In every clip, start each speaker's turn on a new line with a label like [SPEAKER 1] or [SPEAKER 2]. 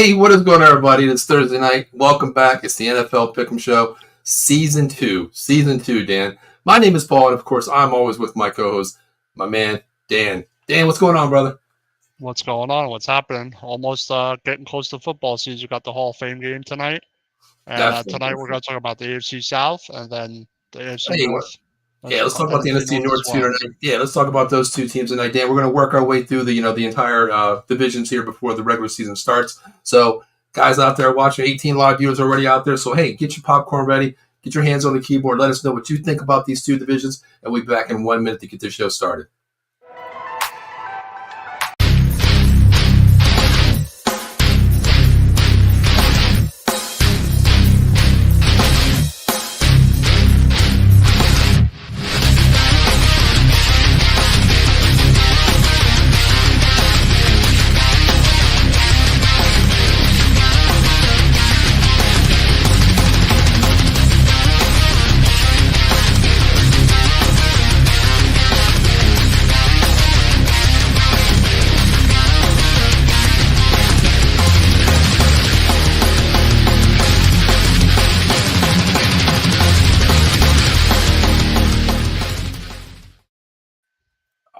[SPEAKER 1] Hey, what is going on, everybody? It's Thursday night. Welcome back. It's the NFL Pick'em Show, Season 2. Season 2, Dan. My name is Paul, and of course, I'm always with my co-host, my man, Dan. Dan, what's going on, brother?
[SPEAKER 2] What's going on? What's happening? Almost getting close to football season. We got the Hall of Fame game tonight. And tonight we're going to talk about the Afc South and then the Afc North.
[SPEAKER 1] Yeah, let's talk about the Nfc North too tonight. Yeah, let's talk about those two teams tonight, Dan. We're going to work our way through the entire divisions here before the regular season starts. So, guys out there watching, 18 live viewers already out there. So, hey, get your popcorn ready, get your hands on the keyboard. Let us know what you think about these two divisions, and we'll be back in 1 minute to get this show started.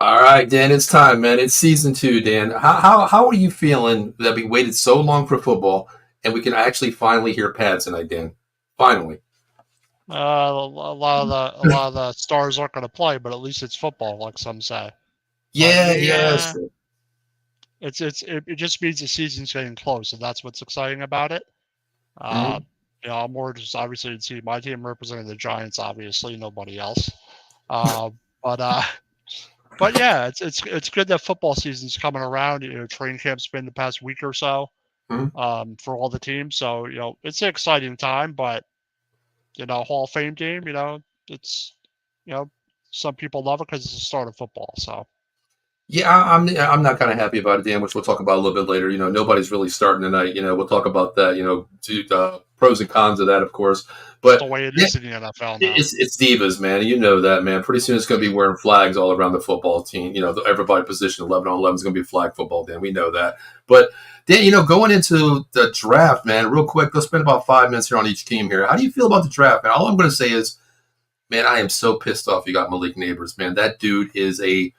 [SPEAKER 1] All right, Dan, it's time, man. It's season 2, Dan. How are you feeling that we waited so long for football and we can actually finally hear Pat tonight, Dan? Finally.
[SPEAKER 2] A lot of the stars aren't going to play, but at least it's football, like some say.
[SPEAKER 1] Yes.
[SPEAKER 2] It just means the season's getting close, and that's what's exciting about it. I'm more just obviously to see my team representing the Giants. Obviously, nobody else. But yeah, it's good that football season's coming around. Training camp's been the past week or so for all the teams. So, it's an exciting time, but, Hall of Fame game, it's, some people love it because it's the start of football. So.
[SPEAKER 1] Yeah, I'm not kind of happy about it, Dan, which we'll talk about a little bit later. Nobody's really starting tonight. We'll talk about that, pros and cons of that, of course. But
[SPEAKER 2] the way it is in the NFL now.
[SPEAKER 1] It's divas, man. You know that, man. Pretty soon it's going to be wearing flags all around the football team. Everybody position 11 on 11 is going to be flag football, Dan. We know that. But, Dan, going into the draft, man, real quick, let's spend about 5 minutes here on each team here. How do you feel about the draft, man? All I'm going to say is, man, I am so pissed off you got Malik Neighbors, man. That dude is a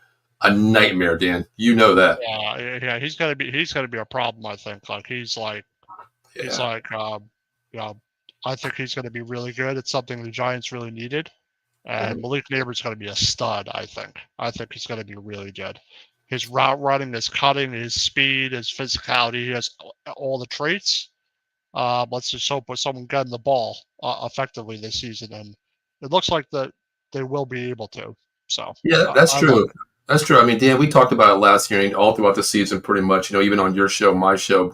[SPEAKER 1] nightmare, Dan. You know that.
[SPEAKER 2] Yeah, he's gonna be a problem. I think. I think he's gonna be really good. It's something the Giants really needed, and Malik Neighbors gonna be a stud. I think he's gonna be really good. His route running, his cutting, his speed, his physicality, he has all the traits. Let's just hope someone getting the ball effectively this season, and it looks like that they will be able to. So
[SPEAKER 1] yeah, that's true. That's true. I mean, Dan, we talked about it last year and all throughout the season pretty much, even on your show, my show,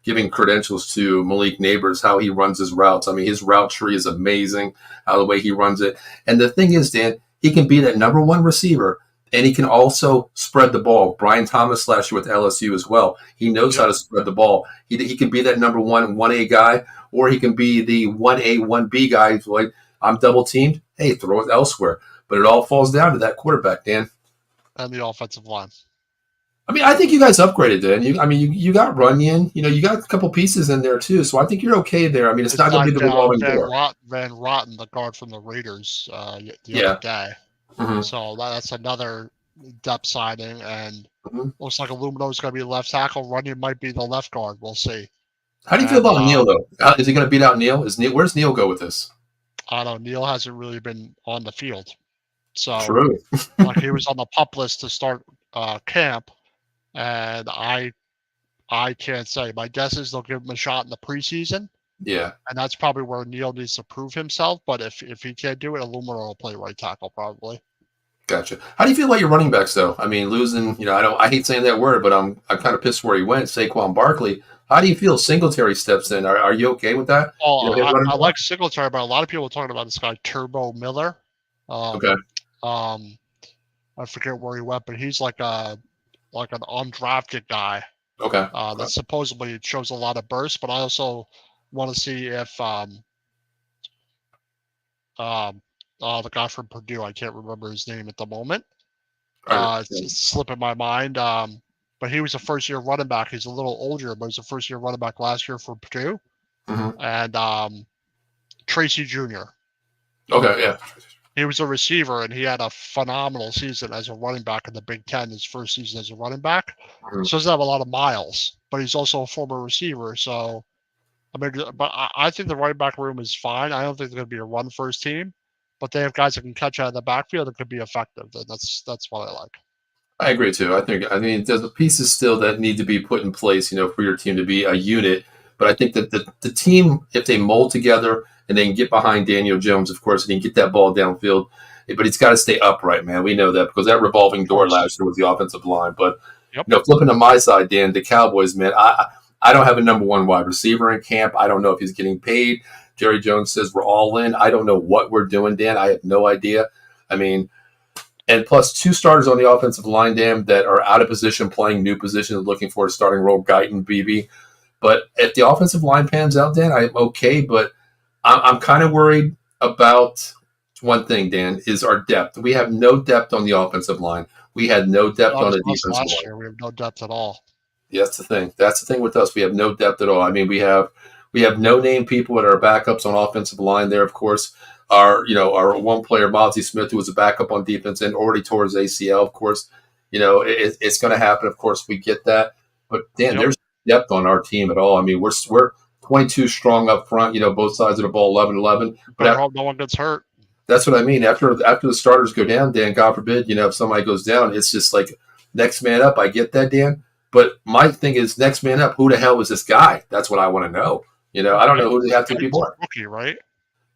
[SPEAKER 1] giving credentials to Malik Neighbors, how he runs his routes. I mean, his route tree is amazing, how the way he runs it. And the thing is, Dan, he can be that number one receiver, and he can also spread the ball. Brian Thomas last year with LSU as well. He knows how to spread the ball. He can be that number 1A guy, or he can be the 1A, 1B guy. Like, I'm double teamed. Hey, throw it elsewhere. But it all falls down to that quarterback, Dan.
[SPEAKER 2] And the offensive line.
[SPEAKER 1] I mean, I think you guys upgraded, Dan. You got Runyon. You got a couple pieces in there too. So I think you're okay there. I mean, it's not going to be the revolving door.
[SPEAKER 2] Van Rotten, the guard from the Raiders, the other day. Mm-hmm. So that's another depth signing, and looks like Illumino's going to be left tackle. Runyon might be the left guard. We'll see.
[SPEAKER 1] How do you feel about Neal though? Is he going to beat out Neal? Where's Neal go with this?
[SPEAKER 2] I don't know. Neal hasn't really been on the field. So,
[SPEAKER 1] true.
[SPEAKER 2] He was on the pup list to start camp, and I can't say. My guess is they'll give him a shot in the preseason.
[SPEAKER 1] Yeah,
[SPEAKER 2] and that's probably where Neal needs to prove himself. But if he can't do it, Illumino will play right tackle probably.
[SPEAKER 1] Gotcha. How do you feel about your running backs though? I mean, losing. I hate saying that word, but I'm kind of pissed where he went. Saquon Barkley. How do you feel? Singletary steps in. Are you okay with that?
[SPEAKER 2] I like Singletary, but a lot of people are talking about this guy Turbo Miller.
[SPEAKER 1] Okay.
[SPEAKER 2] I forget where he went, but he's like an undrafted guy.
[SPEAKER 1] Okay.
[SPEAKER 2] That supposedly shows a lot of burst, but I also want to see if the guy from Purdue, I can't remember his name at the moment. It's slipping my mind. but he was a first-year running back. He's a little older, but he's a first-year running back last year for Purdue.
[SPEAKER 1] Mm-hmm.
[SPEAKER 2] And Tracy Jr.
[SPEAKER 1] Okay, yeah.
[SPEAKER 2] He was a receiver, and he had a phenomenal season as a running back in the Big Ten, his first season as a running back.
[SPEAKER 1] Mm-hmm.
[SPEAKER 2] So he doesn't have a lot of miles, but he's also a former receiver. So, I mean, but I think the running back room is fine. I don't think they're going to be a run-first team, but they have guys that can catch out of the backfield that could be effective, and that's what I like.
[SPEAKER 1] I agree too. I mean, there's pieces still that need to be put in place, for your team to be a unit. But I think that the team, if they mold together and they can get behind Daniel Jones, of course, and he can get that ball downfield, but he's got to stay upright, man. We know that because that revolving door last year was the offensive line. But
[SPEAKER 2] Yep.
[SPEAKER 1] Flipping to my side, Dan, the Cowboys, man, I don't have a number one wide receiver in camp. I don't know if he's getting paid. Jerry Jones says we're all in. I don't know what we're doing, Dan. I have no idea. I mean, and plus 2 starters on the offensive line, Dan, that are out of position, playing new positions, looking for a starting role, Guyton, BB. But if the offensive line pans out, Dan, I'm okay. But I'm kind of worried about one thing, Dan, is our depth. We have no depth on the offensive line. We had no depth on the defensive line.
[SPEAKER 2] Last year, we have no depth at all.
[SPEAKER 1] Yeah, that's the thing. That's the thing with us. We have no depth at all. I mean, we have no-name people that are backups on offensive line there, of course. Our one player, Mozzie Smith, who was a backup on defense and already tore his ACL, of course. It's going to happen. Of course, we get that. But, Dan, there's depth on our team at all. I mean, we're 22 strong up front, both sides of the ball, 11-11.
[SPEAKER 2] But I hope no one gets hurt.
[SPEAKER 1] That's what I mean. After the starters go down, Dan, God forbid, if somebody goes down, it's just like next man up. I get that, Dan. But my thing is next man up. Who the hell is this guy? That's what I want to know. I don't know who the half 2 people are.
[SPEAKER 2] Rookie, right?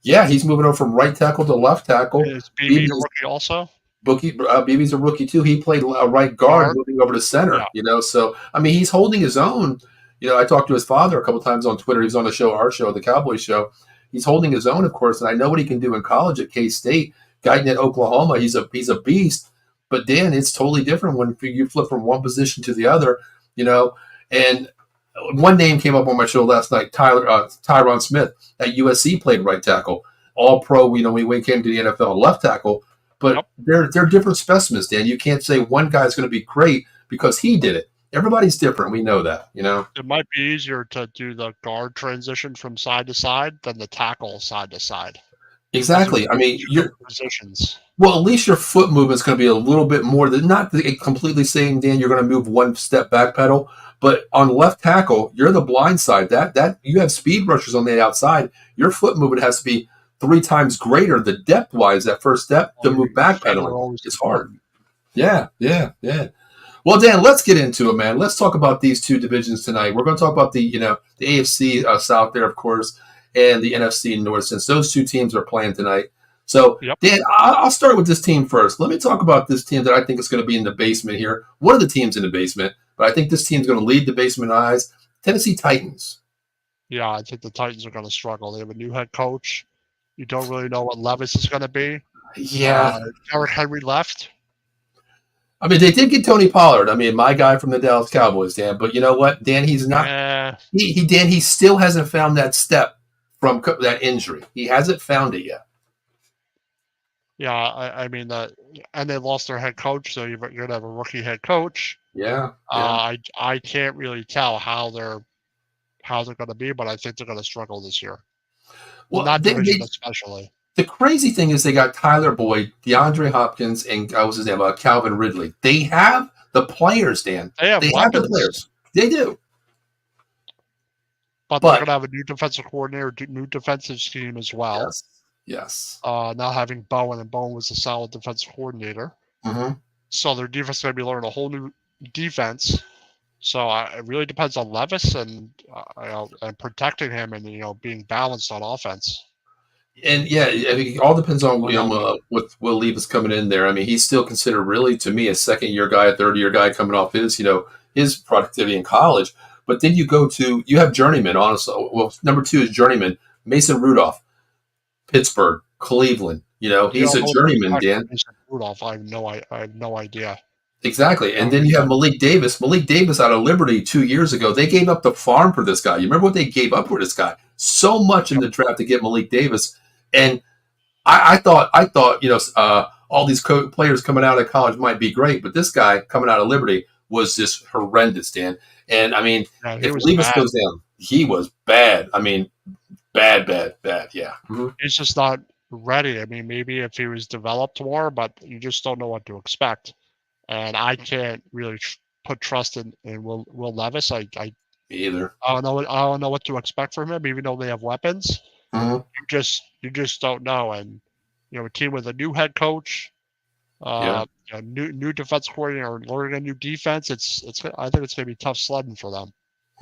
[SPEAKER 1] Yeah, he's moving over from right tackle to left tackle.
[SPEAKER 2] Is BB a rookie also?
[SPEAKER 1] BB's a rookie too. He played a right guard, moving over to center.
[SPEAKER 2] Yeah.
[SPEAKER 1] So I mean, he's holding his own. I talked to his father a couple times on Twitter. He was on our show, the Cowboys show. He's holding his own, of course, and I know what he can do in college at K-State. Guyton at Oklahoma, he's a beast. But Dan, it's totally different when you flip from one position to the other. And one name came up on my show last night, Tyron Smith at USC played right tackle, all pro. When he came to the NFL, left tackle. But they're different specimens, Dan. You can't say one guy's going to be great because he did it. Everybody's different. We know that.
[SPEAKER 2] It might be easier to do the guard transition from side to side than the tackle side to side.
[SPEAKER 1] Exactly. I mean, your
[SPEAKER 2] positions.
[SPEAKER 1] Well, at least your foot movement's going to be a little bit more than not completely saying, Dan, you're going to move one step back pedal. But on left tackle, you're the blind side. That you have speed rushers on the outside. Your foot movement has to be 3 times greater, the depth wise. That first step to move back pedaling is hard. Yeah. Well, Dan, let's get into it, man. Let's talk about these 2 divisions tonight. We're going to talk about the AFC South there, of course, and the NFC North, since those 2 teams are playing tonight. So, Dan, I'll start with this team first. Let me talk about this team that I think is going to be in the basement here. One of the teams in the basement, but I think this team's going to lead the basement eyes. Tennessee Titans.
[SPEAKER 2] Yeah, I think the Titans are going to struggle. They have a new head coach. You don't really know what Levis is going to be.
[SPEAKER 1] Yeah.
[SPEAKER 2] Derrick Henry left.
[SPEAKER 1] I mean, they did get Tony Pollard. I mean, my guy from the Dallas Cowboys, Dan. But you know what, Dan? He's not. He still hasn't found that step from that injury. He hasn't found it yet.
[SPEAKER 2] Yeah, I mean that, and they lost their head coach, so you're going to have a rookie head coach.
[SPEAKER 1] Yeah.
[SPEAKER 2] I can't really tell how they're going to be, but I think they're going to struggle this year. Well, not division especially.
[SPEAKER 1] The crazy thing is they got Tyler Boyd, DeAndre Hopkins, and what was his name? Calvin Ridley. They have the players, Dan.
[SPEAKER 2] They have
[SPEAKER 1] the players. They do.
[SPEAKER 2] But they're going to have a new defensive coordinator, new defensive scheme as well.
[SPEAKER 1] Yes.
[SPEAKER 2] Now having Bowen, and Bowen was a solid defensive coordinator.
[SPEAKER 1] Mm-hmm.
[SPEAKER 2] So their defense is going to be learning a whole new defense. So it really depends on Levis and protecting him and being balanced on offense.
[SPEAKER 1] And yeah, I mean, it all depends on with Will Levis coming in there. I mean, he's still considered really, to me, a second-year guy, a third-year guy coming off his productivity in college. But then you have journeyman. Honestly, well, number 2 is journeyman Mason Rudolph, Pittsburgh, Cleveland. He's a journeyman, Dan.
[SPEAKER 2] Mason Rudolph, I have no idea.
[SPEAKER 1] Exactly. And then you have Malik Davis. Malik Davis out of Liberty 2 years ago. They gave up the farm for this guy. You remember what they gave up for this guy? So much in the draft to get Malik Davis. And I thought, all these players coming out of college might be great, but this guy coming out of Liberty, was just horrendous, Dan. And I mean,
[SPEAKER 2] Yeah, he
[SPEAKER 1] if
[SPEAKER 2] was
[SPEAKER 1] Levis
[SPEAKER 2] bad.
[SPEAKER 1] goes down, he was bad. I mean, bad, bad, bad. Yeah.
[SPEAKER 2] He's just not ready. I mean, maybe if he was developed more, but you just don't know what to expect. And I can't really put trust in Will Levis.
[SPEAKER 1] Me either.
[SPEAKER 2] I don't know what to expect from him, even though they have weapons.
[SPEAKER 1] Mm-hmm.
[SPEAKER 2] You just don't know. And a team with a new head coach,
[SPEAKER 1] Yeah.
[SPEAKER 2] new defense coordinator, learning a new defense. I think it's going to be tough sledding for them.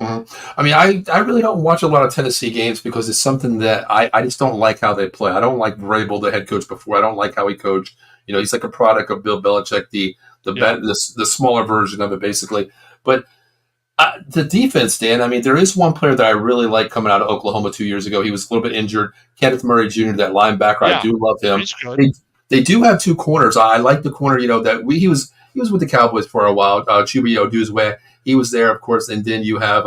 [SPEAKER 1] I mean, I really don't watch a lot of Tennessee games because it's something that I just don't like how they play. I don't like Vrabel, the head coach before. I don't like how he coached. He's like a product of Bill Belichick, the
[SPEAKER 2] Yeah,
[SPEAKER 1] better, the smaller version of it, basically. But the defense, Dan. I mean, there is one player that I really like coming out of Oklahoma 2 years ago. He was a little bit injured. Kenneth Murray Jr., that linebacker. I
[SPEAKER 2] yeah,
[SPEAKER 1] do love him.
[SPEAKER 2] he's good.
[SPEAKER 1] They do have two corners. I like the corner. He was with the Cowboys for a while. Chuba Oduzwe. He was there, of course, and then you have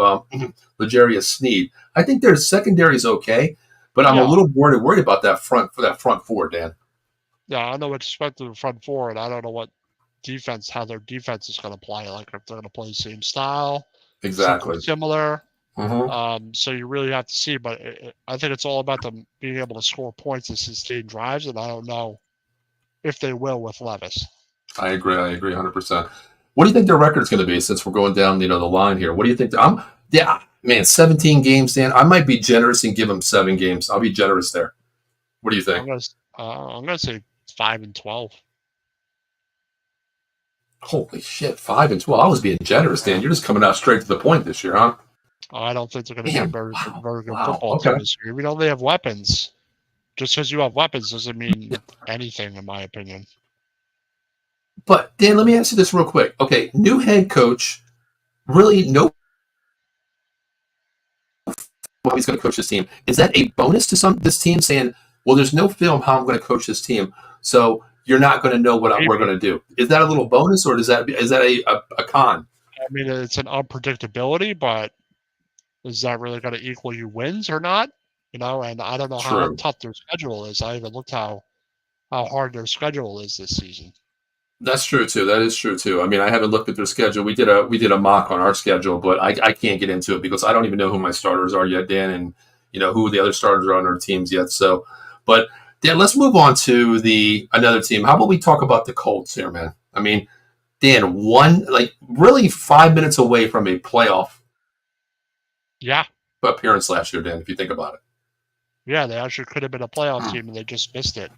[SPEAKER 1] L'Jarius Sneed. I think their secondary is okay, but I'm a
[SPEAKER 2] Yeah,
[SPEAKER 1] little worried about that front four, Dan.
[SPEAKER 2] yeah. I know what to expect in the front four, and I don't know how their defense is going to play. Like if they're going to play the same style, something
[SPEAKER 1] Exactly.
[SPEAKER 2] similar.
[SPEAKER 1] Mm-hmm.
[SPEAKER 2] So you really have to see. But I think it's all about them being able to score points and sustain drives, and I don't know if they will with Levis.
[SPEAKER 1] I agree. 100%. What do you think their record's going to be since we're going down, the line here? What do you think? Yeah, man, 17 games, Dan. I might be generous and give them 7 games. I'll be generous there. What do you think?
[SPEAKER 2] I'm gonna say 5-12.
[SPEAKER 1] Holy shit, 5-12. I was being generous, Dan.
[SPEAKER 2] Yeah.
[SPEAKER 1] You're just coming out straight to the point this year, huh?
[SPEAKER 2] I don't think they're going to be a
[SPEAKER 1] Damn. Wow.
[SPEAKER 2] very good
[SPEAKER 1] Wow.
[SPEAKER 2] football
[SPEAKER 1] Okay.
[SPEAKER 2] team this year. Even though they have weapons, just because you have weapons doesn't mean anything, in my opinion.
[SPEAKER 1] But Dan, let me ask you this real quick. Okay, new head coach. Really, no. How he's going to coach this team. Is that a bonus to this team saying, "Well, there's no film how I'm going to coach this team, so you're not going to know what we're
[SPEAKER 2] Maybe.
[SPEAKER 1] going to do"? Is that a little bonus, or is that a con?
[SPEAKER 2] I mean, it's an unpredictability, but is that really going to equal you wins or not? And I don't know how
[SPEAKER 1] True.
[SPEAKER 2] tough their schedule is. I even looked how hard their schedule is this season.
[SPEAKER 1] That's true too. That is true too. I mean, I haven't looked at their schedule. We did a mock on our schedule, but I can't get into it because I don't even know who my starters are yet, Dan, and who the other starters are on our teams yet. So, but Dan, let's move on to the another team. How about we talk about the Colts here, man? I mean, Dan, really 5 minutes away from a playoff
[SPEAKER 2] Yeah,
[SPEAKER 1] appearance last year, Dan. If you think about it.
[SPEAKER 2] yeah, they actually could have been a playoff
[SPEAKER 1] Hmm.
[SPEAKER 2] team, and they just missed it.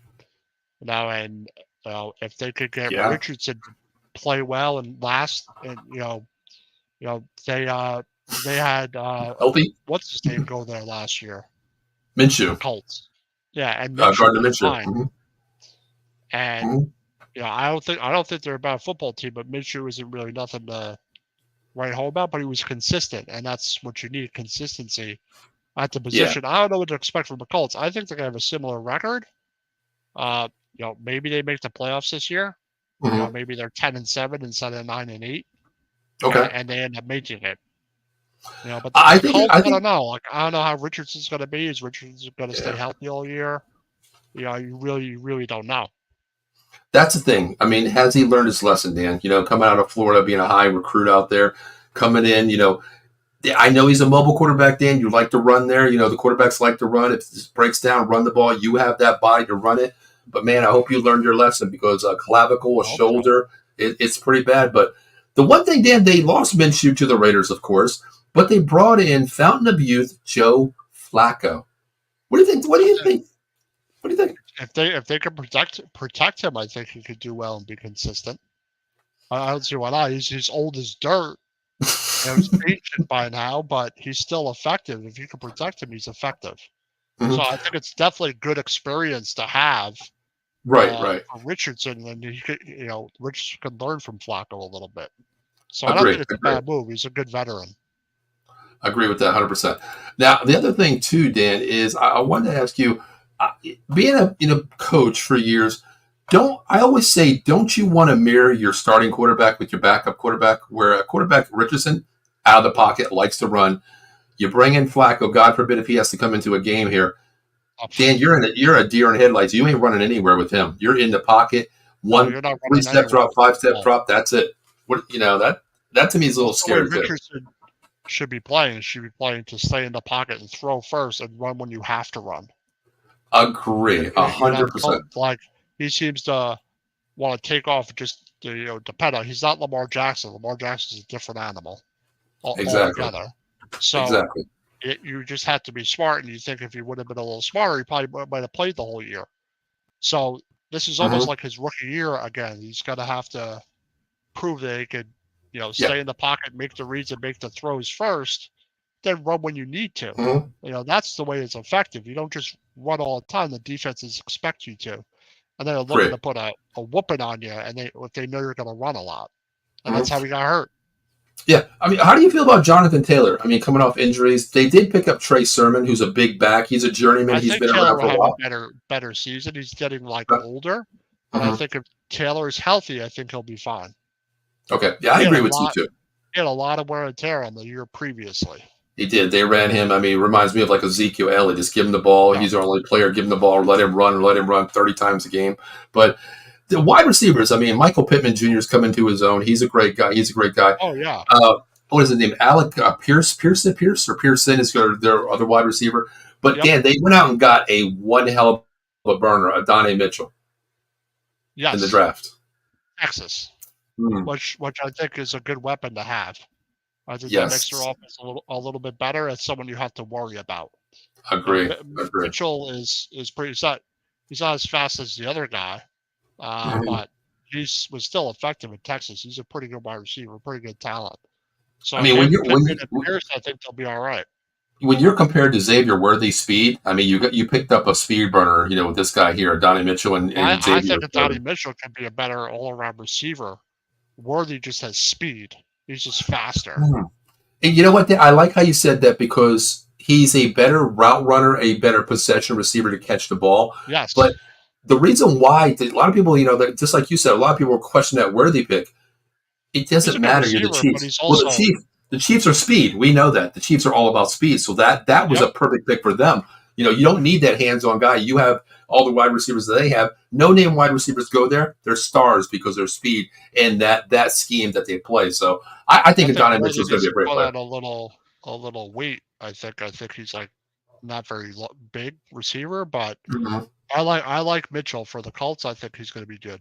[SPEAKER 2] And if they could get
[SPEAKER 1] Yeah.
[SPEAKER 2] Richardson to play well and last, and they had
[SPEAKER 1] Healthy.
[SPEAKER 2] what's his name go there last year, the
[SPEAKER 1] Minshew.
[SPEAKER 2] Colts. Yeah, and Minshew
[SPEAKER 1] Gardner
[SPEAKER 2] was
[SPEAKER 1] Minshew.
[SPEAKER 2] fine.
[SPEAKER 1] Mm-hmm.
[SPEAKER 2] And
[SPEAKER 1] Mm-hmm.
[SPEAKER 2] I don't think they're a bad football team, but Minshew isn't really nothing to write home about. But he was consistent, and that's what you need: consistency at the
[SPEAKER 1] Yeah.
[SPEAKER 2] position. I don't know what to expect from the Colts. I think they're gonna have a similar record. Uh, maybe they make the playoffs this year.
[SPEAKER 1] Mm-hmm.
[SPEAKER 2] Maybe they're 10-7 instead of 9-8,
[SPEAKER 1] Okay.
[SPEAKER 2] and they end up making it. But
[SPEAKER 1] I
[SPEAKER 2] the
[SPEAKER 1] think.
[SPEAKER 2] Colts,
[SPEAKER 1] I
[SPEAKER 2] I don't
[SPEAKER 1] think.
[SPEAKER 2] know. Like I don't know how Richardson's going to be. Is Richardson going to stay
[SPEAKER 1] Yeah.
[SPEAKER 2] healthy all year? You really don't know.
[SPEAKER 1] That's the thing. I mean, has he learned his lesson, Dan? Coming out of Florida, being a high recruit out there, coming in, I know he's a mobile quarterback, Dan. You like to run there. The quarterbacks like to run. If this breaks down, run the ball. You have that body to run it. But, man, I hope you learned your lesson because a clavicle, a
[SPEAKER 2] I hope so.
[SPEAKER 1] shoulder, it's pretty bad. But the one thing, Dan, they lost Minshew to the Raiders, of course, but they brought in Fountain of Youth, Joe Flacco. What do you think? What do you think? What do you think?
[SPEAKER 2] If they can protect him, I think he could do well and be consistent. I don't see why not. He's old as dirt. He's ancient by now, but he's still effective. If you can protect him, he's effective. So
[SPEAKER 1] Mhm.
[SPEAKER 2] I think it's definitely a good experience to have
[SPEAKER 1] Right, right.
[SPEAKER 2] for Richardson, and he could, Richardson can learn from Flacco a little bit. So I don't
[SPEAKER 1] Agree,
[SPEAKER 2] think it's a
[SPEAKER 1] agree.
[SPEAKER 2] bad move. He's a good veteran.
[SPEAKER 1] Agree with that 100%. Now, the other thing too, Dan, is I wanted to ask you, being a coach for years, I always say, don't you want to mirror your starting quarterback with your backup quarterback, where a quarterback Richardson out of the pocket likes to run. You bring in Flacco, God forbid if he has to come into a game here. Dan, you're a deer in headlights. You ain't running anywhere with him. You're in the pocket,
[SPEAKER 2] Oh,
[SPEAKER 1] one
[SPEAKER 2] you're not running
[SPEAKER 1] 3-step
[SPEAKER 2] anywhere
[SPEAKER 1] drop,
[SPEAKER 2] with the
[SPEAKER 1] 5-step
[SPEAKER 2] ball.
[SPEAKER 1] drop. That's it. What that That to me is a little
[SPEAKER 2] That's the way
[SPEAKER 1] scary too.
[SPEAKER 2] Richardson should be playing. Should be playing to stay in the pocket and throw first and run when you have to run.
[SPEAKER 1] Agree,
[SPEAKER 2] Not
[SPEAKER 1] 100%.
[SPEAKER 2] like he seems to want to take off just to, depend on. He's not Lamar Jackson. Lamar Jackson is a different animal
[SPEAKER 1] Exactly,
[SPEAKER 2] altogether. So
[SPEAKER 1] exactly.
[SPEAKER 2] you just have to be smart, and you think if he would have been a little smarter, he probably might have played the whole year. So this is almost
[SPEAKER 1] Hmm.
[SPEAKER 2] like his rookie year again. He's going to have to prove that he could,
[SPEAKER 1] Yeah.
[SPEAKER 2] stay in the pocket, make the reads, and make the throws first, then run when you need to.
[SPEAKER 1] Hmm.
[SPEAKER 2] That's the way it's effective. You don't just run all the time. The defenses expect you to, and they're looking
[SPEAKER 1] Great.
[SPEAKER 2] to put a whooping on you, and if they know you're going to run a lot, and that's
[SPEAKER 1] Hmm.
[SPEAKER 2] how he got hurt.
[SPEAKER 1] Yeah, I mean, how do you feel about Jonathan Taylor? I mean, coming off injuries, they did pick up Trey Sermon, who's a big back. He's a journeyman.
[SPEAKER 2] I
[SPEAKER 1] He's
[SPEAKER 2] think
[SPEAKER 1] been
[SPEAKER 2] Taylor
[SPEAKER 1] around
[SPEAKER 2] will
[SPEAKER 1] for a
[SPEAKER 2] have a
[SPEAKER 1] while.
[SPEAKER 2] better season. He's getting
[SPEAKER 1] Okay.
[SPEAKER 2] older, and I
[SPEAKER 1] Hmm.
[SPEAKER 2] think if Taylor is healthy, I think he'll be fine.
[SPEAKER 1] Okay. Yeah, I agree with you too.
[SPEAKER 2] He had a lot of wear and tear on the year previously.
[SPEAKER 1] He did. They ran him. I mean, it reminds me of like Ezekiel Elliott. Just give him the ball.
[SPEAKER 2] Yeah.
[SPEAKER 1] He's our only player. Give him the ball. Let him run 30 times a game. But the wide receivers, I mean, Michael Pittman Jr. is coming to his own. He's a great guy.
[SPEAKER 2] Oh yeah.
[SPEAKER 1] What is his name? Alec Pearson is their other wide receiver. But
[SPEAKER 2] Yep.
[SPEAKER 1] Dan, they went out and got a one hell of a burner, Adonai Mitchell,
[SPEAKER 2] Yes.
[SPEAKER 1] in the draft.
[SPEAKER 2] Texas,
[SPEAKER 1] Hmm.
[SPEAKER 2] which I think is a good weapon to have. I think that makes
[SPEAKER 1] Yes.
[SPEAKER 2] their offense a little bit better. It's someone you have to worry about.
[SPEAKER 1] Agree.
[SPEAKER 2] Mitchell is pretty. He's not as fast as the other guy,
[SPEAKER 1] Mhm.
[SPEAKER 2] but was still effective in Texas. He's a pretty good wide receiver, pretty good talent. So
[SPEAKER 1] I mean, when
[SPEAKER 2] him,
[SPEAKER 1] you're
[SPEAKER 2] Pittman, and Pierce, I think they'll be all right.
[SPEAKER 1] when you're compared to Xavier Worthy's speed, I mean, you picked up a speed burner, with this guy here, Donnie Mitchell and
[SPEAKER 2] I
[SPEAKER 1] Xavier.
[SPEAKER 2] think Donnie Mitchell can be a better all-around receiver. Worthy just has speed. He's just faster.
[SPEAKER 1] Mhm. And you know what? I like how you said that because he's a better route runner, a better possession receiver to catch the ball.
[SPEAKER 2] Yes.
[SPEAKER 1] But the reason why a lot of people, just like you said, a lot of people were questioning that Worthy pick. It doesn't matter. You're the
[SPEAKER 2] receiver, but
[SPEAKER 1] Chiefs.
[SPEAKER 2] he's
[SPEAKER 1] Well,
[SPEAKER 2] also
[SPEAKER 1] the Chiefs are speed. We know that the Chiefs are all about speed. So that was
[SPEAKER 2] Yep.
[SPEAKER 1] a perfect pick for them. You don't need that hands-on guy. You have all the wide receivers that they have. No-name wide receivers go there. They're stars because they're speed and that scheme that they play. So I think Adonai Mitchell is going to be a great
[SPEAKER 2] put
[SPEAKER 1] player.
[SPEAKER 2] on a little weight. I think he's like not very big receiver, but
[SPEAKER 1] Mhm.
[SPEAKER 2] I like Mitchell for the Colts. I think he's going to be good.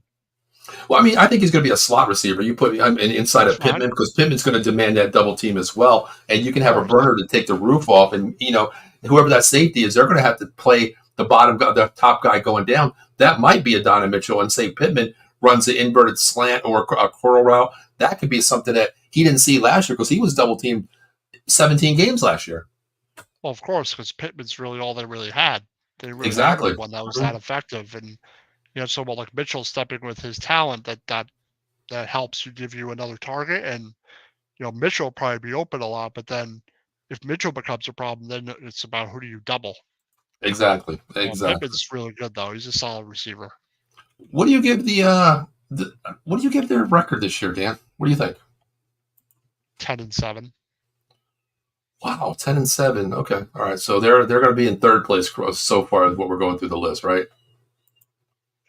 [SPEAKER 1] Well, I mean, I think he's going to be a slot receiver. You put him inside
[SPEAKER 2] That's
[SPEAKER 1] of Pittman because Pittman's going to demand that double team as well, and you can have a
[SPEAKER 2] course.
[SPEAKER 1] burner to take the roof off, and whoever that safety is, they're going to have to play the the top guy going down. That might be Adonai Mitchell, and say Pittman runs the inverted slant or a curl route. That could be something that he didn't see last year because he was double teamed 17 games last year.
[SPEAKER 2] Well, of course, because Pittman's really all they really had. They really
[SPEAKER 1] Exactly.
[SPEAKER 2] had one that was that effective, and someone like Mitchell stepping with his talent that helps you give you another target, and Mitchell will probably be open a lot, but then if Mitchell becomes a problem, then it's about who do you double.
[SPEAKER 1] Exactly.
[SPEAKER 2] Pittman's really good though. He's a solid receiver.
[SPEAKER 1] What do you give what do you give their record this year, Dan? What do you think?
[SPEAKER 2] 10-7.
[SPEAKER 1] Wow, 10-7. Okay, all right. So they're going to be in third place so far as what we're going through the list, right?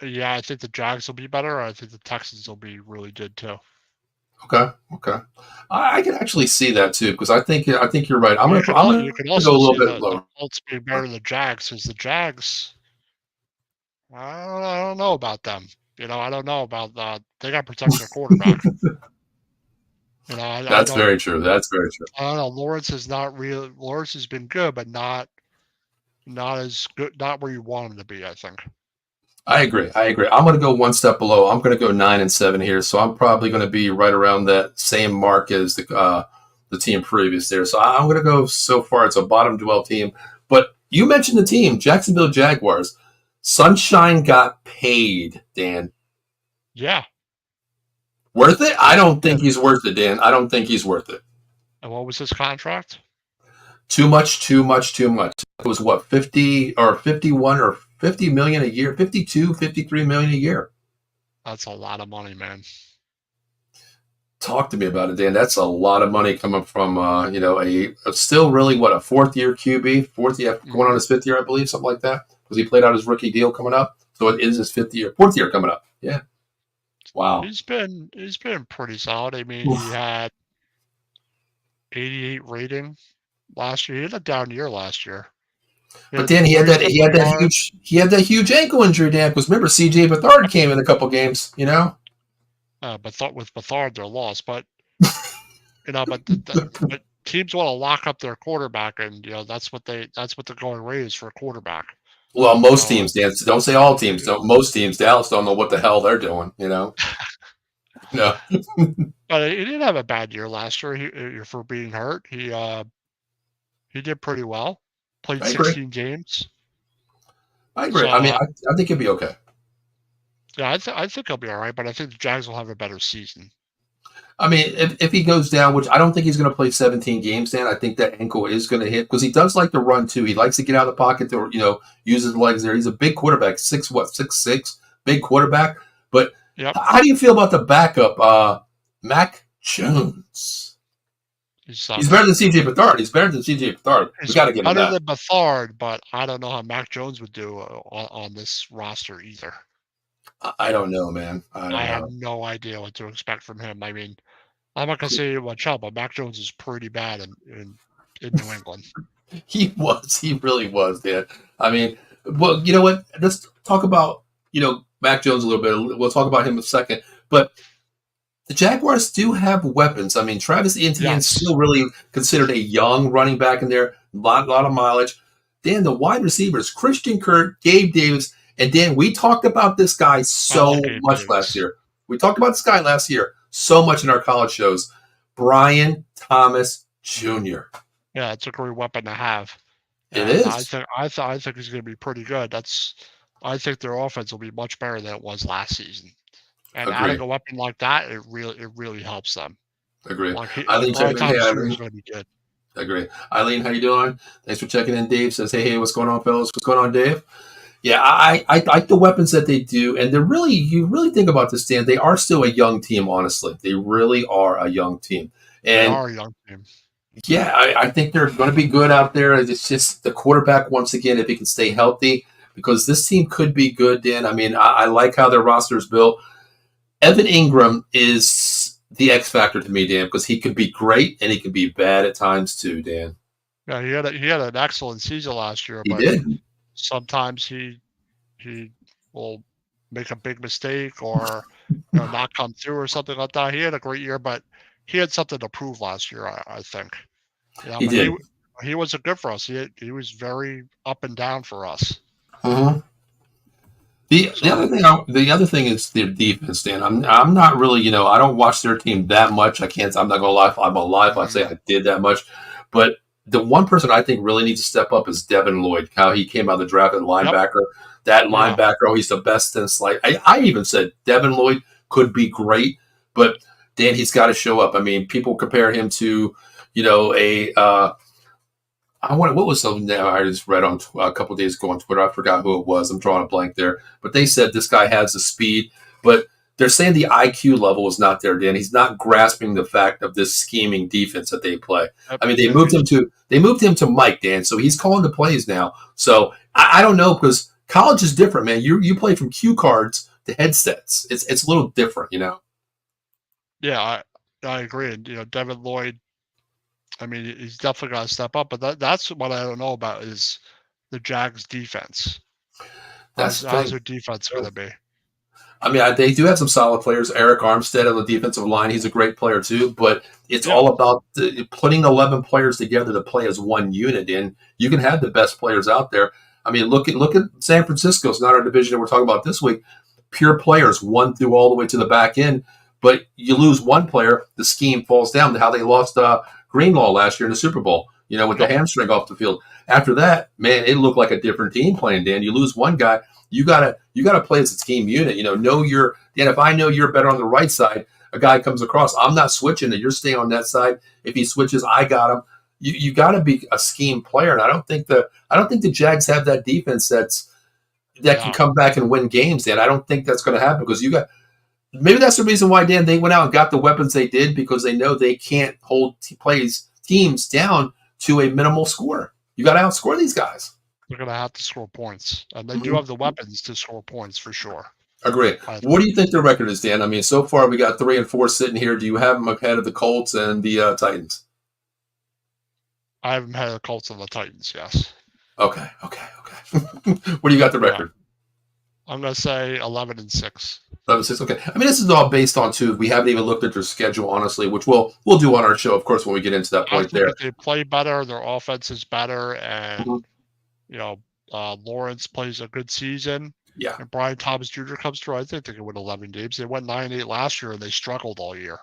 [SPEAKER 2] Yeah, I think the Jags will be better. I think the Texans will be really good too.
[SPEAKER 1] Okay. I can actually see that too because I think you're right.
[SPEAKER 2] You can also
[SPEAKER 1] go a little
[SPEAKER 2] see
[SPEAKER 1] bit lower.
[SPEAKER 2] the Colts being better than the Jags because the Jags, I don't know about them. I don't know about they got to protect their quarterback.
[SPEAKER 1] That's very true. That's very true.
[SPEAKER 2] I don't know. Lawrence has been good, but not as good. Not where you want him to be. I think.
[SPEAKER 1] I agree. I'm going to go one step below. I'm going to go 9-7 here, so I'm probably going to be right around that same mark as the team previous there. So I'm going to go so far. It's a bottom dwell team, but you mentioned the team, Jacksonville Jaguars. Sunshine got paid, Dan.
[SPEAKER 2] Yeah.
[SPEAKER 1] Worth it? I don't think he's worth it, Dan. I don't think he's worth it.
[SPEAKER 2] And what was his contract?
[SPEAKER 1] Too much. It was what, 50 or 51 or 50 million a year, 52, 53 million a year.
[SPEAKER 2] That's a lot of money, man.
[SPEAKER 1] Talk to me about it, Dan. That's a lot of money coming from, a still really, a fourth year QB, going on his fifth year, I believe, something like that. Because he played out his rookie deal coming up. So it is his fourth year coming up. Yeah. Wow.
[SPEAKER 2] He's been pretty solid. I mean, he had 88 rating last year. He had a down year last year. He
[SPEAKER 1] But
[SPEAKER 2] had
[SPEAKER 1] Dan, he had
[SPEAKER 2] 350
[SPEAKER 1] that
[SPEAKER 2] yards.
[SPEAKER 1] huge ankle injury, Dan. Because remember, C.J. Beathard came in a couple games.
[SPEAKER 2] But with Bethard, they're lost. But but teams want to lock up their quarterback, and that's what the going rate is for a quarterback.
[SPEAKER 1] Well, most
[SPEAKER 2] So
[SPEAKER 1] teams, Dan. Don't say all teams. Don't most teams. Dallas don't know what the hell they're doing. No,
[SPEAKER 2] but he didn't have a bad year last year. For being hurt, he did pretty well. Played
[SPEAKER 1] I agree.
[SPEAKER 2] 16 games.
[SPEAKER 1] I agree.
[SPEAKER 2] So
[SPEAKER 1] I mean, I think it'd be okay.
[SPEAKER 2] yeah, I think he'll be all right. But I think the Jags will have a better season.
[SPEAKER 1] I mean, if he goes down, which I don't think he's going to play 17 games, Dan, I think that ankle is going to hit because he does like to run too. He likes to get out of the pocket to use his legs there. He's a big quarterback, 6'6", big quarterback. But
[SPEAKER 2] Yep.
[SPEAKER 1] how do you feel about the backup, Mac Jones? He's better than C.J. Beathard. He's better than C.J. Beathard. We got to give him
[SPEAKER 2] better
[SPEAKER 1] that.
[SPEAKER 2] than Bethard, but I don't know how Mac Jones would do on this roster either.
[SPEAKER 1] I don't know, man.
[SPEAKER 2] I have no idea what to expect from him. I mean, I'm not gonna say much help, but Mac Jones is pretty bad in New England.
[SPEAKER 1] He was. He really was, Dan. I mean, well, you know what? Let's talk about Mac Jones a little bit. We'll talk about him in a second. But the Jaguars do have weapons. I mean, Travis Etienne's
[SPEAKER 2] Yes.
[SPEAKER 1] still really considered a young running back in there. Lot of mileage. Dan, the wide receivers, Christian Kirk, Gabe Davis, and Dan, we talked about this guy so much last year. We talked about this guy last year so much in our college shows. Brian Thomas Jr.
[SPEAKER 2] Yeah, it's a great weapon to have.
[SPEAKER 1] It is.
[SPEAKER 2] I think he's going to be pretty good. I think their offense will be much better than it was last season. And adding a weapon like that, it really helps them.
[SPEAKER 1] Agree.
[SPEAKER 2] Eileen checking in. Hey, Eileen. Is going to be good.
[SPEAKER 1] Agree. Eileen, how you doing? Thanks for checking in. Dave says, hey, what's going on, fellas? What's going on, Dave? Yeah, I like the weapons that they do, and you really think about this, Dan. They are still a young team, honestly. They really are a young team. And
[SPEAKER 2] they are a young team.
[SPEAKER 1] Yeah, I think they're going to be good out there. It's just the quarterback, once again, if he can stay healthy, because this team could be good, Dan. I mean, I like how their roster is built. Evan Ingram is the X factor to me, Dan, because he could be great and he can be bad at times too, Dan.
[SPEAKER 2] Yeah, he had an excellent season last year, but sometimes he will make a big mistake or not come through or something like that. He had a great year, but he had something to prove last year, I think.
[SPEAKER 1] He did.
[SPEAKER 2] He wasn't good for us. He was very up and down for us.
[SPEAKER 1] Uh-huh. The other thing is their defense, Dan. I'm not really, I don't watch their team that much. I'm not gonna lie. I'm alive if I say I did that much. But the one person I think really needs to step up is Devin Lloyd. How he came out of the draft at linebacker. Yep. That linebacker, he's the best since I even said Devin Lloyd could be great, but Dan, he's got to show up. I mean, people compare him to, what was something that I just read on a couple of days ago on Twitter. I forgot who it was. I'm drawing a blank there. But they said this guy has the speed, but they're saying the IQ level is not there, Dan. He's not grasping the fact of this scheming defense that they play. I mean, they moved him to Mike, Dan, so he's calling the plays now. So I don't know, because college is different, man. You play from cue cards to headsets. It's a little different,
[SPEAKER 2] Yeah, I agree. And Devin Lloyd, I mean, he's definitely got to step up. But that's what I don't know about is the Jags' defense. How's their defense going to be?
[SPEAKER 1] I mean, they do have some solid players. Eric Armstead on the defensive line, he's a great player too. But it's all about putting 11 players together to play as one unit. And you can have the best players out there. I mean, look at San Francisco. It's not our division that we're talking about this week. Pure players, 1 through all the way to the back end. But you lose one player, the scheme falls down to how they lost Greenlaw last year in the Super Bowl, with the hamstring off the field. After that, man, it looked like a different team playing, Dan. You lose one guy, you gotta play as a team unit. Dan, if I know you're better on the right side, a guy comes across, I'm not switching it. You're staying on that side. If he switches, I got him. You got to be a scheme player, and I don't think the Jags have that defense that can come back and win games. Dan, I don't think that's going to happen because maybe that's the reason why, Dan, they went out and got the weapons they did, because they know they can't hold teams down to a minimal score. You got to outscore these guys.
[SPEAKER 2] They're going to have to score points, and they do have the weapons to score points for sure.
[SPEAKER 1] Agree. What do you think their record is, Dan? I mean, so far we got 3-4 sitting here. Do you have them ahead of the Colts and the Titans?
[SPEAKER 2] I have them had the Colts and the Titans. Yes.
[SPEAKER 1] Okay. What do you got the
[SPEAKER 2] Yeah.
[SPEAKER 1] record?
[SPEAKER 2] I'm gonna say 11-6.
[SPEAKER 1] 11-6. Okay. I mean, this is all based on too. We haven't even looked at their schedule, honestly, which we'll do on our show, of course, when we get into that
[SPEAKER 2] I
[SPEAKER 1] point
[SPEAKER 2] think
[SPEAKER 1] there.
[SPEAKER 2] if they play better, their offense is better,
[SPEAKER 1] Mhm.
[SPEAKER 2] and you know, Lawrence plays a good season,
[SPEAKER 1] Yeah.
[SPEAKER 2] and Brian Thomas Jr. comes through, I think they can win 11 games. They went 9-8 last year, and they struggled all year.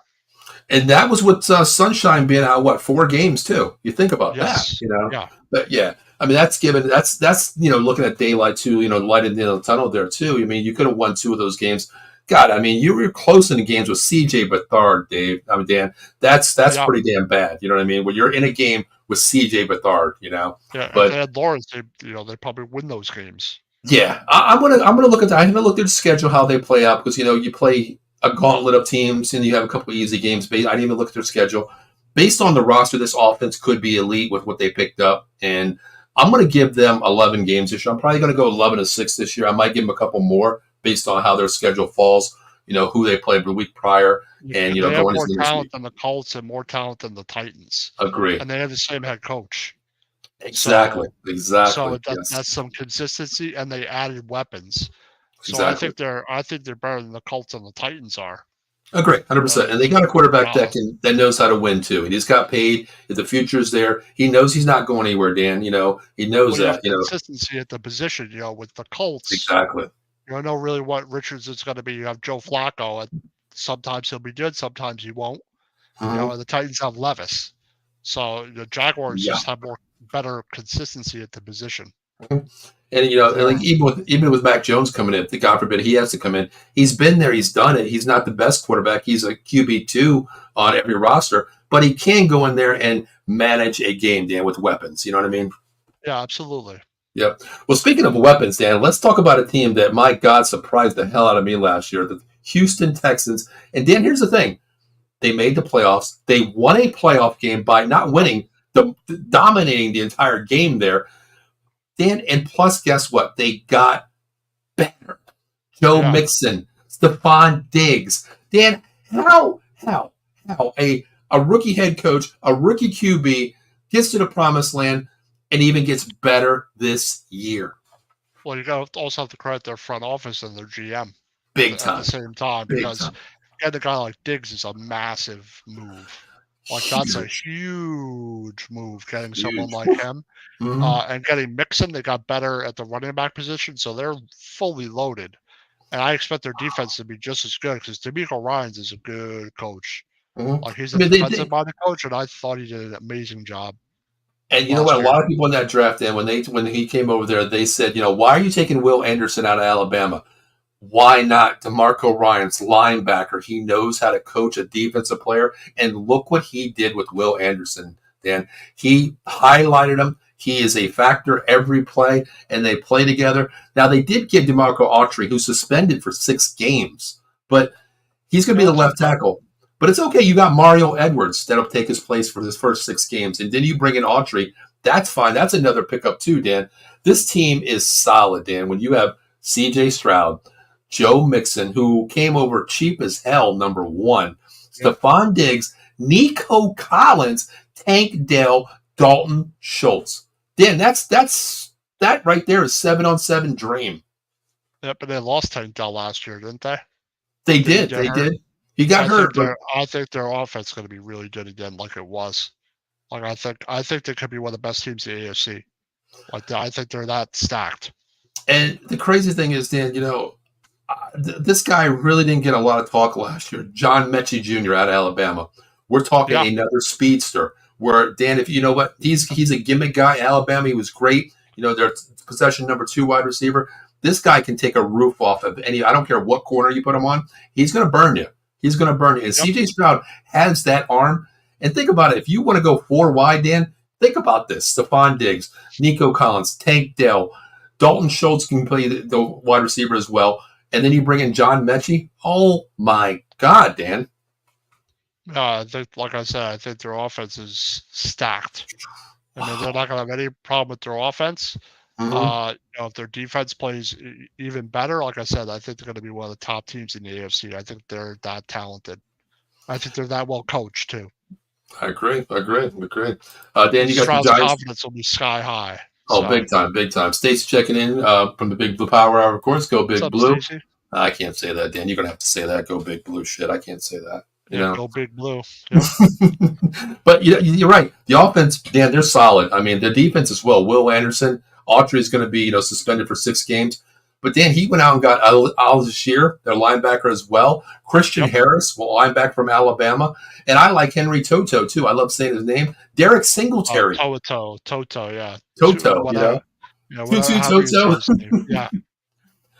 [SPEAKER 1] And that was with Sunshine being out, what, 4 games too. You think about that,
[SPEAKER 2] Yes. Yeah.
[SPEAKER 1] But yeah, I mean that's looking at daylight too, light in the tunnel there too. I mean, you could have won 2 of those games. God, I mean, you were close in the games with CJ Beathard, Dave. I mean, Dan, that's
[SPEAKER 2] Yeah.
[SPEAKER 1] pretty damn bad. You know what I mean? When you're in a game with CJ Beathard,
[SPEAKER 2] Yeah. If
[SPEAKER 1] but
[SPEAKER 2] they had Lawrence, they probably win those games.
[SPEAKER 1] yeah, I'm gonna look at that. I haven't looked at the schedule how they play out because you play a gauntlet of teams and you have a couple of easy games. I didn't even look at their schedule. Based on the roster, this offense could be elite with what they picked up, and I'm going to give them 11 games this year. I'm probably going to go 11-6 this year. I might give them a couple more based on how their schedule falls. Who they played the week prior, and
[SPEAKER 2] They have
[SPEAKER 1] going
[SPEAKER 2] more
[SPEAKER 1] into this
[SPEAKER 2] talent
[SPEAKER 1] week.
[SPEAKER 2] than the Colts and more talent than the Titans,
[SPEAKER 1] Agree.
[SPEAKER 2] and they have the same head coach.
[SPEAKER 1] Exactly.
[SPEAKER 2] So,
[SPEAKER 1] Exactly.
[SPEAKER 2] that's
[SPEAKER 1] Yes.
[SPEAKER 2] some consistency, and they added weapons. So
[SPEAKER 1] Exactly.
[SPEAKER 2] I think they're better than the Colts and the Titans are.
[SPEAKER 1] Agree, 100%. And they got a quarterback
[SPEAKER 2] Yeah.
[SPEAKER 1] that knows how to win too. And he's got paid. If the future's there, he knows he's not going anywhere. Dan, he knows
[SPEAKER 2] Well, you have
[SPEAKER 1] that.
[SPEAKER 2] consistency at the position. With the Colts,
[SPEAKER 1] Exactly.
[SPEAKER 2] you don't know really what Richards is going to be. You have Joe Flacco, and sometimes he'll be good, sometimes he won't.
[SPEAKER 1] Mhm.
[SPEAKER 2] And the Titans have Levis, so the Jaguars
[SPEAKER 1] Yeah.
[SPEAKER 2] just have better consistency at the position.
[SPEAKER 1] Mhm. And and
[SPEAKER 2] There,
[SPEAKER 1] like even with Mac Jones coming in, God forbid he has to come in. He's been there, he's done it. He's not the best quarterback. He's a QB2 on every roster, but he can go in there and manage a game, Dan, with weapons. You know what I mean?
[SPEAKER 2] yeah, absolutely.
[SPEAKER 1] Yep. Well, speaking of weapons, Dan, let's talk about a team that, my God, surprised the hell out of me last year, the Houston Texans. And Dan, here's the thing: they made the playoffs. They won a playoff game by not winning, dominating the entire game there. Dan, and plus, guess what? They got better. Joe
[SPEAKER 2] Yeah.
[SPEAKER 1] Mixon, Stephon Diggs. Dan, how a rookie head coach, a rookie QB gets to the promised land and even gets better this year.
[SPEAKER 2] Well, you got to also have to credit their front office and their GM
[SPEAKER 1] Big
[SPEAKER 2] at the
[SPEAKER 1] time.
[SPEAKER 2] same time,
[SPEAKER 1] Big
[SPEAKER 2] because
[SPEAKER 1] time.
[SPEAKER 2] getting a guy like Diggs is a massive move. Like, that's a
[SPEAKER 1] Huge.
[SPEAKER 2] huge move, getting someone
[SPEAKER 1] Huge.
[SPEAKER 2] like him.
[SPEAKER 1] Mm-hmm.
[SPEAKER 2] And getting Mixon, they got better at the running back position, so they're fully loaded. And I expect their defense to be just as good because D'Amico Ryans is a good coach.
[SPEAKER 1] Mm-hmm.
[SPEAKER 2] Like, he's
[SPEAKER 1] I
[SPEAKER 2] a
[SPEAKER 1] mean,
[SPEAKER 2] defensive-minded coach, and I thought he did an amazing job
[SPEAKER 1] and you know what?
[SPEAKER 2] last
[SPEAKER 1] A
[SPEAKER 2] year.
[SPEAKER 1] lot of people in that draft, then when he came over there, they said, why are you taking Will Anderson out of Alabama? Why not DeMarco Ryans, linebacker? He knows how to coach a defensive player. And look what he did with Will Anderson, Dan. He highlighted him. He is a factor every play, and they play together. Now, they did get DeMarco Autry, who's suspended for 6 games, but he's going to
[SPEAKER 2] Yeah,
[SPEAKER 1] be the
[SPEAKER 2] that's
[SPEAKER 1] left
[SPEAKER 2] okay.
[SPEAKER 1] tackle. But it's okay. You got Mario Edwards that'll take his place for his first 6 games. And then you bring in Autry. That's fine. That's another pickup, too, Dan. This team is solid, Dan. When you have CJ Stroud, Joe Mixon, who came over cheap as hell, number one,
[SPEAKER 2] Yep.
[SPEAKER 1] Stephon Diggs, Nico Collins, Tank Dell, Dalton Schultz. Dan, that right there is 7-on-7 dream.
[SPEAKER 2] Yep, but they lost Tank Dell last year, didn't they?
[SPEAKER 1] They
[SPEAKER 2] Didn't he
[SPEAKER 1] did.
[SPEAKER 2] get
[SPEAKER 1] They
[SPEAKER 2] hurt?
[SPEAKER 1] did. He got hurt, but
[SPEAKER 2] I think their offense is going to be really good again, like it was. Like, I think they could be one of the best teams in the AFC. Like, I think they're that stacked.
[SPEAKER 1] and the crazy thing is, Dan, this guy really didn't get a lot of talk last year. John Mechie Jr. out of Alabama. We're talking
[SPEAKER 2] Yeah,
[SPEAKER 1] another speedster. Where Dan, if you know what, he's a gimmick guy. Alabama, he was great. Their possession number 2 wide receiver. This guy can take a roof off of any. I don't care what corner you put him on. He's going to burn you. He's going to burn you. And
[SPEAKER 2] yep,
[SPEAKER 1] CJ Stroud has that arm. And think about it. If you want to go 4 wide, Dan, think about this: Stephon Diggs, Nico Collins, Tank Dell, Dalton Schultz can play the wide receiver as well. And then you bring in John Mechie. Oh my God, Dan!
[SPEAKER 2] I think, like I said, I think their offense is stacked. I mean, they're not going to have any problem with their offense.
[SPEAKER 1] Mhm.
[SPEAKER 2] If their defense plays even better, like I said, I think they're going to be one of the top teams in the AFC. I think they're that talented. I think they're that well coached too.
[SPEAKER 1] I agree. I agree. I agree. Dan, you got the
[SPEAKER 2] Stroud's
[SPEAKER 1] Giants.
[SPEAKER 2] confidence will be sky high.
[SPEAKER 1] Oh,
[SPEAKER 2] So,
[SPEAKER 1] big time, big time. Stacy checking in from the Big Blue Power Hour, of course. Go
[SPEAKER 2] what's
[SPEAKER 1] Big
[SPEAKER 2] up,
[SPEAKER 1] Blue.
[SPEAKER 2] Stacy?
[SPEAKER 1] I can't say that, Dan. You're gonna have to say that. Go Big Blue. Shit, I can't say that. You
[SPEAKER 2] Yeah,
[SPEAKER 1] know.
[SPEAKER 2] go big blue. Yep.
[SPEAKER 1] But you're right. The offense, Dan, they're solid. I mean, the defense as well. Will Anderson, Autry is going to be suspended for 6 games. But Dan, he went out and got Al Shir, their linebacker as well. Christian
[SPEAKER 2] Yep.
[SPEAKER 1] Harris, linebacker from Alabama, and I like Henry Toto too. I love saying his name. Derek
[SPEAKER 2] Oh,
[SPEAKER 1] Singletary,
[SPEAKER 2] Toto, yeah.
[SPEAKER 1] Toto.
[SPEAKER 2] Whatever. Yeah, whatever.
[SPEAKER 1] Tutu
[SPEAKER 2] However you say
[SPEAKER 1] Toto.
[SPEAKER 2] his name. Yeah,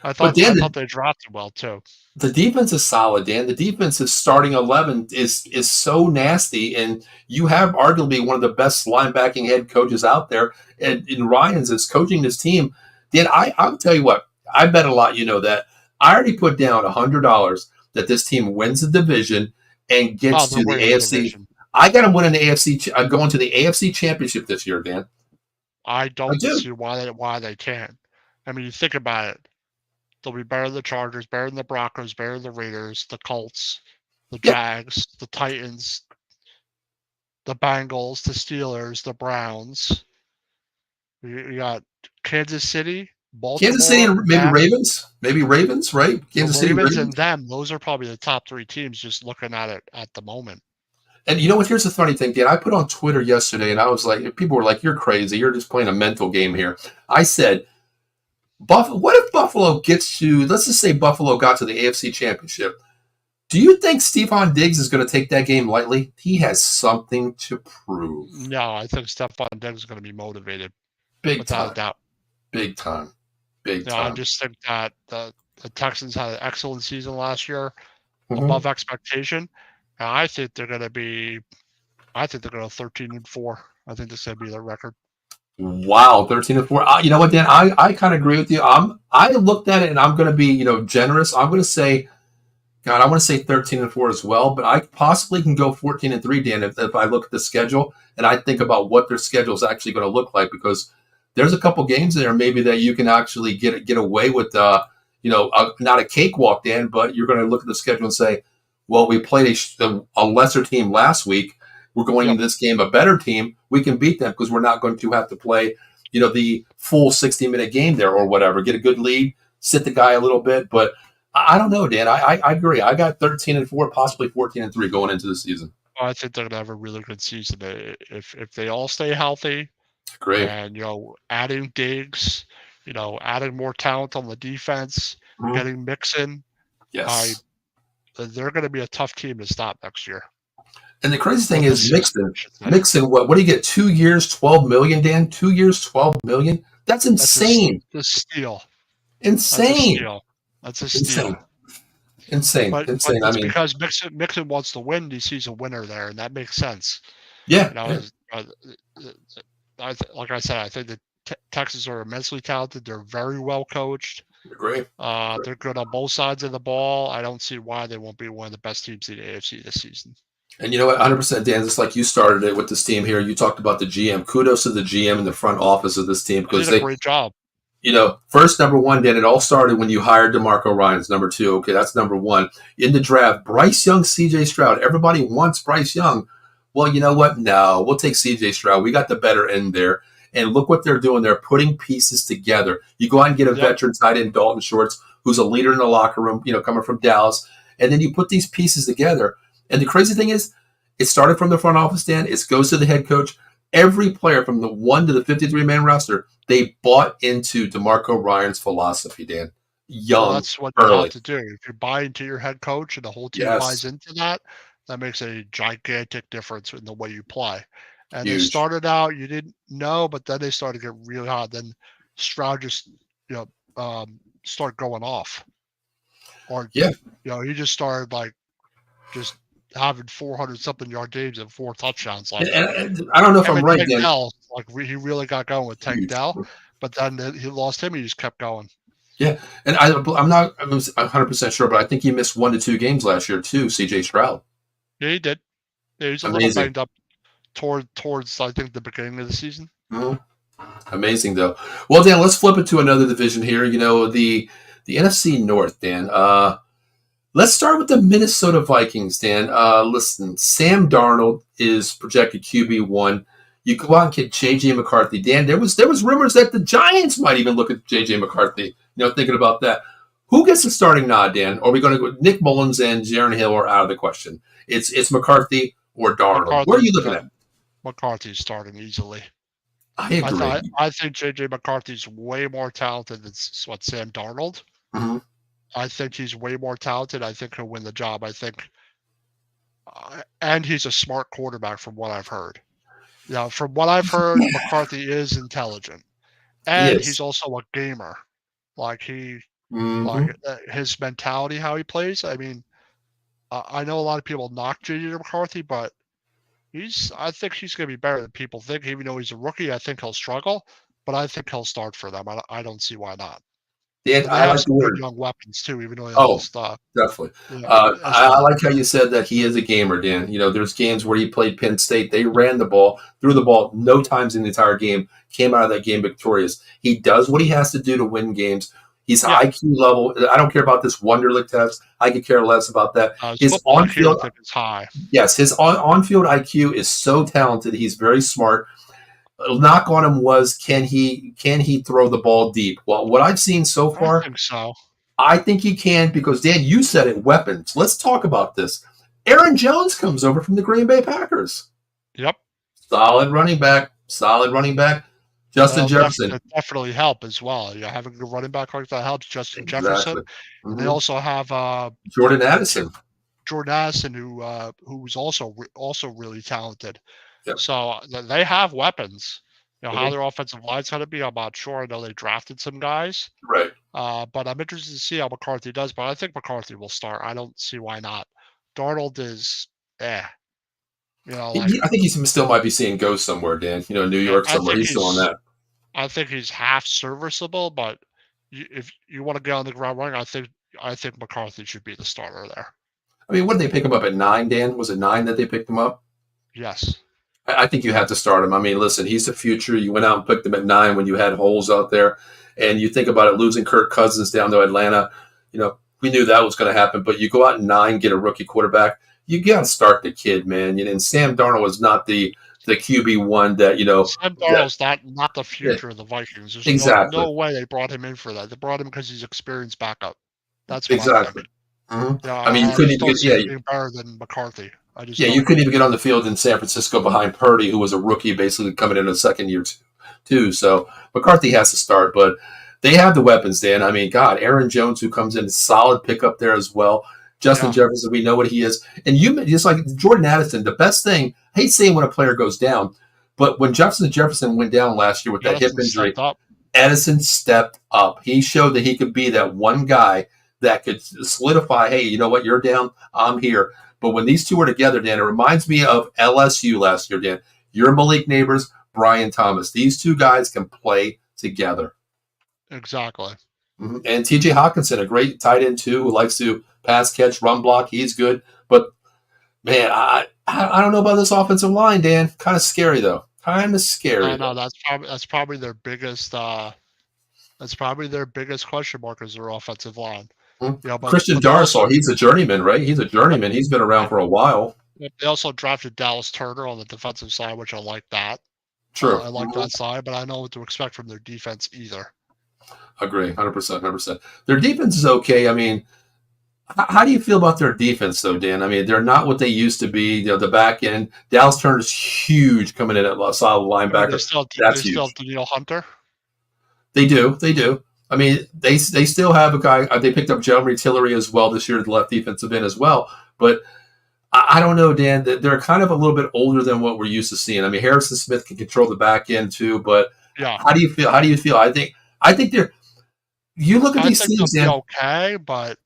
[SPEAKER 1] But
[SPEAKER 2] I
[SPEAKER 1] Dan,
[SPEAKER 2] thought they drafted well too.
[SPEAKER 1] the defense is solid, Dan. The defense's starting 11 is so nasty, and you have arguably one of the best linebacking head coaches out there. And in Ryan's is coaching this team. Dan, I'll tell you what, I bet a lot. You know that I already put down $100 that this team wins the division and
[SPEAKER 2] Oh,
[SPEAKER 1] gets
[SPEAKER 2] they're
[SPEAKER 1] to the
[SPEAKER 2] winning the
[SPEAKER 1] AFC.
[SPEAKER 2] division.
[SPEAKER 1] I got them winning the AFC, going to the AFC Championship this year, Dan.
[SPEAKER 2] I
[SPEAKER 1] I
[SPEAKER 2] don't
[SPEAKER 1] do.
[SPEAKER 2] see why they can't. I mean, you think about it. They'll be better than the Chargers, better than the Broncos, better than the Raiders, the Colts, the
[SPEAKER 1] Yeah,
[SPEAKER 2] Jags, the Titans, the Bengals, the Steelers, the Browns. You got Kansas City,
[SPEAKER 1] Kansas City
[SPEAKER 2] Baltimore,
[SPEAKER 1] and
[SPEAKER 2] them,
[SPEAKER 1] maybe Ravens, right?
[SPEAKER 2] the
[SPEAKER 1] Kansas City
[SPEAKER 2] Ravens,
[SPEAKER 1] Ravens.
[SPEAKER 2] and them. Those are probably the top three teams just looking at it at the moment.
[SPEAKER 1] And you know what? Here's the funny thing, Dan. I put on Twitter yesterday, and I was like, people were like, "You're crazy. You're just playing a mental game here." I said, "Buffalo. What if Buffalo gets to? Let's just say Buffalo got to the AFC Championship. Do you think Stephon Diggs is going to take that game lightly? He has something to prove.
[SPEAKER 2] No, I think Stephon Diggs is going to be motivated
[SPEAKER 1] Big
[SPEAKER 2] without a
[SPEAKER 1] time.
[SPEAKER 2] doubt.
[SPEAKER 1] Big time. Big
[SPEAKER 2] I
[SPEAKER 1] time.
[SPEAKER 2] just think that the Texans had an excellent season last year,
[SPEAKER 1] Mm-hmm.
[SPEAKER 2] above expectation. And I think they're going to be. I think they're going to 13-4. I think this is going to be their record.
[SPEAKER 1] Wow, 13-4. You know what, Dan? I kind of agree with you. I looked at it, and I'm going to be generous. I'm going to say, God, I want to say 13-4 as well, but I possibly can go 14-3, Dan, if I look at the schedule and I think about what their schedule is actually going to look like, because there's a couple games there maybe that you can actually get away with, not a cakewalk, Dan, but you're going to look at the schedule and say, well, we played a lesser team last week. We're going
[SPEAKER 2] Yep.
[SPEAKER 1] into this game a better team. We can beat them because we're not going to have to play, the full 60-minute game there or whatever. Get a good lead, sit the guy a little bit, but I don't know, Dan. I agree. I got 13-4, possibly 14-3 going into the season.
[SPEAKER 2] I think they're going to have a really good season if they all stay healthy
[SPEAKER 1] Great.
[SPEAKER 2] and adding Diggs, adding more talent on the defense,
[SPEAKER 1] Mhm.
[SPEAKER 2] getting Mixon.
[SPEAKER 1] Yes.
[SPEAKER 2] They're going to be a tough team to stop next year.
[SPEAKER 1] And the crazy
[SPEAKER 2] Or
[SPEAKER 1] thing
[SPEAKER 2] this
[SPEAKER 1] is
[SPEAKER 2] season, I should say.
[SPEAKER 1] Mixon, what do you get? 2 years, 12 million, Dan? 2 years, 12 million? That's
[SPEAKER 2] That's
[SPEAKER 1] insane.
[SPEAKER 2] a steal. That's a
[SPEAKER 1] Insane.
[SPEAKER 2] steal. That's a
[SPEAKER 1] Insane.
[SPEAKER 2] steal.
[SPEAKER 1] Insane.
[SPEAKER 2] But
[SPEAKER 1] Insane. I
[SPEAKER 2] it's
[SPEAKER 1] mean,
[SPEAKER 2] because Mixon wants to win. He sees a winner there, and that makes sense.
[SPEAKER 1] yeah.
[SPEAKER 2] You know, like I said, I think the Texans are immensely talented. They're very well coached.
[SPEAKER 1] Great.
[SPEAKER 2] They're good on both sides of the ball. I don't see why they won't be one of the best teams in the AFC this season.
[SPEAKER 1] And you know what? 100%, Dan, just like you started it with this team here, you talked about the GM. Kudos to the GM in the front office of this team,
[SPEAKER 2] They
[SPEAKER 1] because
[SPEAKER 2] did a great job.
[SPEAKER 1] first, number one, Dan, it all started when you hired DeMarco Ryans. Number two, okay, that's number one. In the draft, Bryce Young, CJ Stroud. Everybody wants Bryce Young. Well, you know what? No, we'll take CJ Stroud. We got the better end there. And look what they're doing. They're putting pieces together. You go out and get a veteran tight end, Dalton Shorts, who's a leader in the locker room, coming from Dallas. And then you put these pieces together. And the crazy thing is, it started from the front office, Dan. It goes to the head coach. Every player from the 1 to the 53-man roster, they bought into DeMarco Ryans' philosophy, Dan. Young,
[SPEAKER 2] That's what you
[SPEAKER 1] early.
[SPEAKER 2] have to do. If you buy into your head coach and the whole team
[SPEAKER 1] Yes.
[SPEAKER 2] buys into that, that makes a gigantic difference in the way you play. And they
[SPEAKER 1] Huge.
[SPEAKER 2] started out, you didn't know, but then they started to get really hot. Then Stroud just, start going off. Or, he just started just having 400-something yard games and 4 touchdowns.
[SPEAKER 1] And I don't know if I'm right,
[SPEAKER 2] Tank
[SPEAKER 1] Dan.
[SPEAKER 2] Dell, he really got going with Tank
[SPEAKER 1] Huge.
[SPEAKER 2] Dell, but then he lost him. He just kept going.
[SPEAKER 1] Yeah, and I'm not 100% sure, but I think he missed 1 to 2 games last year too, CJ Stroud.
[SPEAKER 2] Yeah, he did. Yeah, he's a little banged up towards I think the beginning of the season.
[SPEAKER 1] Mm-hmm. Amazing though. Well, Dan, let's flip it to another division here. The NFC North, Dan. Let's start with the Minnesota Vikings, Dan. Listen, Sam Darnold is projected QB1. You go out and get JJ McCarthy. Dan, there was rumors that the Giants might even look at JJ McCarthy. Thinking about that. Who gets the starting nod, Dan? Or are we going to go? Nick Mullins and Jaron Hill are out of the question. It's McCarthy or Darnold. What are
[SPEAKER 2] McCarthy,
[SPEAKER 1] you looking at?
[SPEAKER 2] McCarthy's starting easily.
[SPEAKER 1] I agree.
[SPEAKER 2] I think JJ McCarthy's way more talented than Sam Darnold.
[SPEAKER 1] Mhm.
[SPEAKER 2] I think he's way more talented. I think he'll win the job. I think, and he's a smart quarterback from what I've heard. Yeah, from what I've heard, McCarthy is intelligent,
[SPEAKER 1] He
[SPEAKER 2] and
[SPEAKER 1] is.
[SPEAKER 2] he's also a gamer. Like
[SPEAKER 1] Hmm.
[SPEAKER 2] his mentality, how he plays. I mean, I know a lot of people knock JJ McCarthy, but I think he's going to be better than people think. Even though he's a rookie, I think he'll struggle, but I think he'll start for them. I don't see why not.
[SPEAKER 1] Dan,
[SPEAKER 2] And they
[SPEAKER 1] I
[SPEAKER 2] have
[SPEAKER 1] like the
[SPEAKER 2] some good
[SPEAKER 1] word.
[SPEAKER 2] young weapons too, even though he
[SPEAKER 1] Oh,
[SPEAKER 2] lost,
[SPEAKER 1] definitely.
[SPEAKER 2] as
[SPEAKER 1] I
[SPEAKER 2] well.
[SPEAKER 1] like how you said that he is a gamer, Dan. There's games where he played Penn State. They ran the ball, threw the ball no times in the entire game, came out of that game victorious. He does what he has to do to win games. He's
[SPEAKER 2] Yeah,
[SPEAKER 1] IQ level. I don't care about this Wonderlic test. I could care less about that.
[SPEAKER 2] his
[SPEAKER 1] His
[SPEAKER 2] football
[SPEAKER 1] on
[SPEAKER 2] IQ I
[SPEAKER 1] field,
[SPEAKER 2] think is high.
[SPEAKER 1] yes, his on field IQ is so talented. He's very smart. Knock on him was can he throw the ball deep? Well, what I've seen so
[SPEAKER 2] I
[SPEAKER 1] far,
[SPEAKER 2] think so.
[SPEAKER 1] I think he can because Dan, you said it, weapons. Let's talk about this. Aaron Jones comes over from the Green Bay Packers.
[SPEAKER 2] Yep.
[SPEAKER 1] Solid running back. Solid running back. Justin Jefferson.
[SPEAKER 2] Definitely help as well. You having a good running back like that helps. Justin Jefferson,
[SPEAKER 1] Exactly.
[SPEAKER 2] and they
[SPEAKER 1] Hmm.
[SPEAKER 2] also have
[SPEAKER 1] Jordan
[SPEAKER 2] the kid
[SPEAKER 1] Addison.
[SPEAKER 2] Jordan Addison, who's also really talented.
[SPEAKER 1] Yep.
[SPEAKER 2] So they have weapons. How
[SPEAKER 1] Hmm.
[SPEAKER 2] their offensive line's going to be, I'm not sure. I know they drafted some guys,
[SPEAKER 1] Right.
[SPEAKER 2] but I'm interested to see how McCarthy does. But I think McCarthy will start. I don't see why not. Darnold is, eh, like
[SPEAKER 1] I think he still might be seeing ghosts somewhere, Dan. New York
[SPEAKER 2] I
[SPEAKER 1] somewhere.
[SPEAKER 2] think
[SPEAKER 1] He's still on that.
[SPEAKER 2] I think he's half serviceable. But if you want to get on the ground running, I think McCarthy should be the starter there.
[SPEAKER 1] I mean, what did they pick him up at 9, Dan? Was it 9 that they picked him up?
[SPEAKER 2] Yes.
[SPEAKER 1] I think you have to start him. I mean, listen, he's the future. You went out and picked him at 9 when you had holes out there. And you think about it, losing Kirk Cousins down to Atlanta, we knew that was going to happen. But you go out at 9, get a rookie quarterback, you got to start the kid, man. And Sam Darnold was not the QB1 that,
[SPEAKER 2] Sam
[SPEAKER 1] that,
[SPEAKER 2] Darnold's not the
[SPEAKER 1] yeah,
[SPEAKER 2] future of the Vikings. There's
[SPEAKER 1] exactly.
[SPEAKER 2] no way they brought him in for that. They brought him because he's experienced backup. That's what I think.
[SPEAKER 1] Exactly. Hmm.
[SPEAKER 2] Yeah,
[SPEAKER 1] I mean, you
[SPEAKER 2] I
[SPEAKER 1] couldn't
[SPEAKER 2] just
[SPEAKER 1] even
[SPEAKER 2] don't
[SPEAKER 1] get,
[SPEAKER 2] see him
[SPEAKER 1] yeah,
[SPEAKER 2] being better than McCarthy. I just
[SPEAKER 1] yeah, you
[SPEAKER 2] don't.
[SPEAKER 1] couldn't even get on the field in San Francisco behind Purdy, who was a rookie, basically coming in the second year too. So McCarthy has to start, but they have the weapons, Dan. I mean, God, Aaron Jones, who comes in, solid pickup there as well. Justin
[SPEAKER 2] Yeah,
[SPEAKER 1] Jefferson, we know what he is, and you just like Jordan Addison. The best thing, I hate saying when a player goes down, but when Justin Jefferson went down last year with that hip
[SPEAKER 2] Madison
[SPEAKER 1] injury,
[SPEAKER 2] stepped up.
[SPEAKER 1] Edison stepped up. He showed that he could be that one guy that could solidify, hey, you know what, you're down, I'm here. But when these two are together, Dan, it reminds me of LSU last year, Dan. You're Malik Neighbors, Brian Thomas. These two guys can play together.
[SPEAKER 2] Exactly.
[SPEAKER 1] Mhm. And TJ Hawkinson, a great tight end too, who likes to pass, catch, run block. He's good. But man, I don't know about this offensive line, Dan. Kind of scary though. Kind of scary
[SPEAKER 2] I know
[SPEAKER 1] though.
[SPEAKER 2] that's probably their biggest question mark is their offensive line.
[SPEAKER 1] Mhm.
[SPEAKER 2] But
[SPEAKER 1] Christian
[SPEAKER 2] they also
[SPEAKER 1] Darsaw, he's a journeyman, right? He's a
[SPEAKER 2] yep,
[SPEAKER 1] journeyman. He's been around
[SPEAKER 2] yep,
[SPEAKER 1] for a while.
[SPEAKER 2] yep, they also drafted Dallas Turner on the defensive side, which I like that.
[SPEAKER 1] True.
[SPEAKER 2] I like
[SPEAKER 1] Mhm.
[SPEAKER 2] that side, but I don't know what to expect from their defense either.
[SPEAKER 1] Agree. 100%. 100%. Their defense is okay. I mean, how do you feel about their defense, though, Dan? I mean, they're not what they used to be. The back end. Dallas Turner's huge coming in at a solid
[SPEAKER 2] I mean,
[SPEAKER 1] linebacker. That's
[SPEAKER 2] they still have
[SPEAKER 1] huge.
[SPEAKER 2] Danielle Hunter.
[SPEAKER 1] They do. They do. I mean, they still have a guy. They picked up Jeremy Tillery as well this year, the left defensive end as well. But I don't know, Dan. They're kind of a little bit older than what we're used to seeing. I mean, Harrison Smith can control the back end too. But
[SPEAKER 2] Yeah,
[SPEAKER 1] how do you feel? How do you feel? I think they're. You look at
[SPEAKER 2] I
[SPEAKER 1] these
[SPEAKER 2] think they'll
[SPEAKER 1] teams,
[SPEAKER 2] be
[SPEAKER 1] Dan.
[SPEAKER 2] okay, but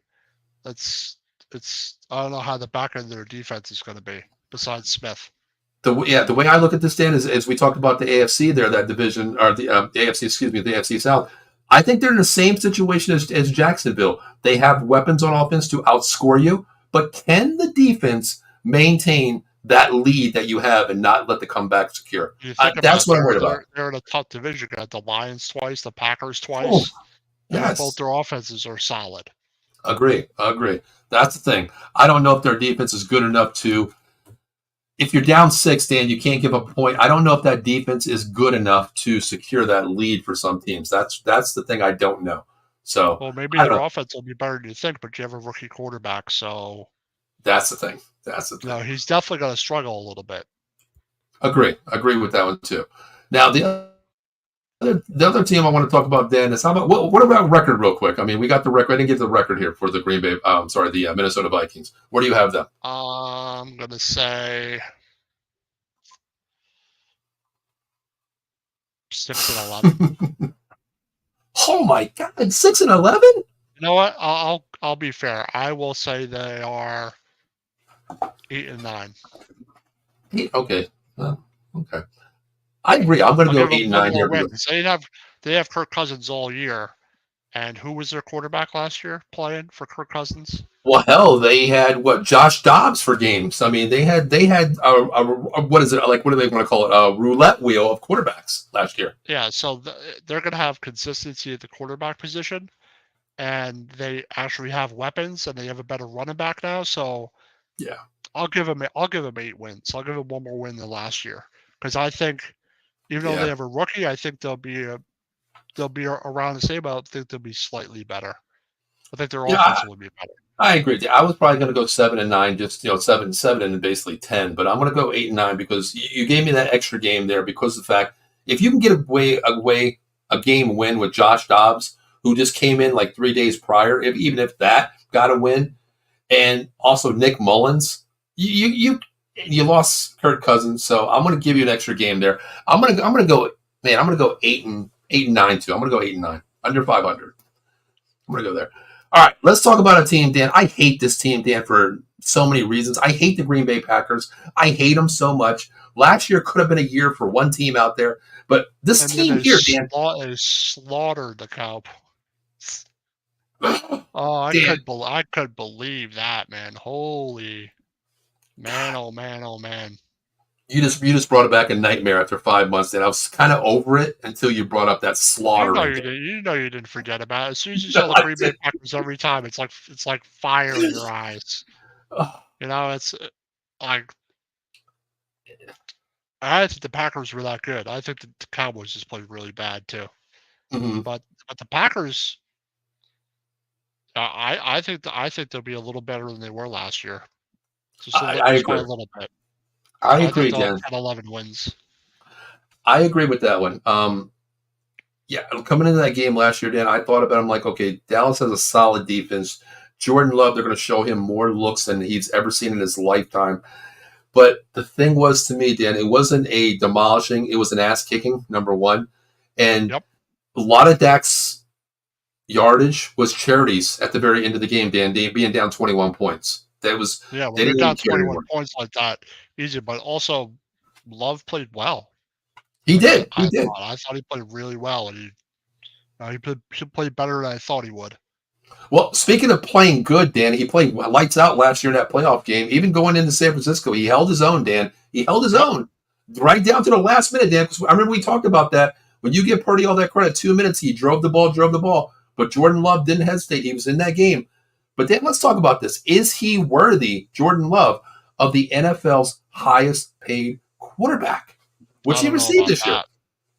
[SPEAKER 2] it's I don't know how the back end of their defense is going to be besides Smith.
[SPEAKER 1] The way I look at this, Dan, is we talked about the AFC there, that division, or the AFC, excuse me, the AFC South. I think they're in the same situation as Jacksonville. They have weapons on offense to outscore you, but can the defense maintain that lead that you have and not let the comeback secure?
[SPEAKER 2] You think about
[SPEAKER 1] That's
[SPEAKER 2] it,
[SPEAKER 1] what I'm worried about.
[SPEAKER 2] they're in a tough division. You got the Lions twice, the Packers
[SPEAKER 1] Oh,
[SPEAKER 2] twice, and both
[SPEAKER 1] yes.
[SPEAKER 2] their offenses are solid.
[SPEAKER 1] Agree. Agree. That's the thing. I don't know if their defense is good enough to. If you're down six, Dan, you can't give up a point. I don't know if that defense is good enough to secure that lead for some teams. That's the thing I don't know. So
[SPEAKER 2] Well, maybe
[SPEAKER 1] I don't
[SPEAKER 2] their
[SPEAKER 1] know.
[SPEAKER 2] offense will be better than you think, but you have a rookie quarterback, so
[SPEAKER 1] That's the thing. That's the thing.
[SPEAKER 2] he's definitely going to struggle a little bit.
[SPEAKER 1] Agree. Agree with that one too. Now the other team I want to talk about, Dan, is how about what about record, real quick? I mean, we got the record. I didn't get the record here for the Green Bay. Sorry, the Minnesota Vikings. Where do you have them?
[SPEAKER 2] I'm going to say 6-11.
[SPEAKER 1] Oh my God, 6-11.
[SPEAKER 2] You know what? I'll be fair. I will say they are 8-9.
[SPEAKER 1] Okay. Okay. I agree. I'm going to
[SPEAKER 2] I'll
[SPEAKER 1] go
[SPEAKER 2] give them
[SPEAKER 1] eight and
[SPEAKER 2] one
[SPEAKER 1] nine
[SPEAKER 2] more
[SPEAKER 1] here
[SPEAKER 2] win
[SPEAKER 1] because,
[SPEAKER 2] because they have Kirk Cousins all year. And who was their quarterback last year playing for Kirk Cousins?
[SPEAKER 1] well, hell, they had what, Josh Dobbs for games. I mean, they had what is it, like? What do they want to call it? A roulette wheel of quarterbacks last year.
[SPEAKER 2] Yeah, so they're going to have consistency at the quarterback position, and they actually have weapons, and they have a better running back now. So
[SPEAKER 1] Yeah.
[SPEAKER 2] I'll give them 8 wins. I'll give them one more win than last year because I think even though they
[SPEAKER 1] Yeah.
[SPEAKER 2] have a rookie, I think they'll be around the same. I don't think they'll be slightly better. I think their
[SPEAKER 1] Yeah.
[SPEAKER 2] offense will be better.
[SPEAKER 1] I agree. I was probably going to go 7-9, just 7-7 and basically 10. But I'm going to go 8-9 because you gave me that extra game there because of the fact if you can get away a game win with Josh Dobbs, who just came in like 3 days prior, even if that got a win, and also Nick Mullins, you lost Kirk Cousins, so I'm going to give you an extra game there. I'm going to go, man. I'm going to go 8-9 too. I'm going to go 8-9 under 500. I'm going to go there. All right, let's talk about a team, Dan. I hate this team, Dan, for so many reasons. I hate the Green Bay Packers. I hate them so much. Last year could have been a year for one team out there, but this
[SPEAKER 2] And then
[SPEAKER 1] team
[SPEAKER 2] they
[SPEAKER 1] here, Dan,
[SPEAKER 2] slaughtered the Cowboys. Oh,
[SPEAKER 1] Dan,
[SPEAKER 2] I could believe that, man. Holy man, oh man, oh man.
[SPEAKER 1] you just brought it back a nightmare after 5 months, Dan. I was kind of over it until you brought up that
[SPEAKER 2] You know
[SPEAKER 1] slaughtering.
[SPEAKER 2] you did. You know you didn't forget about it. As soon as you
[SPEAKER 1] No,
[SPEAKER 2] saw the
[SPEAKER 1] I
[SPEAKER 2] Green Bay
[SPEAKER 1] did.
[SPEAKER 2] Packers every time, it's like fire in your eyes.
[SPEAKER 1] Oh,
[SPEAKER 2] It's like I think the Packers were that good. I think the Cowboys just played really bad too.
[SPEAKER 1] mhm.
[SPEAKER 2] But the Packers, I think they'll be a little better than they were last year.
[SPEAKER 1] I
[SPEAKER 2] Just by a
[SPEAKER 1] agree.
[SPEAKER 2] little bit.
[SPEAKER 1] I
[SPEAKER 2] I think
[SPEAKER 1] agree,
[SPEAKER 2] they'll have
[SPEAKER 1] Dan.
[SPEAKER 2] 10, 11 wins.
[SPEAKER 1] I agree with that one. Yeah, coming into that game last year, Dan, I thought about it. I'm like, okay, Dallas has a solid defense. Jordan Love, they're going to show him more looks than he's ever seen in his lifetime. But the thing was to me, Dan, it wasn't a demolishing, it was an ass kicking, number one. And
[SPEAKER 2] Yep.
[SPEAKER 1] a lot of Dak's yardage was charities at the very end of the game, Dan, being down 21 points.
[SPEAKER 2] Yeah, when
[SPEAKER 1] They
[SPEAKER 2] you're
[SPEAKER 1] didn't even
[SPEAKER 2] down
[SPEAKER 1] care
[SPEAKER 2] 21
[SPEAKER 1] anymore.
[SPEAKER 2] points like that, easy. But also, Love played well.
[SPEAKER 1] He
[SPEAKER 2] Like
[SPEAKER 1] did.
[SPEAKER 2] I
[SPEAKER 1] He did.
[SPEAKER 2] thought. I thought he played really well, and he played better than I thought he would.
[SPEAKER 1] Well, speaking of playing good, Dan, he played lights out last year in that playoff game. Even going into San Francisco, he held his own, Dan. He held his
[SPEAKER 2] Yep.
[SPEAKER 1] own right down to the last minute, Dan. Because I remember we talked about that. When you give Purdy all that credit, 2 minutes, he drove the ball, drove the ball. But Jordan Love didn't hesitate. He was in that game. But Dan, let's talk about this. Is he worthy, Jordan Love, of the NFL's highest paid quarterback? What's
[SPEAKER 2] I
[SPEAKER 1] he
[SPEAKER 2] don't know
[SPEAKER 1] received
[SPEAKER 2] about
[SPEAKER 1] this year?
[SPEAKER 2] that.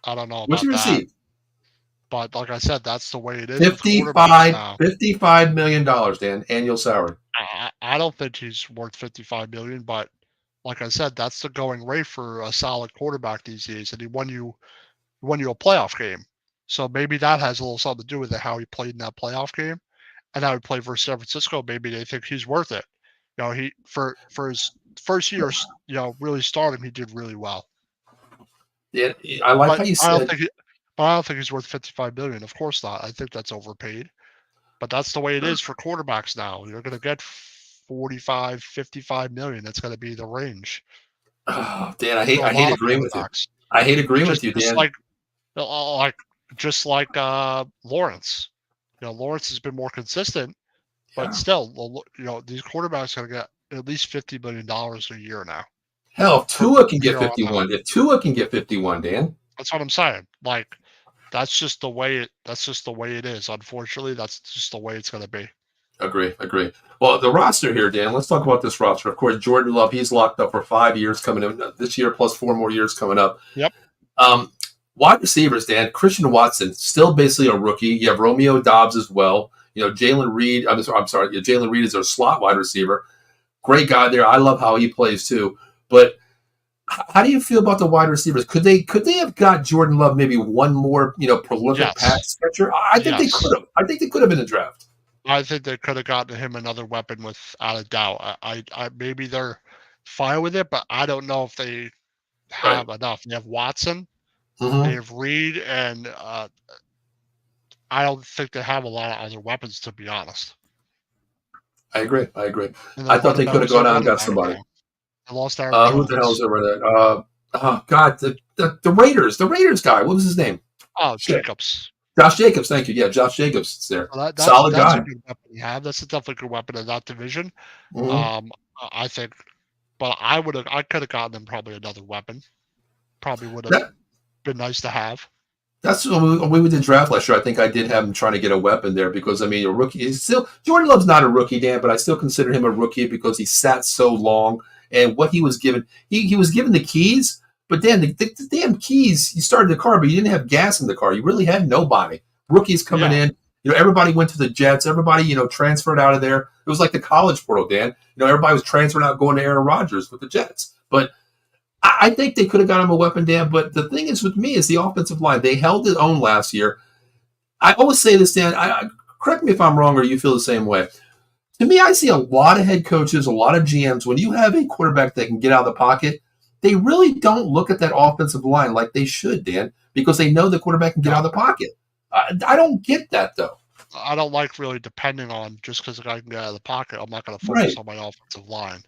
[SPEAKER 2] I don't know
[SPEAKER 1] What's he
[SPEAKER 2] about that.
[SPEAKER 1] received?
[SPEAKER 2] But like I said, that's the way it is with quarterbacks
[SPEAKER 1] Fifty-five,
[SPEAKER 2] now.
[SPEAKER 1] $55 million, Dan, annual salary.
[SPEAKER 2] I don't think he's worth 55 million, but like I said, that's the going rate for a solid quarterback these days, and he won you a playoff game. So maybe that has a little something to do with it, how he played in that playoff game, and how he played versus San Francisco. Maybe they think he's worth it. He for his first year, really starting, he did really well.
[SPEAKER 1] Yeah, I like
[SPEAKER 2] But
[SPEAKER 1] how you
[SPEAKER 2] I don't
[SPEAKER 1] said.
[SPEAKER 2] think I don't think he's worth 55 million. Of course not. I think that's overpaid. But that's the way it is for quarterbacks now. You're going to get 45, 55 million. That's going to be the range
[SPEAKER 1] Oh, Dan,
[SPEAKER 2] for a
[SPEAKER 1] I hate
[SPEAKER 2] lot of
[SPEAKER 1] agreeing with you.
[SPEAKER 2] quarterbacks.
[SPEAKER 1] I hate agreeing with
[SPEAKER 2] Just
[SPEAKER 1] you,
[SPEAKER 2] just
[SPEAKER 1] Dan.
[SPEAKER 2] like like just like Lawrence. Lawrence has been more consistent, but
[SPEAKER 1] Yeah.
[SPEAKER 2] still, these quarterbacks are going to get at least $50 million a year now
[SPEAKER 1] Hell, if
[SPEAKER 2] from
[SPEAKER 1] Tua can get
[SPEAKER 2] here on out.
[SPEAKER 1] 51, if Tua can get 51, Dan.
[SPEAKER 2] That's what I'm saying. That's just the way it is. Unfortunately, that's just the way it's going to be.
[SPEAKER 1] Agree, agree. Well, the roster here, Dan. Let's talk about this roster. Of course, Jordan Love, he's locked up for 5 years coming in this year, plus 4 more years coming up.
[SPEAKER 2] Yep.
[SPEAKER 1] Um, Wide receivers, Dan. Christian Watson, still basically a rookie. You have Romeo Dobbs as well. Jalen Reed. I'm sorry. Jalen Reed is our slot wide receiver. Great guy there. I love how he plays too. But how do you feel about the wide receivers? Could they have got Jordan Love maybe one more prolific
[SPEAKER 2] Yes.
[SPEAKER 1] pass catcher? I think they
[SPEAKER 2] Yes.
[SPEAKER 1] could have. I think they could have in the draft.
[SPEAKER 2] I think they could have gotten him another weapon without a doubt. I maybe they're fine with it, but I don't know if they
[SPEAKER 1] Right.
[SPEAKER 2] have enough. They have Watson, they
[SPEAKER 1] Hmm.
[SPEAKER 2] have Reed, and I don't think they have a lot of other weapons, to be honest.
[SPEAKER 1] I agree. I agree.
[SPEAKER 2] And
[SPEAKER 1] I
[SPEAKER 2] then
[SPEAKER 1] thought
[SPEAKER 2] what
[SPEAKER 1] they
[SPEAKER 2] about
[SPEAKER 1] could have
[SPEAKER 2] who's
[SPEAKER 1] gone
[SPEAKER 2] their
[SPEAKER 1] out and
[SPEAKER 2] running
[SPEAKER 1] got
[SPEAKER 2] back
[SPEAKER 1] somebody.
[SPEAKER 2] now? They lost Aaron
[SPEAKER 1] Who the hell is
[SPEAKER 2] Jones.
[SPEAKER 1] over there? Oh God, the Raiders guy. What was his name?
[SPEAKER 2] Oh,
[SPEAKER 1] Shit.
[SPEAKER 2] Jacobs.
[SPEAKER 1] Josh Jacobs. Thank you. Yeah, Josh Jacobs is there.
[SPEAKER 2] So
[SPEAKER 1] Solid
[SPEAKER 2] that's a
[SPEAKER 1] guy.
[SPEAKER 2] good weapon you have. That's a definitely good weapon in that division.
[SPEAKER 1] Hmm.
[SPEAKER 2] I think, but I could have gotten them probably another weapon. Probably would have
[SPEAKER 1] That
[SPEAKER 2] been nice to have.
[SPEAKER 1] that's when we did draft last year. I think I did have him trying to get a weapon there because I mean a rookie is still Jordan Love's not a rookie, Dan, but I still consider him a rookie because he sat so long and what he was given. He was given the keys, but Dan, the damn keys. You started the car, but you didn't have gas in the car. You really had nobody. Rookies coming
[SPEAKER 2] Yeah,
[SPEAKER 1] in. Everybody went to the Jets. Everybody, transferred out of there. It was like the college portal, Dan. Everybody was transferring out, going to Aaron Rodgers with the Jets. But I think they could have got him a weapon, Dan. But the thing is with me is the offensive line. They held it own last year. I always say this, Dan. Correct me if I'm wrong or you feel the same way. To me, I see a lot of head coaches, a lot of GMs. When you have a quarterback that can get out of the pocket, they really don't look at that offensive line like they should, Dan, because they know the quarterback can get
[SPEAKER 2] no,
[SPEAKER 1] out of the pocket. I don't get that though.
[SPEAKER 2] I don't like really depending on just because the guy can get out of the pocket. I'm not going to focus
[SPEAKER 1] Right.
[SPEAKER 2] on my offensive line.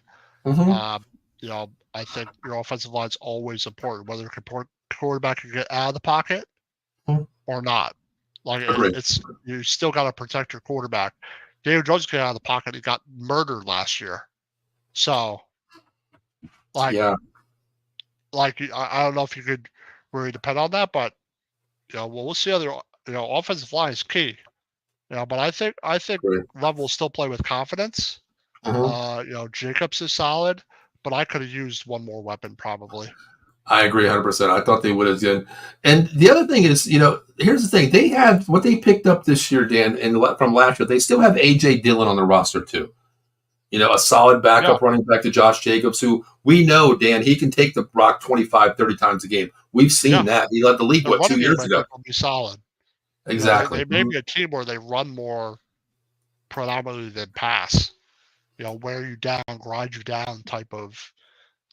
[SPEAKER 1] Mm-hmm.
[SPEAKER 2] I think your offensive line's always important, whether the quarterback can get out of the pocket
[SPEAKER 1] Mm-hmm.
[SPEAKER 2] or not. Like
[SPEAKER 1] Agree.
[SPEAKER 2] it's you still got to protect your quarterback. Daniel Jones got out of the pocket. He got murdered last year. So like
[SPEAKER 1] Yeah.
[SPEAKER 2] I don't know if you could really depend on that, but we'll see. Other offensive line is key. But I think
[SPEAKER 1] Agree.
[SPEAKER 2] Love will still play with confidence.
[SPEAKER 1] Mm-hmm.
[SPEAKER 2] Jacobs is solid, but I could have used one more weapon probably.
[SPEAKER 1] I agree 100%. I thought they would have done. And the other thing is, here's the thing. They had what they picked up this year, Dan, and from last year. They still have A.J. Dillon on the roster, too. A solid
[SPEAKER 2] Yeah,
[SPEAKER 1] backup running back to Josh Jacobs, who we know, Dan, he can take the rock 25, 30 times a game. We've seen
[SPEAKER 2] yeah.
[SPEAKER 1] that. He led the league,
[SPEAKER 2] Their
[SPEAKER 1] 2 years
[SPEAKER 2] running game I
[SPEAKER 1] ago?
[SPEAKER 2] think will be solid.
[SPEAKER 1] Exactly.
[SPEAKER 2] They may be a team where they run more predominantly than pass. Wear you down, grind you down type of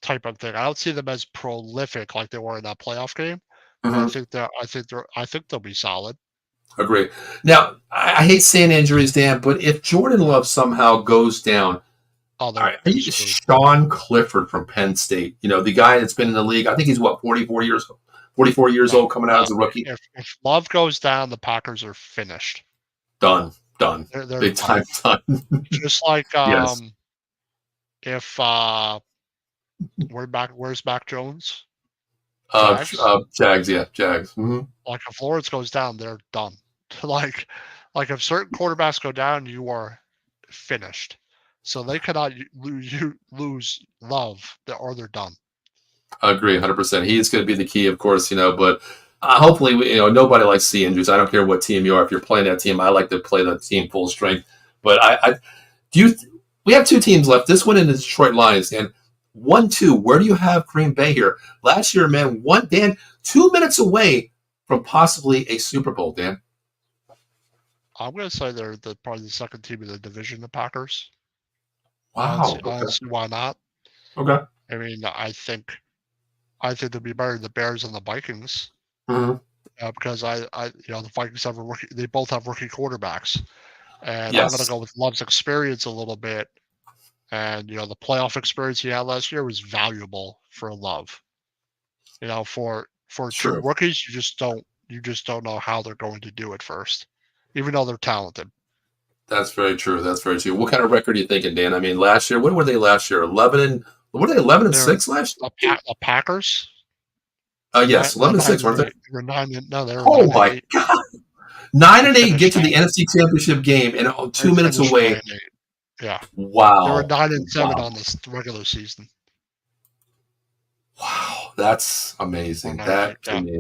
[SPEAKER 2] thing. I don't see them as prolific like they were in that playoff game, but
[SPEAKER 1] Mm-hmm.
[SPEAKER 2] I think they'll be solid.
[SPEAKER 1] Agree. Now, I hate saying injuries, Dan, but if Jordan Love somehow goes down,
[SPEAKER 2] Oh,
[SPEAKER 1] all right,
[SPEAKER 2] they're screwed.
[SPEAKER 1] Sean Clifford from Penn State, the guy that's been in the league. I think he's 44 years
[SPEAKER 2] No,
[SPEAKER 1] old, coming out as a rookie.
[SPEAKER 2] if Love goes down, the Packers are finished.
[SPEAKER 1] Done,
[SPEAKER 2] They're
[SPEAKER 1] big
[SPEAKER 2] done.
[SPEAKER 1] time done.
[SPEAKER 2] Just like
[SPEAKER 1] Yes,
[SPEAKER 2] if where's Mac Jones?
[SPEAKER 1] uh,
[SPEAKER 2] Jags.
[SPEAKER 1] Jags, yeah, Jags. Mm-hmm.
[SPEAKER 2] Like if Lawrence goes down, they're done. like like if certain quarterbacks go down, you are finished. So they cannot lose Love, or they're done.
[SPEAKER 1] I agree 100%. He's going to be the key, of course, but hopefully, nobody likes to see injuries. I don't care what team you are. If you're playing that team, I like to play the team full strength. But do you? We have two teams left. This one in the Detroit Lions, and 1-2. Where do you have Green Bay here? Last year, man, 2 minutes away from possibly a Super Bowl. Dan,
[SPEAKER 2] I'm going to say they're probably the second team in the division, the Packers.
[SPEAKER 1] wow.
[SPEAKER 2] I don't see why not.
[SPEAKER 1] Okay.
[SPEAKER 2] I mean, I think they'd be better than the Bears and the Vikings.
[SPEAKER 1] Mm-hmm.
[SPEAKER 2] Because the Vikings have they both have rookie quarterbacks, and I'm going to
[SPEAKER 1] Yes.
[SPEAKER 2] go with Love's experience a little bit. And the playoff experience he had last year was valuable for Love. For two
[SPEAKER 1] True.
[SPEAKER 2] rookies, you just don't know how they're going to do it first, even though they're talented.
[SPEAKER 1] That's very true. That's very true. What kind of record are you thinking, Dan? I mean, last year, what were they last year? 11 and what were they? 11 and
[SPEAKER 2] They're
[SPEAKER 1] 6 last year.
[SPEAKER 2] the Packers.
[SPEAKER 1] Yes,
[SPEAKER 2] They're
[SPEAKER 1] 11 and
[SPEAKER 2] nine
[SPEAKER 1] 6,
[SPEAKER 2] and
[SPEAKER 1] weren't they?
[SPEAKER 2] eight. They were 9 and no, they were
[SPEAKER 1] Oh
[SPEAKER 2] 9 and
[SPEAKER 1] my
[SPEAKER 2] 8.
[SPEAKER 1] God!
[SPEAKER 2] They
[SPEAKER 1] 9-8 get
[SPEAKER 2] finished
[SPEAKER 1] to the
[SPEAKER 2] 9.
[SPEAKER 1] NFC Championship game and
[SPEAKER 2] They
[SPEAKER 1] 2 minutes
[SPEAKER 2] finished
[SPEAKER 1] away.
[SPEAKER 2] 9-8. Yeah, they were
[SPEAKER 1] Wow.
[SPEAKER 2] 9-7
[SPEAKER 1] Wow.
[SPEAKER 2] on this regular season.
[SPEAKER 1] Wow. That's
[SPEAKER 2] Or
[SPEAKER 1] amazing.
[SPEAKER 2] 9-8.
[SPEAKER 1] That to
[SPEAKER 2] Yeah,
[SPEAKER 1] me,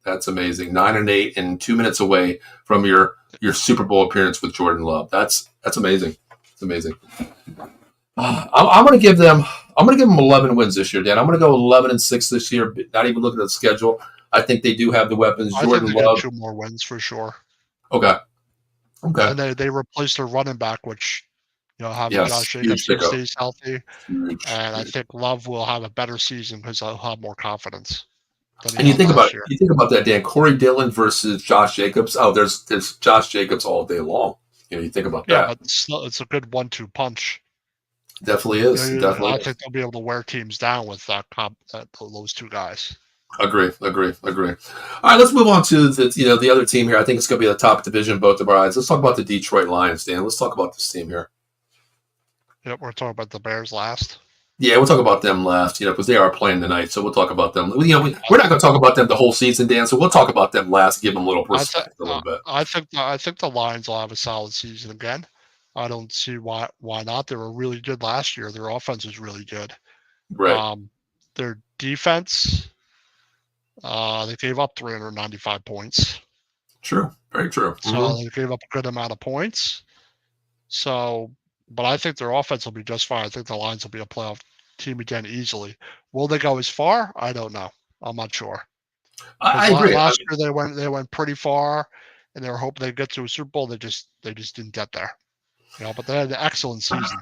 [SPEAKER 1] that's amazing. 9-8 and 2 minutes away from your Super Bowl appearance with Jordan Love. That's amazing. It's amazing. I'm going to give them. I'm going to give them 11 wins this year, Dan. I'm going to go 11-6 this year. Not even looking at the schedule. I think they do have the weapons.
[SPEAKER 2] I think
[SPEAKER 1] Jordan
[SPEAKER 2] they get
[SPEAKER 1] Love.
[SPEAKER 2] 2 more wins for sure.
[SPEAKER 1] Okay. Okay.
[SPEAKER 2] And they replaced their running back, which having
[SPEAKER 1] Yes.
[SPEAKER 2] Josh
[SPEAKER 1] Huge
[SPEAKER 2] Jacobs who
[SPEAKER 1] pickup.
[SPEAKER 2] stays healthy,
[SPEAKER 1] Huge.
[SPEAKER 2] and I
[SPEAKER 1] Huge.
[SPEAKER 2] think Love will have a better season because he'll have more confidence than he
[SPEAKER 1] And you
[SPEAKER 2] had
[SPEAKER 1] think about
[SPEAKER 2] last year.
[SPEAKER 1] that, Dan. Corey Dillon versus Josh Jacobs. Oh, there's Josh Jacobs all day long. You think about
[SPEAKER 2] Yeah,
[SPEAKER 1] that.
[SPEAKER 2] but it's a good 1-2 punch.
[SPEAKER 1] Definitely is. Definitely
[SPEAKER 2] I
[SPEAKER 1] is.
[SPEAKER 2] think they'll be able to wear teams down with those 2 guys.
[SPEAKER 1] Agree. All right, let's move on to the other team here. I think it's going to be the top division, both of our eyes. Let's talk about the Detroit Lions, Dan. Let's talk about this team here.
[SPEAKER 2] Yep, we're talking about the Bears last.
[SPEAKER 1] Yeah, we'll talk about them last, because they are playing tonight. So we'll talk about them. We're not going to talk about them the whole season, Dan. So we'll talk about them last, give them a little respect a little bit.
[SPEAKER 2] I think the Lions will have a solid season again. I don't see why not. They were really good last year. Their offense was really good.
[SPEAKER 1] Right.
[SPEAKER 2] Their defense, they gave up 395 points.
[SPEAKER 1] True. Very true.
[SPEAKER 2] So they gave up a good amount of points. So, but I think their offense will be just fine. I think the Lions will be a playoff team again easily. Will they go as far? I don't know. I'm not sure.
[SPEAKER 1] I
[SPEAKER 2] Because
[SPEAKER 1] agree.
[SPEAKER 2] last year they went pretty far, and they were hoping they'd get to a Super Bowl. They just didn't get there. But they had an excellent season.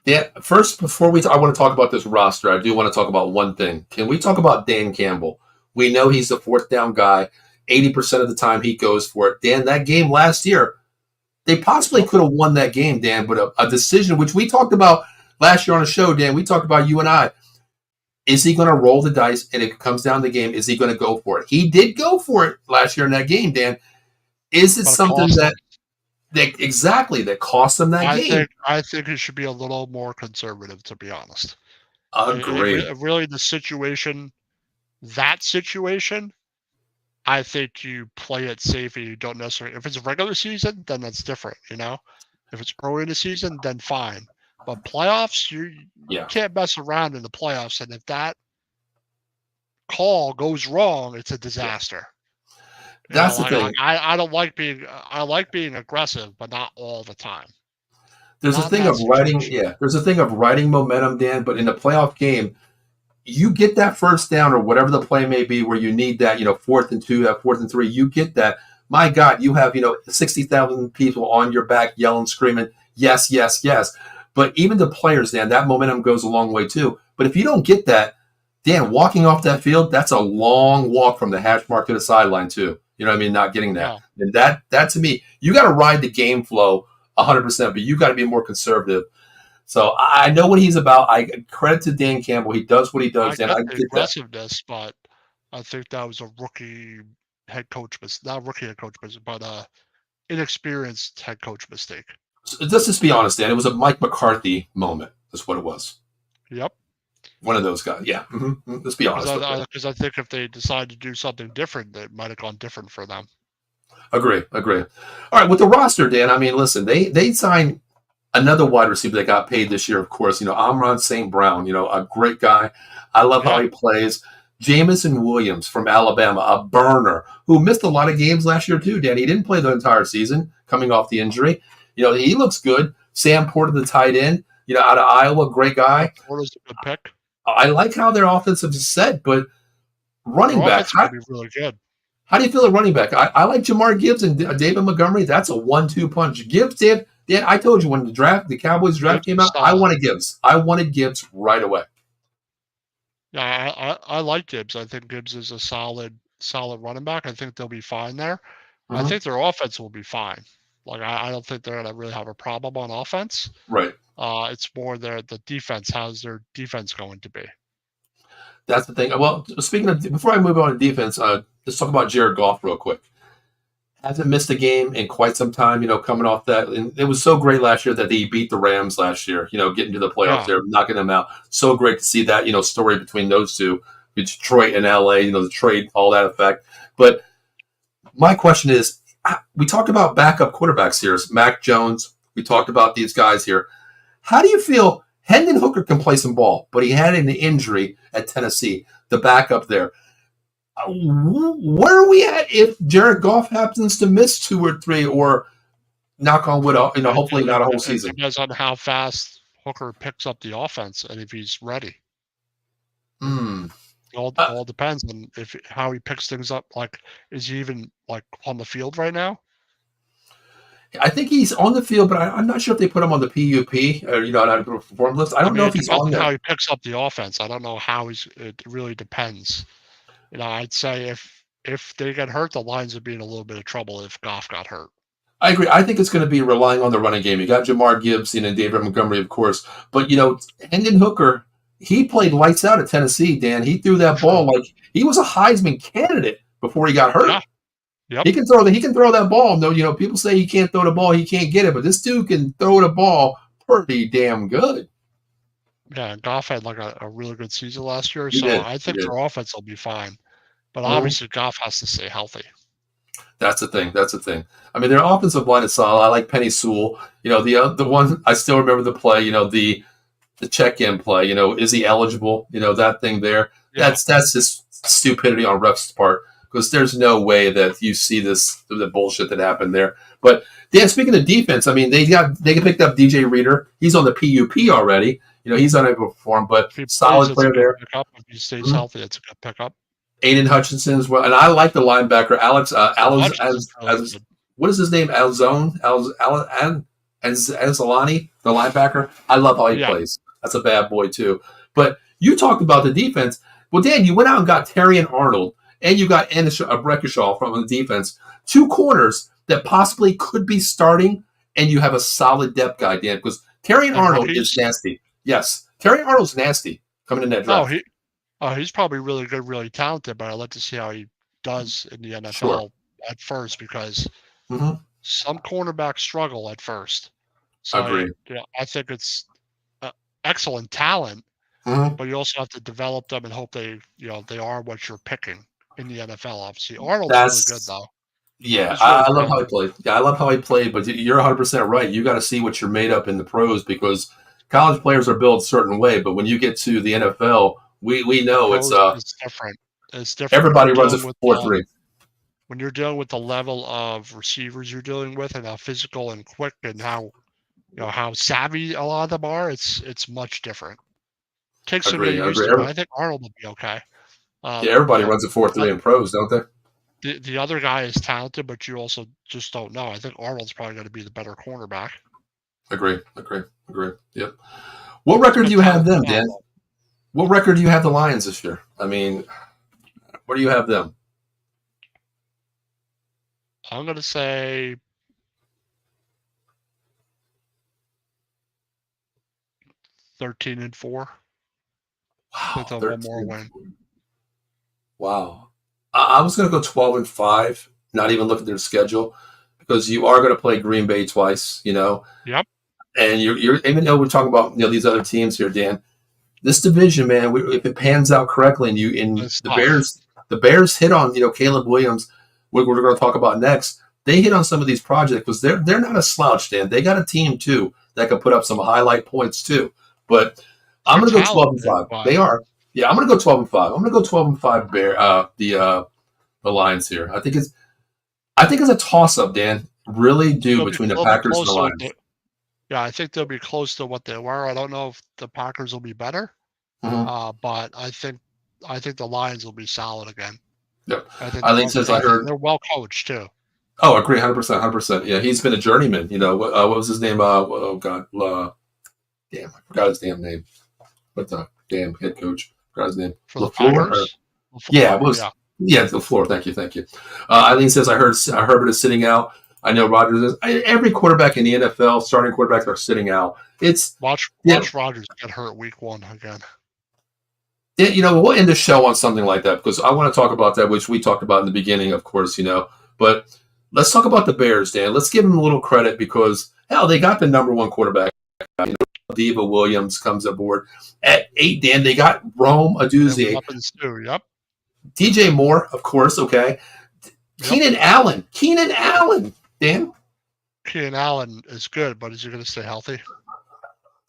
[SPEAKER 1] Yeah. First, before I want to talk about this roster, I do want to talk about one thing. Can we talk about Dan Campbell? We know he's the fourth down guy. 80% of the time he goes for it. Dan, that game last year, they possibly could have won that game, Dan, but a decision, which we talked about last year on the show, Dan, we talked about you and I. Is he going to roll the dice and it comes down to the game? Is he going to go for it? He did go for it last year in that game, Dan. Is it something that cost him that game?
[SPEAKER 2] I think it should be a little more conservative, to be honest.
[SPEAKER 1] Agree.
[SPEAKER 2] Really, that situation, I think you play it safe and you don't necessarily. If it's a regular season, then that's different. If it's early in the season, then fine. But playoffs, you can't mess around in the playoffs. And if that call goes wrong, it's a disaster.
[SPEAKER 1] That's the thing.
[SPEAKER 2] I don't like being. I like being aggressive, but not all the time.
[SPEAKER 1] There's a thing of writing. Yeah, there's a thing of writing momentum, Dan. But in a playoff game, you get that first down or whatever the play may be, where you need that, 4th and 2, that 4th and 3. You get that. My God, you have 60,000 people on your back yelling, screaming, yes, yes, yes. But even the players, Dan, that momentum goes a long way too. But if you don't get that, Dan, walking off that field, that's a long walk from the hash mark to the sideline too. You know what I mean? Not getting that. Yeah. And that to me, you got to ride the game flow 100%, but you got to be more conservative. So I know what he's about. I credit to Dan Campbell. He does what he does.
[SPEAKER 2] I get the aggressiveness, but I think that was a rookie head coach mistake. Not rookie head coach mistake, but inexperienced head coach mistake.
[SPEAKER 1] So let's just be honest, Dan. It was a Mike McCarthy moment. That's what it was.
[SPEAKER 2] Yep.
[SPEAKER 1] One of those guys. Yeah. Mm-hmm. Let's be honest.
[SPEAKER 2] Because I think if they decide to do something different, it might have gone different for them.
[SPEAKER 1] Agree. All right. With the roster, Dan, I mean, listen, they signed another wide receiver that got paid this year, of course. Amon St. Brown, a great guy. I love how he plays. Jamison Williams from Alabama, a burner, who missed a lot of games last year too, Dan. He didn't play the entire season coming off the injury. He looks good. Sam Porter, the tight end, out of Iowa, great guy.
[SPEAKER 2] Porter's a good pick.
[SPEAKER 1] I like how their offensive is set, but running back
[SPEAKER 2] would be really good.
[SPEAKER 1] How do you feel at running back? I like Jamar Gibbs and David Montgomery. That's a 1-2 punch. Gibbs, Dan, I told you when the Cowboys draft came out, I wanted Gibbs. I wanted Gibbs right away.
[SPEAKER 2] Yeah, I like Gibbs. I think Gibbs is a solid running back. I think they'll be fine there. I think their offense will be fine. Like I don't think they're going to really have a problem on offense.
[SPEAKER 1] Right.
[SPEAKER 2] It's more the defense. How's their defense going to be?
[SPEAKER 1] That's the thing. Well, speaking of, before I move on to defense, let's talk about Jared Goff real quick. Hasn't missed a game in quite some time, coming off that. And it was so great last year that he beat the Rams last year, getting to the playoffs there, knocking them out. So great to see that, story between those two, Detroit and LA, the trade, all that effect. But my question is, we talked about backup quarterbacks here. Mac Jones. We talked about these guys here. How do you feel? Hendon Hooker can play some ball, but he had an injury at Tennessee, the backup there. Where are we at if Jared Goff happens to miss 2 or 3, or knock on wood, hopefully not a whole season?
[SPEAKER 2] It depends on how fast Hooker picks up the offense and if he's ready. All depends on how he picks things up. Like, is he even like on the field right now?
[SPEAKER 1] I think he's on the field, but I'm not sure if they put him on the PUP or not perform list. I don't know if he's on there.
[SPEAKER 2] How he picks up the offense. I don't know how he's. It really depends. I'd say if they get hurt, the Lions would be in a little bit of trouble if Goff got hurt.
[SPEAKER 1] I agree. I think it's going to be relying on the running game. You got Jamar Gibbs and David Montgomery, of course, but Hendon Hooker, he played lights out at Tennessee. Dan, he threw that ball like he was a Heisman candidate before he got hurt.
[SPEAKER 2] Yeah. Yep.
[SPEAKER 1] He can throw that ball. No, people say he can't throw the ball, he can't get it, but this dude can throw the ball pretty damn good.
[SPEAKER 2] Yeah, Goff had like a really good season last year, I think their offense will be fine. But obviously, Goff has to stay healthy.
[SPEAKER 1] That's the thing. I mean, their offensive line is solid. I like Penny Sewell. The one I still remember the play. The check-in play. Is he eligible? That thing there. Yeah. That's just stupidity on refs' part. Because there's no way that you see the bullshit that happened there. But Dan, speaking of defense, I mean they picked up DJ Reader. He's on the PUP already. He's unable to perform, but solid player there.
[SPEAKER 2] If he stays healthy, it's a good pickup.
[SPEAKER 1] Aiden Hutchinson as well, and I like the linebacker Alex. What is his name? Anzalani, the linebacker. I love how he plays. That's a bad boy too. But you talked about the defense. Well, Dan, you went out and got Terry and Arnold. And you got Breckershaw from the defense. 2 corners that possibly could be starting, and you have a solid depth guy, Dan, because Terry and Arnold is nasty. Yes, Terry Arnold's nasty coming in that draft.
[SPEAKER 2] He's probably really good, really talented, but I'd like to see how he does in the NFL at first, because some cornerbacks struggle at first. So
[SPEAKER 1] I agree.
[SPEAKER 2] I think it's excellent talent, but you also have to develop them and hope they are what you're picking. In the NFL, obviously. Arnold's really good, though.
[SPEAKER 1] Yeah, I love how he played. Yeah, I love how he played, but you're 100% right. You got to see what you're made up in the pros, because college players are built a certain way, but when you get to the NFL, we know it's
[SPEAKER 2] different. It's different.
[SPEAKER 1] Everybody runs a 4-3.
[SPEAKER 2] When you're dealing with the level of receivers you're dealing with and how physical and quick and how savvy a lot of them are, it's much different. Takes some getting used to, but I think Arnold will be okay.
[SPEAKER 1] Everybody runs a 4-3 in pros, don't they?
[SPEAKER 2] The other guy is talented, but you also just don't know. I think Arnold's probably going to be the better cornerback.
[SPEAKER 1] Agree. Yep. What record do you have them, Dan? What record do you have the Lions this year? I mean, where do you have them?
[SPEAKER 2] I'm going to say 13-4.
[SPEAKER 1] Wow,
[SPEAKER 2] with one more win.
[SPEAKER 1] Wow. I was going to go 12-5, not even look at their schedule, because you are going to play Green Bay twice, Yep. And you're even though we're talking about these other teams here, Dan, this division, man, if it pans out correctly, and the Bears hit on Caleb Williams, we're going to talk about next. They hit on some of these projects because they're not a slouch, Dan. They got a team too that can put up some highlight points too. But I'm going to go 12-5. They are. Yeah, I'm going to go 12-5. I'm going to go 12-5. The Lions here. I think it's a toss-up, Dan. Really do between the Packers and the Lions.
[SPEAKER 2] Yeah, I think they'll be close to what they were. I don't know if the Packers will be better, but I think the Lions will be solid again.
[SPEAKER 1] Yep. Eileen says I heard
[SPEAKER 2] they're well coached too.
[SPEAKER 1] Oh, agree, 100%. Yeah, he's been a journeyman. What was his name? Oh God, damn, I forgot his damn name. What the damn head coach? Forgot his name.
[SPEAKER 2] For the Packers?
[SPEAKER 1] Yeah, it was. Yeah, LaFleur. Thank you. Eileen says I heard Herbert is sitting out. I know Rodgers is. Every quarterback in the NFL, starting quarterbacks, are sitting out.
[SPEAKER 2] Watch Rodgers get hurt week 1 again.
[SPEAKER 1] Yeah, we'll end the show on something like that because I want to talk about that, which we talked about in the beginning, of course, But let's talk about the Bears, Dan. Let's give them a little credit because, hell, they got the number 1 quarterback. Diva Williams comes aboard. At 8, Dan, they got Rome Odunze.
[SPEAKER 2] Weapons too, yep.
[SPEAKER 1] DJ Moore, of course, okay.
[SPEAKER 2] Yep.
[SPEAKER 1] Keenan Allen, Dan.
[SPEAKER 2] Keenan Allen is good, but is he going to stay healthy?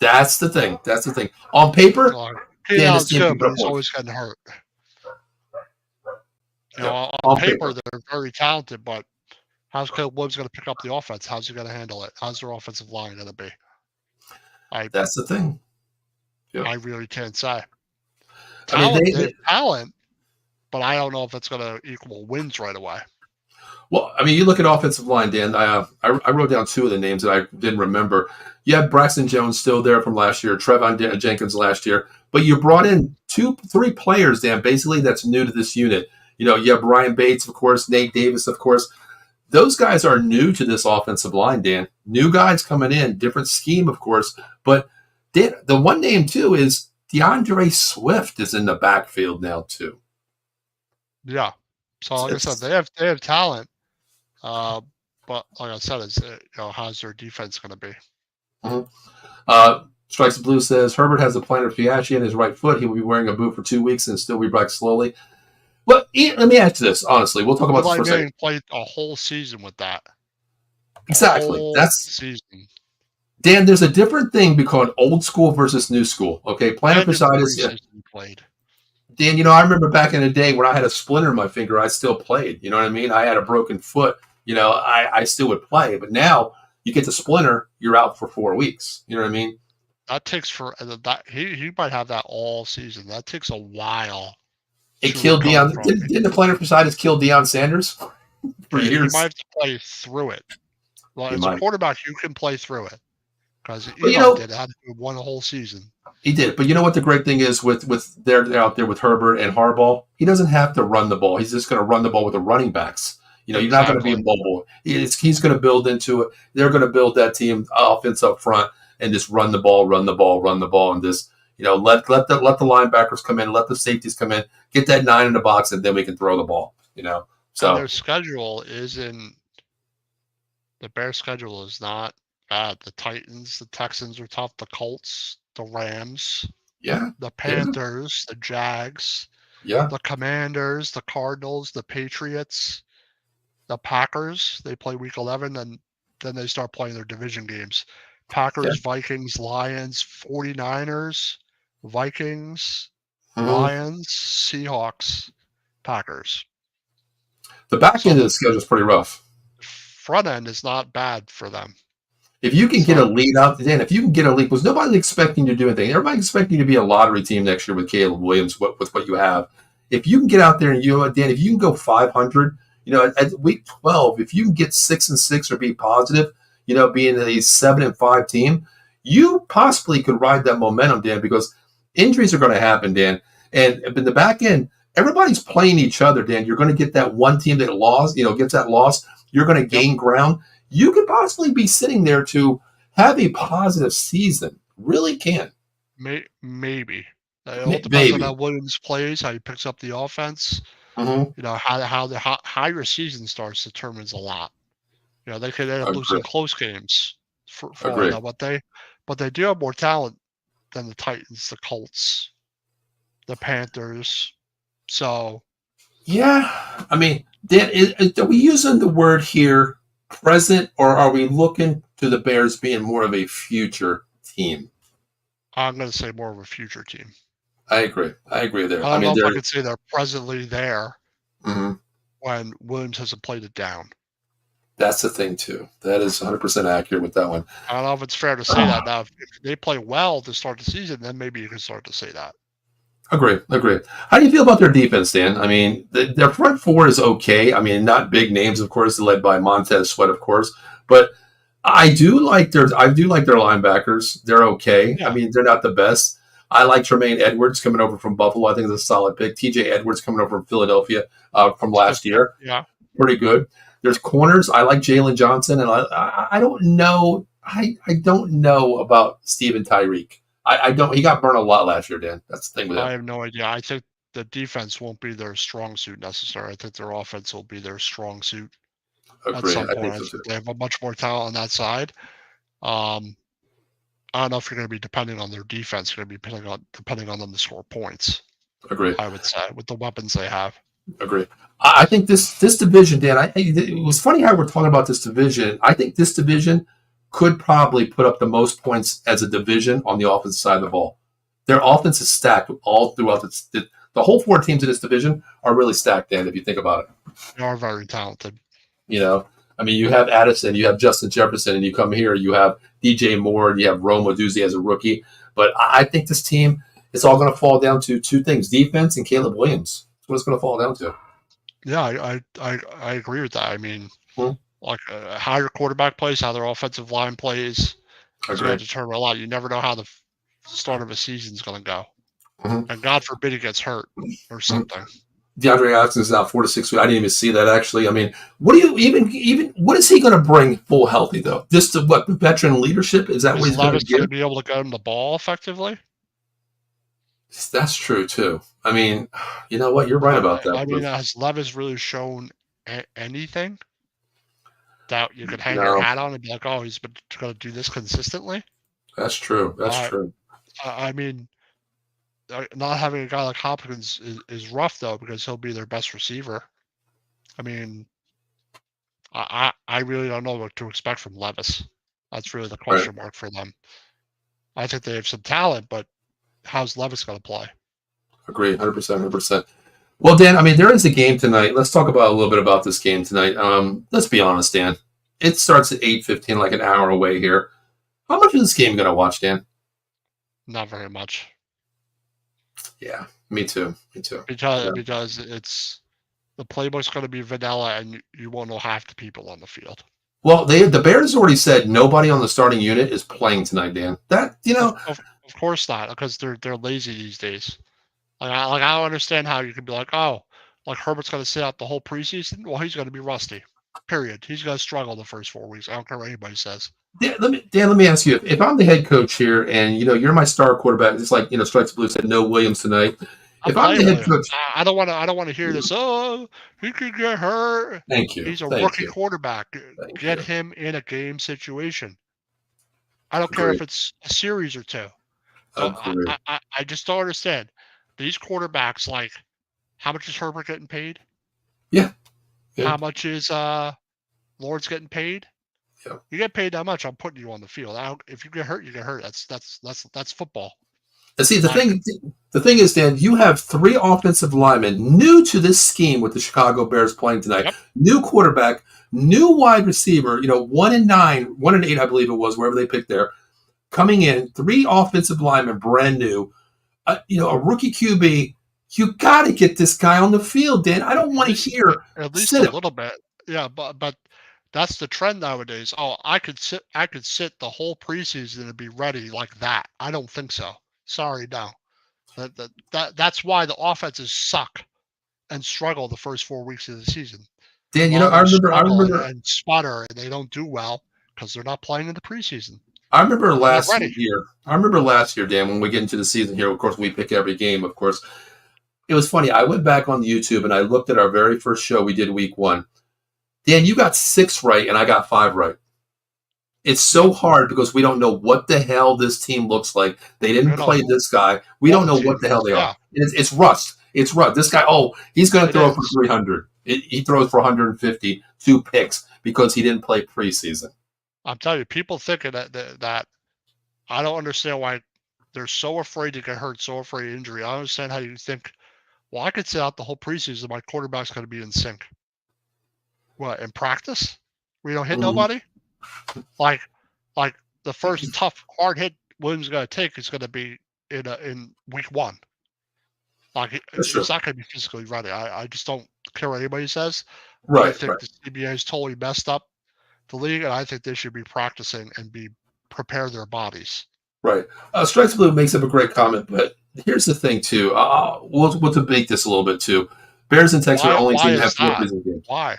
[SPEAKER 1] That's the thing. That's the thing. On paper,
[SPEAKER 2] Keenan
[SPEAKER 1] Dan, this
[SPEAKER 2] Allen's
[SPEAKER 1] team can
[SPEAKER 2] good,
[SPEAKER 1] put
[SPEAKER 2] but
[SPEAKER 1] up
[SPEAKER 2] he's
[SPEAKER 1] points.
[SPEAKER 2] always getting hurt.
[SPEAKER 1] Yep.
[SPEAKER 2] On
[SPEAKER 1] On
[SPEAKER 2] paper,
[SPEAKER 1] paper.
[SPEAKER 2] they're very talented, but how's Caleb Williams going to pick up the offense? How's he going to handle it? How's their offensive line going to be?
[SPEAKER 1] That's the thing. Yep.
[SPEAKER 2] I really can't say.
[SPEAKER 1] I mean,
[SPEAKER 2] They have talent, but I don't know if it's going to equal wins right away.
[SPEAKER 1] well, I mean, you look at offensive line, Dan. I wrote down two of the names that I didn't remember. You have Braxton Jones still there from last year, Trevon Jenkins last year, but you brought in 3 players, Dan, basically that's new to this unit. You have Brian Bates, of course, Nate Davis, of course. Those guys are new to this offensive line, Dan. New guys coming in, different scheme, of course. But Dan, the one name too is DeAndre Swift is in the backfield now too.
[SPEAKER 2] Yeah. So like I said, they have talent. But like I said, how's their defense going to be?
[SPEAKER 1] Mm-hmm. Strikes the Blue says Herbert has a plantar fascia in his right foot. He will be wearing a boot for 2 weeks and still be back slowly. Well, let me ask you this honestly. We'll talk about this for a second.
[SPEAKER 2] Played a whole season with that.
[SPEAKER 1] Exactly. That's
[SPEAKER 2] season.
[SPEAKER 1] Dan. There's a different thing between old school versus new school. Okay, plantar fasciitis.
[SPEAKER 2] Played.
[SPEAKER 1] Dan, I remember back in the day when I had a splinter in my finger, I still played. You know what I mean? I had a broken foot. I still would play. But now you get the splinter, you're out for 4 weeks. You know what I mean?
[SPEAKER 2] That takes he might have that all season. That takes a while.
[SPEAKER 1] It killed Deion. Didn't the plantar fasciitis kill Deion Sanders for years?
[SPEAKER 2] He might have to play through it. Well, as a quarterback, you can play through it because Eli did had won a whole season.
[SPEAKER 1] He did, but you know what the great thing is with they're out there with Herbert and Harbaugh. He doesn't have to run the ball. He's just going to run the ball with the running backs. You're not going to be mobile. He's going to build into it. They're going to build that team offense up front and just run the ball, and just let the linebackers come in, let the safeties come in, get that 9 in the box, and then we can throw the ball. So
[SPEAKER 2] and their schedule the Bears' schedule is not bad. The Titans, the Texans are tough. The Colts, the Rams, the Panthers, the Jags, the Commanders, the Cardinals, the Patriots, the Packers. They play Week 11, and then they start playing their division games. Packers, Vikings, Lions, 49ers, Vikings, Lions, Seahawks, Packers.
[SPEAKER 1] The back end of the schedule is pretty rough.
[SPEAKER 2] Front end is not bad for them.
[SPEAKER 1] If you can get a lead out, Dan, because nobody's expecting you to do anything. Everybody's expecting you to be a lottery team next year with Caleb Williams, with what you have. If you can get out there and Dan, if you can go 500, at week 12, if you can get 6-6 or be positive, being a 7-5 team, you possibly could ride that momentum, Dan, because injuries are going to happen, Dan. And in the back end, everybody's playing each other, Dan. You're going to get that one team that lost, gets that loss. You're going to gain ground. You could possibly be sitting there to have a positive season. Really can.
[SPEAKER 2] Maybe. It all depends on how Williams plays, how he picks up the offense.
[SPEAKER 1] Mm-hmm.
[SPEAKER 2] How your season starts determines a lot. They could end up losing close games for but they do have more talent than the Titans, the Colts, the Panthers. So,
[SPEAKER 1] yeah, I mean, Dan, are we using the word here present, or are we looking to the Bears being more of a future team?
[SPEAKER 2] I'm going to say more of a future team.
[SPEAKER 1] I agree there.
[SPEAKER 2] I don't know if I could say they're presently there when Williams hasn't played it down.
[SPEAKER 1] That's the thing, too. That is 100% accurate with that one.
[SPEAKER 2] I don't know if it's fair to say that. Now, if they play well to start the season, then maybe you can start to say that.
[SPEAKER 1] Agree. How do you feel about their defense, Dan? I mean, their front four is okay. I mean, not big names, of course, led by Montez Sweat, of course. But I do like their linebackers. They're okay. Yeah. I mean, they're not the best. I like Tremaine Edwards coming over from Buffalo. I think it's a solid pick. TJ Edwards coming over from Philadelphia from last year.
[SPEAKER 2] Yeah.
[SPEAKER 1] Pretty good. There's corners. I like Jalen Johnson, and I don't know. I don't know about Steven Tyreek. I don't. He got burned a lot last year, Dan. That's the thing with him.
[SPEAKER 2] I have no idea. I think the defense won't be their strong suit necessarily. I think their offense will be their strong suit. At some point, I think they have a much more talent on that side. I don't know if you're going to be depending on their defense. You're going to be depending on them to score points.
[SPEAKER 1] Agree.
[SPEAKER 2] I would say with the weapons they have.
[SPEAKER 1] Agree. I think this division, Dan. It was funny how we're talking about this division. I think this division could probably put up the most points as a division on the offensive side of the ball. Their offense is stacked all throughout the whole 4 teams in this division are really stacked, Dan. If you think about it,
[SPEAKER 2] They are very talented.
[SPEAKER 1] you know, I mean, you have Addison, you have Justin Jefferson, and you come here, you have DJ Moore, and you have Rome Oduzzi as a rookie. But I think this team, it's all going to fall down to 2 things: defense and Caleb Williams. That's what it's going to fall down to.
[SPEAKER 2] Yeah, I agree with that. I mean,
[SPEAKER 1] Hmm.
[SPEAKER 2] like how your quarterback plays, how their offensive line plays is going to determine a lot. You never know how the start of a season is going to go, and God forbid he gets hurt or something.
[SPEAKER 1] DeAndre Jackson is out 4 to 6 weeks. I didn't even see that actually. I mean, what do you even what is he going to bring full healthy though? Just to what veteran leadership is that what he's going to
[SPEAKER 2] Going to
[SPEAKER 1] give?
[SPEAKER 2] be able to get him the ball effectively?
[SPEAKER 1] That's true too. I mean, you know what? You're right about that.
[SPEAKER 2] I mean, has Levis really shown anything that you could hang your
[SPEAKER 1] No,
[SPEAKER 2] hat on and be like, oh, he's been going to do this consistently?
[SPEAKER 1] that's true. That's true.
[SPEAKER 2] I mean, not having a guy like Hopkins is rough though, because he'll be their best receiver. I mean, I really don't know what to expect from Levis. That's really the question mark for them. I think they have some talent, but how's Levis going to play?
[SPEAKER 1] Agree, 100%, 100%. Well, Dan, I mean, there is a game tonight. Let's talk about a little bit about this game tonight. Let's be honest, Dan. It starts at 8:15, like an hour away here. How much of this game going to watch, Dan?
[SPEAKER 2] Not very much.
[SPEAKER 1] Yeah, me too. Me too.
[SPEAKER 2] Because it's the playbook's going to be vanilla, and you won't know half the people on the field.
[SPEAKER 1] Well, the Bears already said nobody on the starting unit is playing tonight, Dan. That
[SPEAKER 2] of course not, because they're lazy these days. Like I don't understand how you could be like, oh, like Herbert's going to sit out the whole preseason. Well, he's going to be rusty. Period. He's going to struggle the first 4 weeks. I don't care what anybody says.
[SPEAKER 1] Dan, let me ask you: if I'm the head coach here, and you're my star quarterback, it's like Strikes Blue said, no Williams tonight. If I'm the head coach,
[SPEAKER 2] I don't want to hear this. Oh, he could get hurt.
[SPEAKER 1] Thank you.
[SPEAKER 2] He's a rookie quarterback. Get him in a game situation. I don't care if it's a series or two. I just don't understand. These quarterbacks, like, how much is Herbert getting paid?
[SPEAKER 1] Yeah.
[SPEAKER 2] How much is Lawrence getting paid?
[SPEAKER 1] Yeah.
[SPEAKER 2] You get paid that much, I'm putting you on the field. If you get hurt, you get hurt. That's football.
[SPEAKER 1] And see, the thing is, Dan, you have 3 offensive linemen new to this scheme with the Chicago Bears playing tonight. Yep. New quarterback, new wide receiver. 1 and 9, 1 and 8, I believe it was, wherever they picked there. Coming in, 3 offensive linemen, brand new. A rookie QB. You got to get this guy on the field, Dan. I don't want to hear
[SPEAKER 2] at least a little bit. Yeah, but that's the trend nowadays. Oh, I could sit the whole preseason and be ready like that. I don't think so. Sorry, no. That's why the offenses suck and struggle the first 4 weeks of the season.
[SPEAKER 1] Dan, I remember
[SPEAKER 2] and sputter, and they don't do well because they're not playing in the preseason.
[SPEAKER 1] I remember last year, Dan, when we get into the season here, of course, we pick every game, of course. It was funny. I went back on YouTube and I looked at our very first show we did week 1. Dan, you got 6 right and I got 5 right. It's so hard because we don't know what the hell this team looks like. They didn't play this guy. We don't know what the hell they are. It's rust. It's rust. This guy, he's going to throw for 300. He throws for 150, 2 picks because he didn't play preseason.
[SPEAKER 2] I'm telling you, people thinking that I don't understand why they're so afraid to get hurt, so afraid of injury. I don't understand how you think, well, I could sit out the whole preseason. My quarterback's going to be in sync. What, in practice? We don't hit nobody? Like the first tough, hard hit Williams is going to take is going to be in week 1. Like, it's not going to be physically ready. I just don't care what anybody says.
[SPEAKER 1] Right.
[SPEAKER 2] I think the CBA is totally messed up the league, and I think they should be practicing and prepare their bodies.
[SPEAKER 1] Right. Strikes Blue makes up a great comment, but here's the thing, too. We'll debate this a little bit, too. Bears and Texans are the only team that have 4 preseason games.
[SPEAKER 2] Why?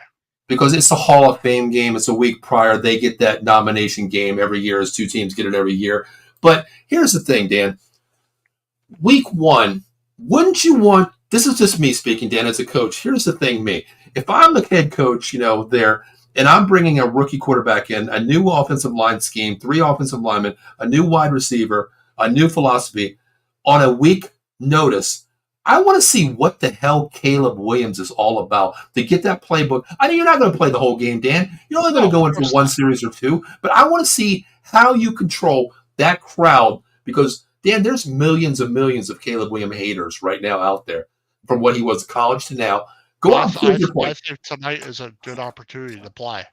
[SPEAKER 1] Because it's the Hall of Fame game. It's a week prior. They get that nomination game every year, as 2 teams get it every year. But here's the thing, Dan. Week 1, wouldn't you want – this is just me speaking, Dan, as a coach. Here's the thing, me. If I'm the head coach, there – and I'm bringing a rookie quarterback in, a new offensive line scheme, 3 offensive linemen, a new wide receiver, a new philosophy on a week notice. I want to see what the hell Caleb Williams is all about to get that playbook. I know you're not going to play the whole game, Dan. You're only going
[SPEAKER 2] No,
[SPEAKER 1] to
[SPEAKER 2] of
[SPEAKER 1] go in for
[SPEAKER 2] course
[SPEAKER 1] one
[SPEAKER 2] not.
[SPEAKER 1] series or two, but I want to see how you control that crowd because, Dan, there's millions of Caleb Williams haters right now out there from what he was in college to now. Go out and prove your
[SPEAKER 2] I
[SPEAKER 1] point.
[SPEAKER 2] think tonight is a good opportunity to play.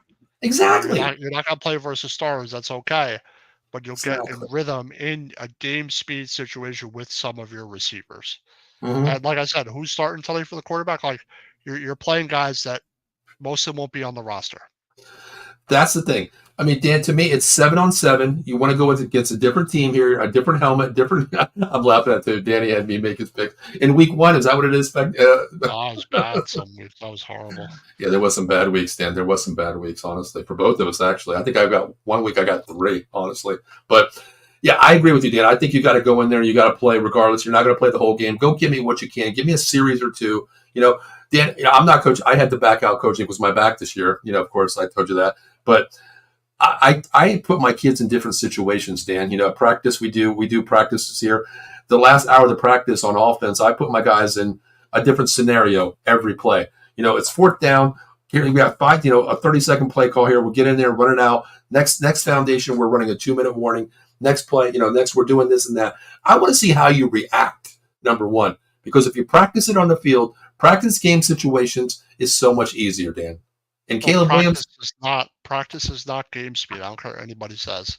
[SPEAKER 1] Exactly.
[SPEAKER 2] You're not gonna play versus stars. That's okay, but you'll get in
[SPEAKER 1] Exactly.
[SPEAKER 2] rhythm in a game speed situation with some of your receivers.
[SPEAKER 1] Hmm.
[SPEAKER 2] And like I said, who's starting tonight for the quarterback? Like you're playing guys that most of them won't be on the roster.
[SPEAKER 1] That's the thing. I mean, Dan, to me, it's 7-on-7. You want to go against a different team here, a different helmet, different. I'm laughing at it. Danny had me make his pick in week one. Is that what it is?
[SPEAKER 2] Oh, it was bad some weeks. That was horrible.
[SPEAKER 1] Yeah, there was some bad weeks, Dan. There was some bad weeks, honestly, for both of us. Actually, I think I got 1 week. I got three, honestly. But yeah, I agree with you, Dan. I think you got to go in there. You got to play regardless. You're not going to play the whole game. Go give me what you can. Give me a series or two. Dan. I'm not coach. I had to back out coaching. It was my back this year. Of course, I told you that. But I put my kids in different situations, Dan. Practice we do practices here. The last hour of the practice on offense, I put my guys in a different scenario every play. It's fourth down. Here we got five, a 30-second play call here. We'll get in there, run it out. Next foundation, we're running a 2-minute warning. Next play, next we're doing this and that. I want to see how you react, number one. Because if you practice it on the field, practice game situations is so much easier, Dan. And
[SPEAKER 2] Well,
[SPEAKER 1] Caleb Williams,
[SPEAKER 2] practice is not game speed. I don't care what anybody says.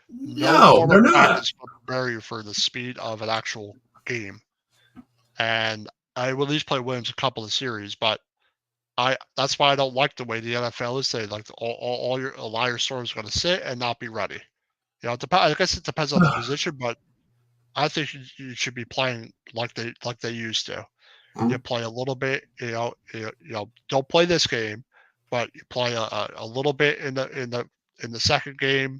[SPEAKER 2] No
[SPEAKER 1] no,
[SPEAKER 2] form
[SPEAKER 1] they're
[SPEAKER 2] of
[SPEAKER 1] not.
[SPEAKER 2] practice will prepare you for the speed of an actual game. And I will at least play Williams a couple of series, but I that's why I don't like the way the NFL is. They like a lot of your stars are going to sit and not be ready. I guess it depends on the position, but I think you should be playing like they used to. You play a little bit, don't play this game, but you play a little bit in the second game.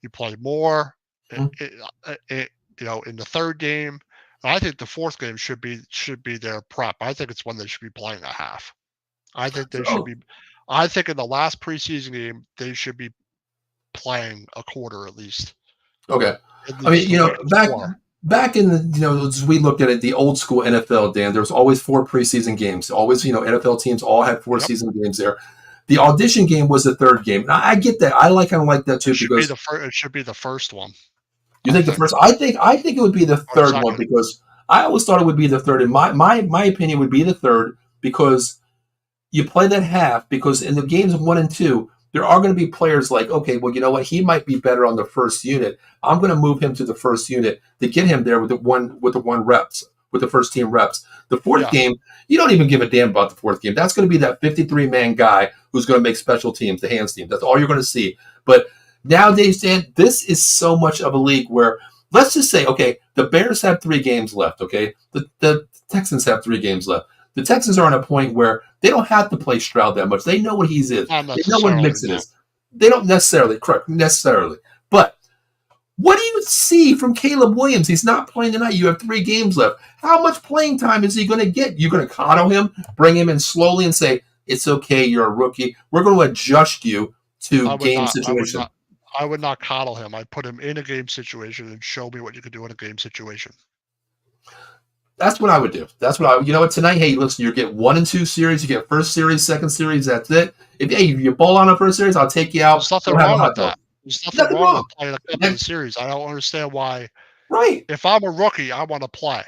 [SPEAKER 2] You play more, in the third game. I think the fourth game should be their prep. I think it's when they should be playing a half. I think they should
[SPEAKER 1] So
[SPEAKER 2] be. I think in the last preseason game they should be playing a quarter
[SPEAKER 1] okay.
[SPEAKER 2] at
[SPEAKER 1] I mean,
[SPEAKER 2] least a week before.
[SPEAKER 1] back in the as we looked at it, the old school NFL, Dan, there was always four preseason games. Always, NFL teams all had four
[SPEAKER 2] Yep,
[SPEAKER 1] season games there. The audition game was the third game. And I get that. I kind of like that too
[SPEAKER 2] it should be
[SPEAKER 1] because
[SPEAKER 2] the first. It should be the first one.
[SPEAKER 1] you
[SPEAKER 2] I
[SPEAKER 1] think the
[SPEAKER 2] think
[SPEAKER 1] first. I think it would be the
[SPEAKER 2] or
[SPEAKER 1] third one
[SPEAKER 2] second.
[SPEAKER 1] because I always thought it would be the third. And my opinion would be the third because you play that half because in the games 1 and 2, there are going to be players like, okay, well, you know what? He might be better on the first unit. I'm going to move him to the first unit to get him there with the one reps, with the first team reps. The fourth
[SPEAKER 2] Yeah,
[SPEAKER 1] game, you don't even give a damn about the fourth game. That's going to be that 53-man guy who's going to make special teams, the hands team. That's all you're going to see. But nowadays, Dan, this is so much of a league where let's just say, okay, the Bears have 3 games left. Okay, the Texans have 3 games left. The Texans are on a point where they don't have to play Stroud that much. They know what he is.
[SPEAKER 2] not
[SPEAKER 1] They know what
[SPEAKER 2] necessarily.
[SPEAKER 1] Mixon
[SPEAKER 2] No,
[SPEAKER 1] is. They don't necessarily, correct, necessarily. But what do you see from Caleb Williams? He's not playing tonight. You have 3 games left. How much playing time is he going to get? You're going to coddle him, bring him in slowly and say, it's okay, you're a rookie. We're going to adjust you to
[SPEAKER 2] I would
[SPEAKER 1] game
[SPEAKER 2] not. I would
[SPEAKER 1] situation.
[SPEAKER 2] not. I would not coddle him. I'd put him in a game situation and show me what you could do in a game situation.
[SPEAKER 1] That's what I would do. What, tonight, hey, listen, you get 1 and 2 series, you get first series, second series, that's it. If you ball on a first series, I'll take you out.
[SPEAKER 2] There's nothing
[SPEAKER 1] We'll have a
[SPEAKER 2] wrong
[SPEAKER 1] hot
[SPEAKER 2] with
[SPEAKER 1] dog.
[SPEAKER 2] that. There's nothing
[SPEAKER 1] Nothing
[SPEAKER 2] wrong
[SPEAKER 1] wrong.
[SPEAKER 2] with playing a couple of
[SPEAKER 1] Next,
[SPEAKER 2] series. I don't understand why.
[SPEAKER 1] right.
[SPEAKER 2] If I'm a rookie, I want to play.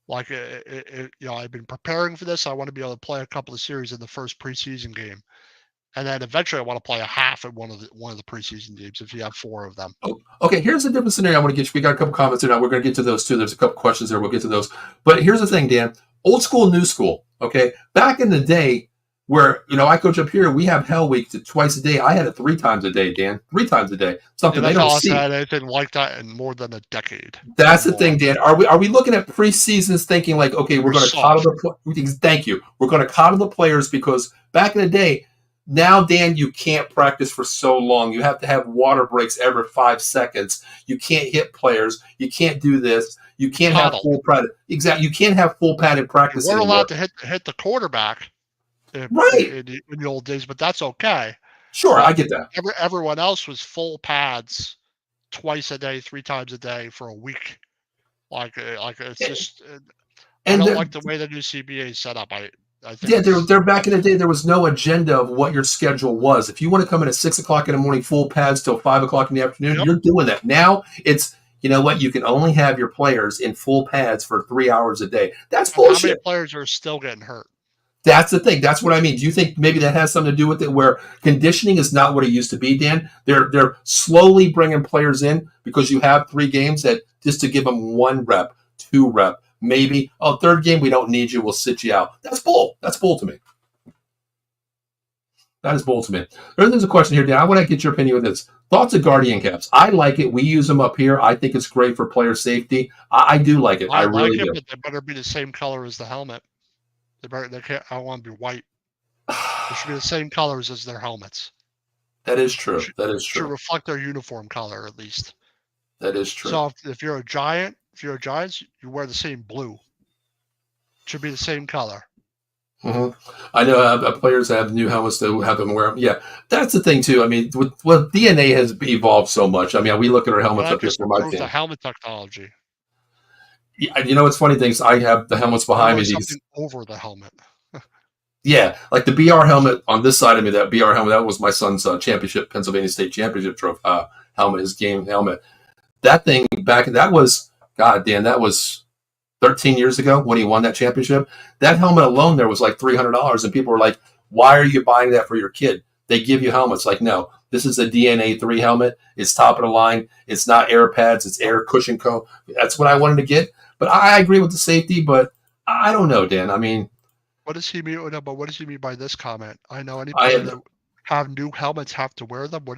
[SPEAKER 2] Like, I've been preparing for this. I want to be able to play a couple of series in the first preseason game, and then eventually I want to play a half at one of the preseason games if you have 4 of them.
[SPEAKER 1] Oh, okay, here's a different scenario I want to get you. We got a couple comments here now. We're going to get to those too. There's a couple questions there. We'll get to those. But here's the thing, Dan. Old school, new school. Okay. Back in the day where, I coach up here, we have Hell Week twice a day. I had it 3 times a day, Dan. 3 times a day.
[SPEAKER 2] The
[SPEAKER 1] Something they don't
[SPEAKER 2] NFL hasn't
[SPEAKER 1] see.
[SPEAKER 2] had anything like that in more than a decade
[SPEAKER 1] That's
[SPEAKER 2] or
[SPEAKER 1] the
[SPEAKER 2] more.
[SPEAKER 1] thing, Dan. Are we looking at preseasons thinking like, okay, we're
[SPEAKER 2] They're
[SPEAKER 1] going to coddle
[SPEAKER 2] soft.
[SPEAKER 1] thank you. We're going to coddle the players because back in the day, now, Dan, you can't practice for so long. You have to have water breaks every 5 seconds. You can't hit players. You can't do this. You can't have
[SPEAKER 2] Coddle.
[SPEAKER 1] full padded. Exactly. You can't have full padded
[SPEAKER 2] You
[SPEAKER 1] practice
[SPEAKER 2] weren't
[SPEAKER 1] anymore.
[SPEAKER 2] allowed to hit the quarterback
[SPEAKER 1] Right.
[SPEAKER 2] in the old days, but that's okay.
[SPEAKER 1] Sure, I
[SPEAKER 2] But
[SPEAKER 1] get that.
[SPEAKER 2] everyone else was full pads twice a day, 3 times a day for a week. Like it's
[SPEAKER 1] Eh,
[SPEAKER 2] just. I
[SPEAKER 1] And
[SPEAKER 2] don't like the way the new CBA is set up. I think
[SPEAKER 1] yeah,
[SPEAKER 2] it's
[SPEAKER 1] they're back in the day. There was no agenda of what your schedule was. If you want to come in at 6 o'clock in the morning, full pads till 5 o'clock in the afternoon,
[SPEAKER 2] yep.
[SPEAKER 1] you're doing that. Now it's you know what you can only have your players in full pads for 3 hours a day. That's
[SPEAKER 2] And how many
[SPEAKER 1] bullshit.
[SPEAKER 2] players are still getting hurt?
[SPEAKER 1] That's the thing. That's what I mean. Do you think maybe that has something to do with it? Where conditioning is not what it used to be, Dan. They're slowly bringing players in because you have 3 games that just to give them 1 rep, 2 rep, maybe. Oh, third game we don't need you. We'll sit you out. That's bull. That's bull to me. That is bull to me. There's a question here, Dan. I want to get your opinion with this. Thoughts of Guardian caps? I like it. We use them up here. I think it's great for player safety. I do like it. I
[SPEAKER 2] I like
[SPEAKER 1] really
[SPEAKER 2] it,
[SPEAKER 1] do.
[SPEAKER 2] but they better be the same color as the helmet. They can't. I want to be white. They should be the same colors as their helmets.
[SPEAKER 1] That is true. That is
[SPEAKER 2] Should
[SPEAKER 1] true.
[SPEAKER 2] reflect their uniform color at least.
[SPEAKER 1] That is true.
[SPEAKER 2] So if you're a Giant, you wear the same blue. It should be the same color.
[SPEAKER 1] Mm-hmm. I know players have new helmets to have them wear them. Yeah, that's the thing too. I mean, DNA has evolved so much. I mean, we look at our helmets
[SPEAKER 2] That
[SPEAKER 1] up here
[SPEAKER 2] just
[SPEAKER 1] for my
[SPEAKER 2] improves the
[SPEAKER 1] team.
[SPEAKER 2] helmet technology.
[SPEAKER 1] You know, it's funny things. I have the helmets behind me.
[SPEAKER 2] Something over the helmet.
[SPEAKER 1] Yeah, like the BR helmet on this side of me. That BR helmet that was my son's championship, Pennsylvania State Championship helmet, his game helmet. That thing that was God, Dan, that was 13 years ago when he won that championship. That helmet alone there was like $300, and people were like, "Why are you buying that for your kid? They give you helmets." Like, no, this is a DNA 3 helmet. It's top of the line. It's not air pads. It's air cushion co. That's what I wanted to get. But I agree with the safety. But I don't know, Dan. I mean,
[SPEAKER 2] what does he mean? No, but what does he mean by this comment? I know any
[SPEAKER 1] I
[SPEAKER 2] player
[SPEAKER 1] have,
[SPEAKER 2] that have new helmets have to wear them. I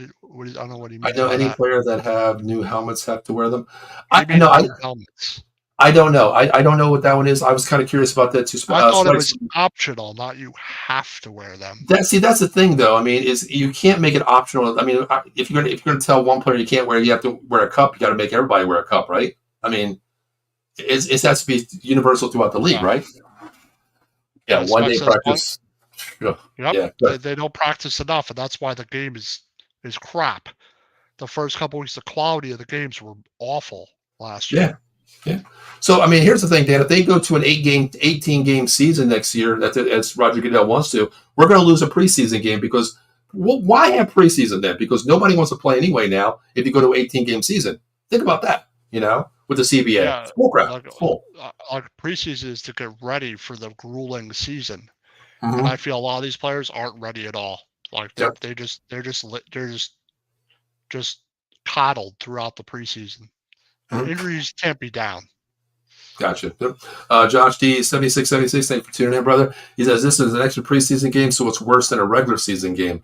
[SPEAKER 2] don't know what he
[SPEAKER 1] I
[SPEAKER 2] means
[SPEAKER 1] know
[SPEAKER 2] by
[SPEAKER 1] any
[SPEAKER 2] that.
[SPEAKER 1] player that have new helmets have to wear them.
[SPEAKER 2] He
[SPEAKER 1] I know.
[SPEAKER 2] means new helmets.
[SPEAKER 1] I don't know. I don't know what that one is. I was kind of curious about that too.
[SPEAKER 2] I thought it was optional, not you have to wear them.
[SPEAKER 1] That's the thing, though. I mean, is you can't make it optional. I mean, if you're gonna tell one player you can't wear, you have to wear a cup. You got to make everybody wear a cup, right? I mean, it has to be universal throughout the league, right? Yeah,
[SPEAKER 2] Yes,
[SPEAKER 1] 1 day practice.
[SPEAKER 2] Yep.
[SPEAKER 1] Yeah,
[SPEAKER 2] they don't practice enough, and that's why the game is crap. The first couple weeks, the quality of the games were awful last year.
[SPEAKER 1] Yeah. So, I mean, here's the thing, Dan. If they go to an 18-game season next year, as Roger Goodell wants to, we're going to lose a preseason game because why have preseason then? Because nobody wants to play anyway now if you go to an 18-game season. Think about that, with the CBA.
[SPEAKER 2] Yeah,
[SPEAKER 1] it's full crap.
[SPEAKER 2] Like preseason is to get ready for the grueling season.
[SPEAKER 1] Mm-hmm.
[SPEAKER 2] And I feel a lot of these players aren't ready at all. Like they're just coddled throughout the preseason. Mm-hmm. Injuries can't be down.
[SPEAKER 1] Gotcha. Josh D 7676, thank you for tuning in, brother. He says this is an extra preseason game, so it's worse than a regular season game.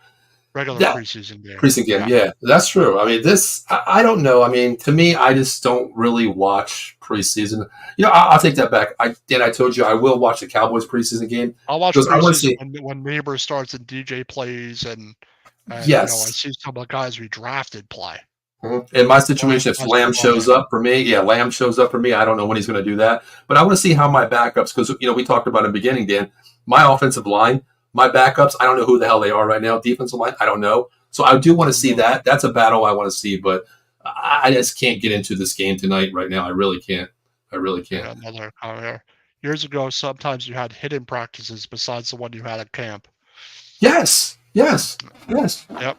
[SPEAKER 2] Preseason game.
[SPEAKER 1] Preseason game, yeah, that's true. I mean, I don't know. I mean, to me, I just don't really watch preseason. I'll take that back. I told you I will watch the Cowboys preseason game.
[SPEAKER 2] I'll watch preseason when Neighbor starts and DJ plays, and
[SPEAKER 1] yes,
[SPEAKER 2] I see some of the guys we drafted play.
[SPEAKER 1] Mm-hmm. In my situation, if Lamb shows up for me, Lamb shows up for me. I don't know when he's going to do that, but I want to see how my backups, because we talked about in the beginning, Dan, my offensive line, my backups, I don't know who the hell they are right now. Defensive line, I don't know. So I do want to see that. That's a battle I want to see, but I just can't get into this game tonight right now. I really can't.
[SPEAKER 2] Yeah, another comment. Years ago, sometimes you had hidden practices besides the one you had at camp.
[SPEAKER 1] Yes.
[SPEAKER 2] Yep.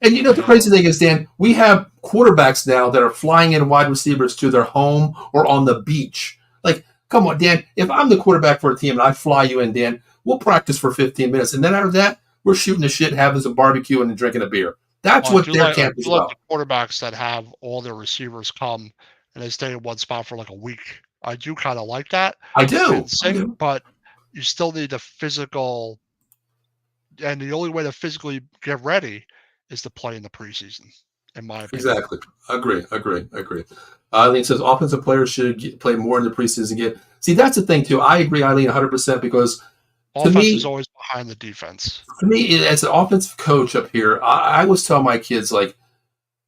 [SPEAKER 1] And the crazy thing is, Dan, we have quarterbacks now that are flying in wide receivers to their home or on the beach. Like, come on, Dan, if I'm the quarterback for a team and I fly you in, Dan, we'll practice for 15 minutes. And then after that, we're shooting the shit, having some barbecue and drinking a beer. That's what their camp is about.
[SPEAKER 2] The quarterbacks that have all their receivers come and they stay in one spot for like a week. I do kind of like that.
[SPEAKER 1] I do.
[SPEAKER 2] But you still need the physical, and the only way to physically get ready is to play in the preseason, in my opinion.
[SPEAKER 1] Exactly. Agree. Eileen says offensive players should play more in the preseason game. See, that's the thing, too. I agree, Eileen, 100%, because
[SPEAKER 2] offense is always behind the defense.
[SPEAKER 1] For me, as an offensive coach up here, I always tell my kids, like,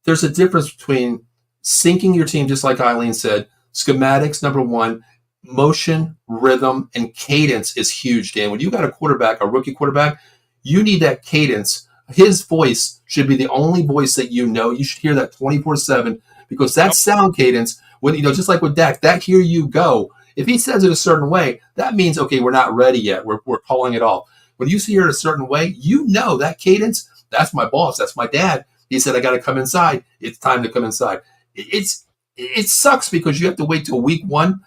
[SPEAKER 1] there's a difference between syncing your team, just like Eileen said. Schematics, number one. Motion, rhythm, and cadence is huge, Dan. When you got a rookie quarterback, you need that cadence. His voice should be the only voice that you know. You should hear that 24/7 because that sound cadence, when just like with Dak, that here you go If he says it a certain way, that means, okay, we're not ready yet. We're calling it off. When you see her a certain way, you know that cadence, that's my boss. That's my dad. He said, I got to come inside. It's time to come inside. It sucks because you have to wait till week 1.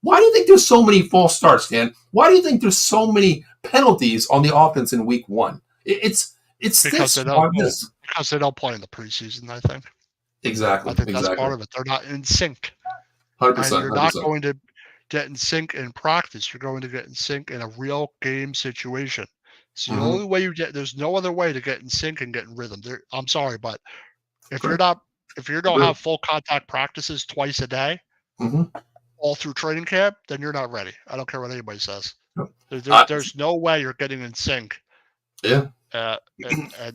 [SPEAKER 1] Why do you think there's so many false starts, Dan? Why do you think there's so many penalties on the offense in week 1? It's
[SPEAKER 2] because
[SPEAKER 1] this.
[SPEAKER 2] because they don't play in the preseason, I think.
[SPEAKER 1] Exactly.
[SPEAKER 2] I think that's part of it. They're not in sync.
[SPEAKER 1] 100%.
[SPEAKER 2] And you're not
[SPEAKER 1] 100%.
[SPEAKER 2] going to get in sync in practice. You're going to get in sync in a real game situation. It's the only way you get. There's no other way to get in sync and get in rhythm. I'm sorry, but if you don't have full contact practices twice a day, all through training camp, then you're not ready. I don't care what anybody says. There's no way you're getting in sync.
[SPEAKER 1] Yeah.
[SPEAKER 2] And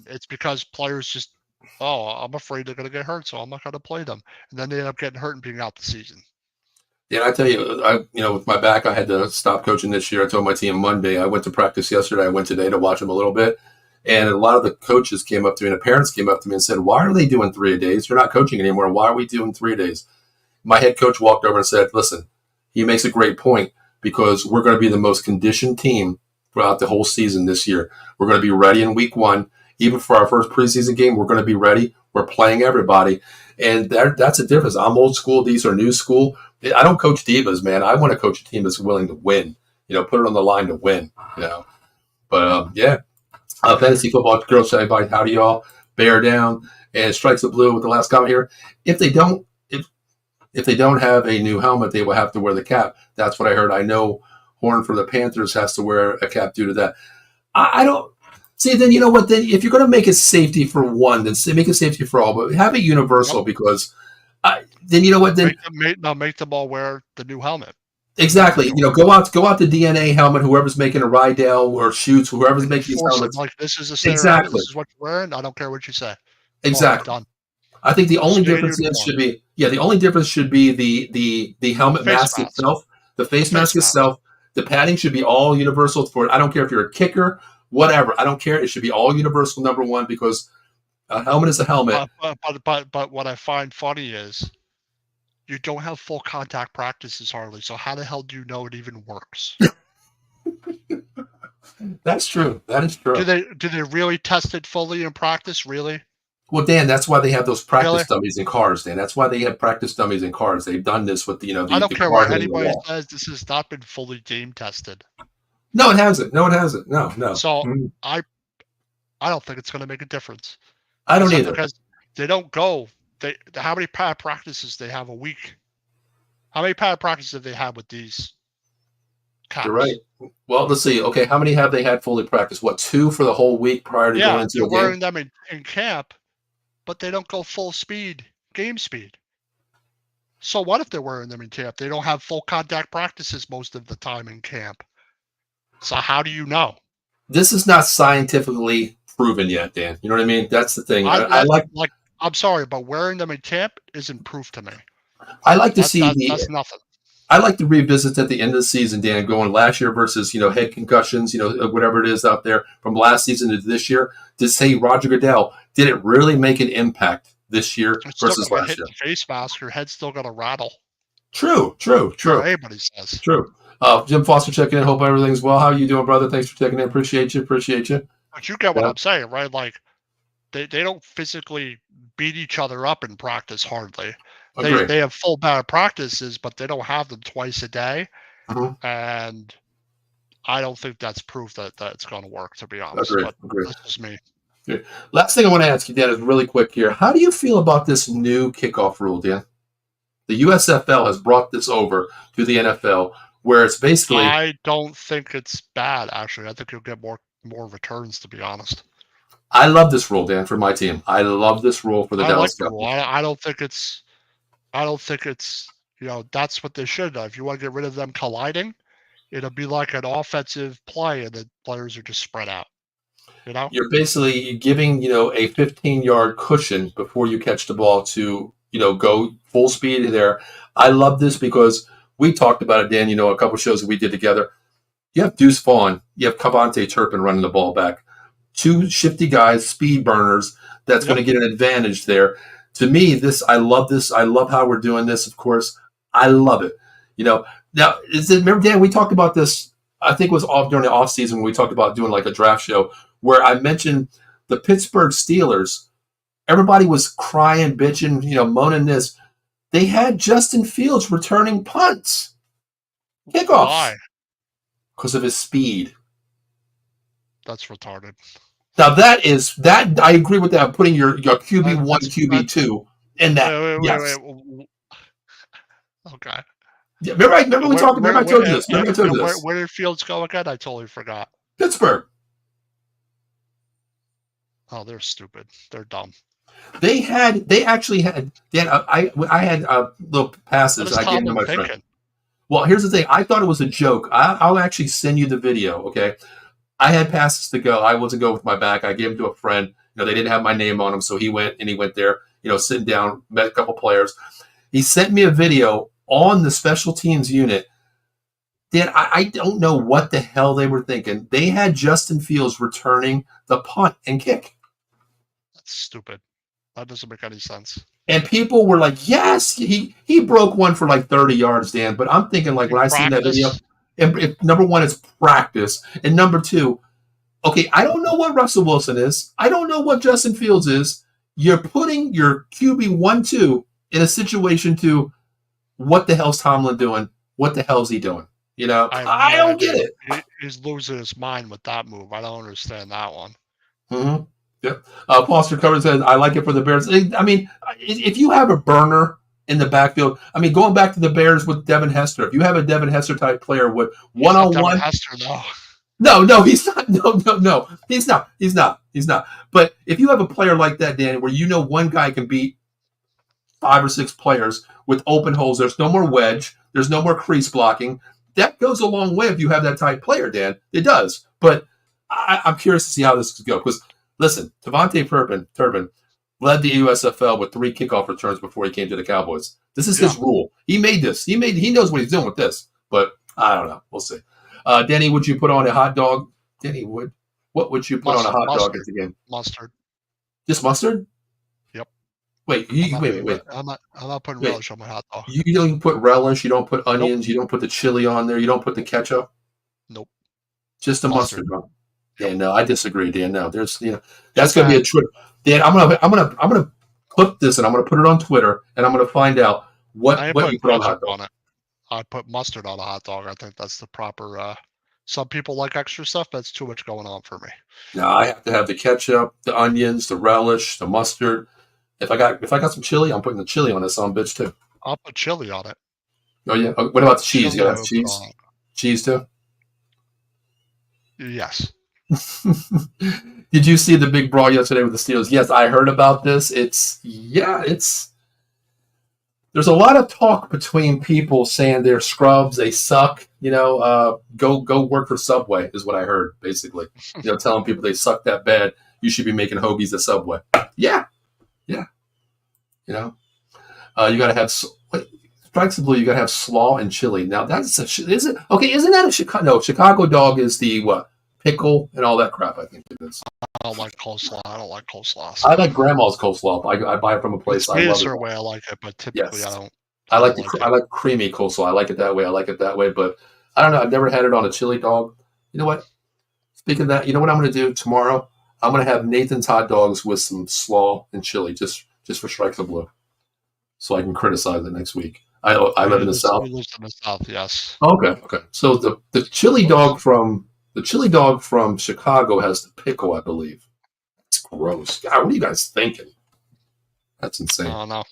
[SPEAKER 2] it's because players just, I'm afraid they're going to get hurt, so I'm not going to play them. And then they end up getting hurt and being out the season.
[SPEAKER 1] Yeah, I tell you, with my back, I had to stop coaching this year. I told my team Monday. I went to practice yesterday. I went today to watch them a little bit. And a lot of the coaches came up to me and the parents came up to me and said, why are they doing 3-a-days? You're not coaching anymore. Why are we doing 3-a-days? My head coach walked over and said, listen, he makes a great point because we're going to be the most conditioned team throughout the whole season this year. We're going to be ready in week 1. Even for our first preseason game, we're going to be ready. We're playing everybody. And that's a difference. I'm old school. These are new school. I don't coach divas, man. I want to coach a team that's willing to win, put it on the line to win, But, fantasy football girls say, how do y'all bear down and strikes the blue with the last comment here? If they don't have a new helmet, they will have to wear the cap. That's what I heard. I know Horn for the Panthers has to wear a cap due to that. I don't see. Then you know what? Then if you're going to make it safety for one, then make it safety for all. But have it universal because then you know what? Then
[SPEAKER 2] make them all wear the new helmet.
[SPEAKER 1] Exactly. Go out the DNA helmet. Whoever's making a Rydell or Shoots, whoever's making these helmets.
[SPEAKER 2] Like this is a standard helmet. This is what you're wearing. I don't care what you say.
[SPEAKER 1] Exactly.
[SPEAKER 2] Done.
[SPEAKER 1] I think the only difference should be the helmet mask itself, the face mask itself. The padding should be all universal for it. I don't care if you're a kicker, whatever. I don't care. It should be all universal. Number one, because a helmet is a helmet.
[SPEAKER 2] But what I find funny is you don't have full contact practices hardly. So how the hell do you know it even works?
[SPEAKER 1] That's true. That is true.
[SPEAKER 2] Do they really test it fully in practice? Really?
[SPEAKER 1] Well, Dan, that's why they have those practice dummies in cars, Dan. That's why they have practice dummies in cars. They've done this with the
[SPEAKER 2] I don't care what anybody says. This has not been fully game tested.
[SPEAKER 1] No, it hasn't. No.
[SPEAKER 2] So I don't think it's going to make a difference.
[SPEAKER 1] I don't either.
[SPEAKER 2] Because they don't go. How many pad practices they have a week? How many pad practices have they had with these caps?
[SPEAKER 1] You're right. Well, let's see. Okay, how many have they had fully practiced? 2 for the whole week prior to going into a game?
[SPEAKER 2] They're wearing them in camp, but they don't go full speed, game speed. So what if they're wearing them in camp? They don't have full contact practices most of the time in camp. So how do you know?
[SPEAKER 1] This is not scientifically proven yet, Dan. You know what I mean? That's the thing.
[SPEAKER 2] I'm sorry, but wearing them in camp isn't proof to me.
[SPEAKER 1] I like to see
[SPEAKER 2] that's nothing.
[SPEAKER 1] I like to revisit at the end of the season, Dan, going last year versus, head concussions, whatever it is out there from last season to this year, to say Roger Goodell, did it really make an impact this year versus last year?
[SPEAKER 2] Face mask, your head's still going to rattle.
[SPEAKER 1] True.
[SPEAKER 2] Everybody says.
[SPEAKER 1] True. Jim Foster checking in. Hope everything's well. How are you doing, brother? Thanks for checking in. Appreciate you.
[SPEAKER 2] But you get what I'm saying, right? Like, they don't physically beat each other up in practice hardly. They have full bad practices, but they don't have them twice a day. Mm-hmm. And I don't think that's proof that it's going to work, to be honest. But that's just me.
[SPEAKER 1] Okay. Last thing I want to ask you, Dan, is really quick here. How do you feel about this new kickoff rule, Dan? The USFL has brought this over to the NFL, where it's basically...
[SPEAKER 2] I don't think it's bad, actually. I think you'll get more returns, to be honest.
[SPEAKER 1] I love this rule, Dan, for my team. I love this rule for the Dallas Cowboys.
[SPEAKER 2] I don't think it's, that's what they should have. If you want to get rid of them colliding, it'll be like an offensive play and the players are just spread out.
[SPEAKER 1] You're basically giving, a 15-yard cushion before you catch the ball to, go full speed there. I love this because we talked about it, Dan, a couple shows that we did together. You have Deuce Vaughn, you have Cavante Turpin running the ball back. 2 shifty guys, speed burners, that's going to get an advantage there. To me, I love this. I love how we're doing this, of course. I love it. Now, remember, Dan, we talked about this, I think it was off during the off season when we talked about doing like a draft show where I mentioned the Pittsburgh Steelers. Everybody was crying, bitching, moaning this. They had Justin Fields returning punts, kickoffs,
[SPEAKER 2] Why?
[SPEAKER 1] because of his speed.
[SPEAKER 2] That's retarded.
[SPEAKER 1] Now that I agree with that. Putting your QB one, QB2 in that. Yes.
[SPEAKER 2] Wait. Okay.
[SPEAKER 1] Yeah, remember we talked. Remember I told you this. Remember I told you this.
[SPEAKER 2] Where did Fields go again? I totally forgot.
[SPEAKER 1] Pittsburgh.
[SPEAKER 2] Oh, they're stupid. They're dumb.
[SPEAKER 1] They actually had. Dan, I had little passes. I gave to my friend. Well, here's the thing. I thought it was a joke. I'll actually send you the video. Okay. I had passes to go. I wasn't going with my back. I gave them to a friend. They didn't have my name on them, so he went there. Sitting down, met a couple players. He sent me a video on the special teams unit. Dan, I don't know what the hell they were thinking. They had Justin Fields returning the punt and kick.
[SPEAKER 2] That's stupid. That doesn't make any sense.
[SPEAKER 1] And people were like, yes, he broke one for like 30 yards, Dan. But I'm thinking like when I seen that video, number one, it's practice. And number two, okay, I don't know what Russell Wilson is. I don't know what Justin Fields is. You're putting your QB 1-2 in a situation to what the hell's Tomlin doing? What the hell's he doing? I don't get it.
[SPEAKER 2] He's losing his mind with that move. I don't understand that one.
[SPEAKER 1] Mm-hmm. Yep. Foster Cover says, I like it for the Bears. I mean, if you have a burner in the backfield, I mean, going back to the Bears with Devin Hester, if you have a Devin Hester type player with one-on-one.
[SPEAKER 2] Devin Hester, no.
[SPEAKER 1] No, he's not. No. He's not. But if you have a player like that, Dan, where one guy can beat 5 or 6 players with open holes, there's no more wedge, there's no more crease blocking. That goes a long way if you have that type player, Dan. It does. But I'm curious to see how this could go. Because, listen, Devontae Turpin led the USFL with 3 kickoff returns before he came to the Cowboys. This is his rule. He made this. He knows what he's doing with this. But I don't know. We'll see. Denny, would you put on a hot dog? Denny, what would you put on a hot dog at the game?
[SPEAKER 2] Mustard.
[SPEAKER 1] Just mustard?
[SPEAKER 2] Yep.
[SPEAKER 1] Wait.
[SPEAKER 2] I'm not putting relish on my hot dog.
[SPEAKER 1] You don't put relish. You don't put onions. Nope. You don't put the chili on there. You don't put the ketchup.
[SPEAKER 2] Nope.
[SPEAKER 1] Just the mustard, bro. Yeah, no, I disagree, Dan. No, there's that's gonna be a trick. Dan, I'm gonna put this and I'm gonna put it on Twitter and I'm gonna find out what you put on hot dog.
[SPEAKER 2] I put mustard on a hot dog. I think that's the proper. Some people like extra stuff. That's too much going on for me.
[SPEAKER 1] No, I have to have the ketchup, the onions, the relish, the mustard. If I got some chili, I'm putting the chili on this son of a bitch too.
[SPEAKER 2] I'll put chili on it.
[SPEAKER 1] Oh yeah. What about the cheese? You gotta have cheese. Cheese too.
[SPEAKER 2] Yes.
[SPEAKER 1] Did you see the big brawl yesterday with the Steelers? Yes, I heard about this. There's a lot of talk between people saying they're scrubs, they suck. Go work for Subway is what I heard. Basically, telling people they suck that bad. You should be making hoagies at Subway. Yeah. You got to have strikes the blue. You got to have slaw and chili. Now isn't that a Chicago? No, Chicago dog is the what? Pickle and all that crap. I think it is.
[SPEAKER 2] I don't like coleslaw.
[SPEAKER 1] I like grandma's coleslaw. I buy it from a place.
[SPEAKER 2] I love it. Way I like it, but typically I don't.
[SPEAKER 1] I like creamy coleslaw. I like it that way. But I don't know. I've never had it on a chili dog. You know what? Speaking of that, you know what I'm going to do tomorrow? I'm going to have Nathan's hot dogs with some slaw and chili, just for strikes of blue, so I can criticize it next week. I live in the South.
[SPEAKER 2] He lives in the South, yes.
[SPEAKER 1] Okay. So the chili dog from Chicago has the pickle, I believe. It's gross. God, what are you guys thinking? That's insane.
[SPEAKER 2] I don't know.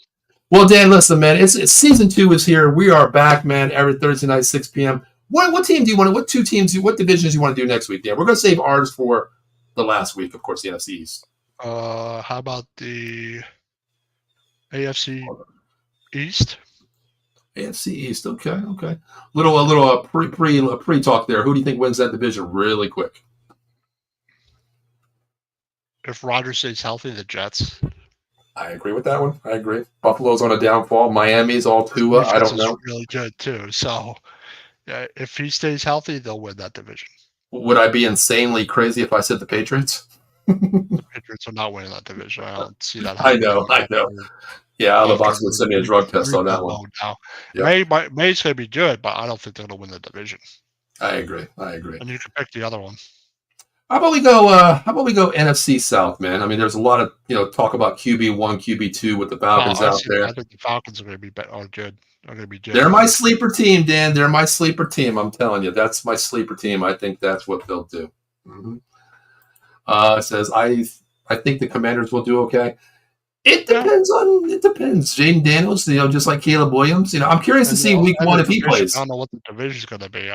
[SPEAKER 1] Well, Dan, listen, man. It's season 2 is here. We are back, man. Every Thursday night, 6 p.m. What team do you want to? What 2 teams? What divisions do you want to do next week, Dan? We're going to save ours for the last week, of course, the NFC East.
[SPEAKER 2] How about the AFC East?
[SPEAKER 1] AFC East. Okay. Little pre-talk there. Who do you think wins that division really quick?
[SPEAKER 2] If Rodgers stays healthy, the Jets.
[SPEAKER 1] I agree with that one. I agree. Buffalo's on a downfall. Miami's all Tua. I don't know.
[SPEAKER 2] Really good too. So, if he stays healthy, they'll win that division.
[SPEAKER 1] Would I be insanely crazy if I said the Patriots?
[SPEAKER 2] The Patriots are not winning that division. I don't see that happening.
[SPEAKER 1] I know. Yeah, out of the
[SPEAKER 2] After
[SPEAKER 1] box would send me a drug test on that
[SPEAKER 2] rebuild
[SPEAKER 1] one.
[SPEAKER 2] mode now.
[SPEAKER 1] Yep,
[SPEAKER 2] May's going to be good, but I don't think they're going to win the division.
[SPEAKER 1] I agree. I agree.
[SPEAKER 2] And you can pick the other one.
[SPEAKER 1] How about we go? How about we go NFC South, man? I mean, there's a lot of talk about QB1, QB2 with the Falcons out
[SPEAKER 2] I
[SPEAKER 1] there.
[SPEAKER 2] think the Falcons are going to be are good. Are going to be good.
[SPEAKER 1] They're my sleeper team, Dan. They're my sleeper team. I'm telling you, that's my sleeper team. I think that's what they'll do. Mm-hmm. It says I think the Commanders will do okay. It depends. Jaden Daniels, just like Caleb Williams. I'm curious to see week one if he plays.
[SPEAKER 2] I don't know what the division's going to be.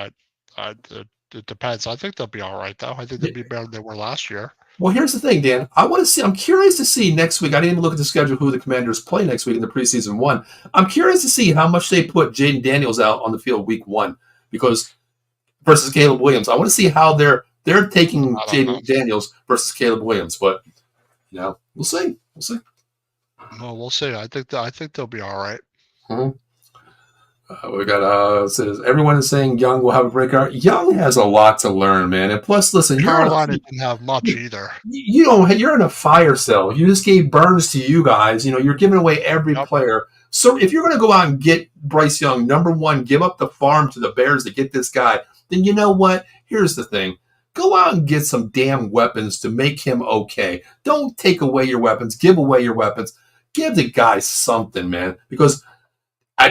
[SPEAKER 2] It depends. I think they'll be all right, though. I think they'll be better than they were last year.
[SPEAKER 1] Well, here's the thing, Dan. I'm curious to see next week. I didn't even look at the schedule who the Commanders play next week in the preseason one. I'm curious to see how much they put Jaden Daniels out on the field week one because versus Caleb Williams. I want to see how they're taking Jaden Daniels versus Caleb Williams. But we'll see. We'll see.
[SPEAKER 2] Well, we'll see. I think they'll be all right.
[SPEAKER 1] Mm-hmm. We got says everyone is saying Young will have a breakout. Young has a lot to learn, man. And plus, listen,
[SPEAKER 2] Carolina didn't have much either.
[SPEAKER 1] You're in a fire cell. You just gave Burns to you guys. You're giving away every player. So if you're going to go out and get Bryce Young, number one, give up the farm to the Bears to get this guy, then you know what? Here's the thing. Go out and get some damn weapons to make him okay. Don't take away your weapons. Give away your weapons. Give the guy something, man. Because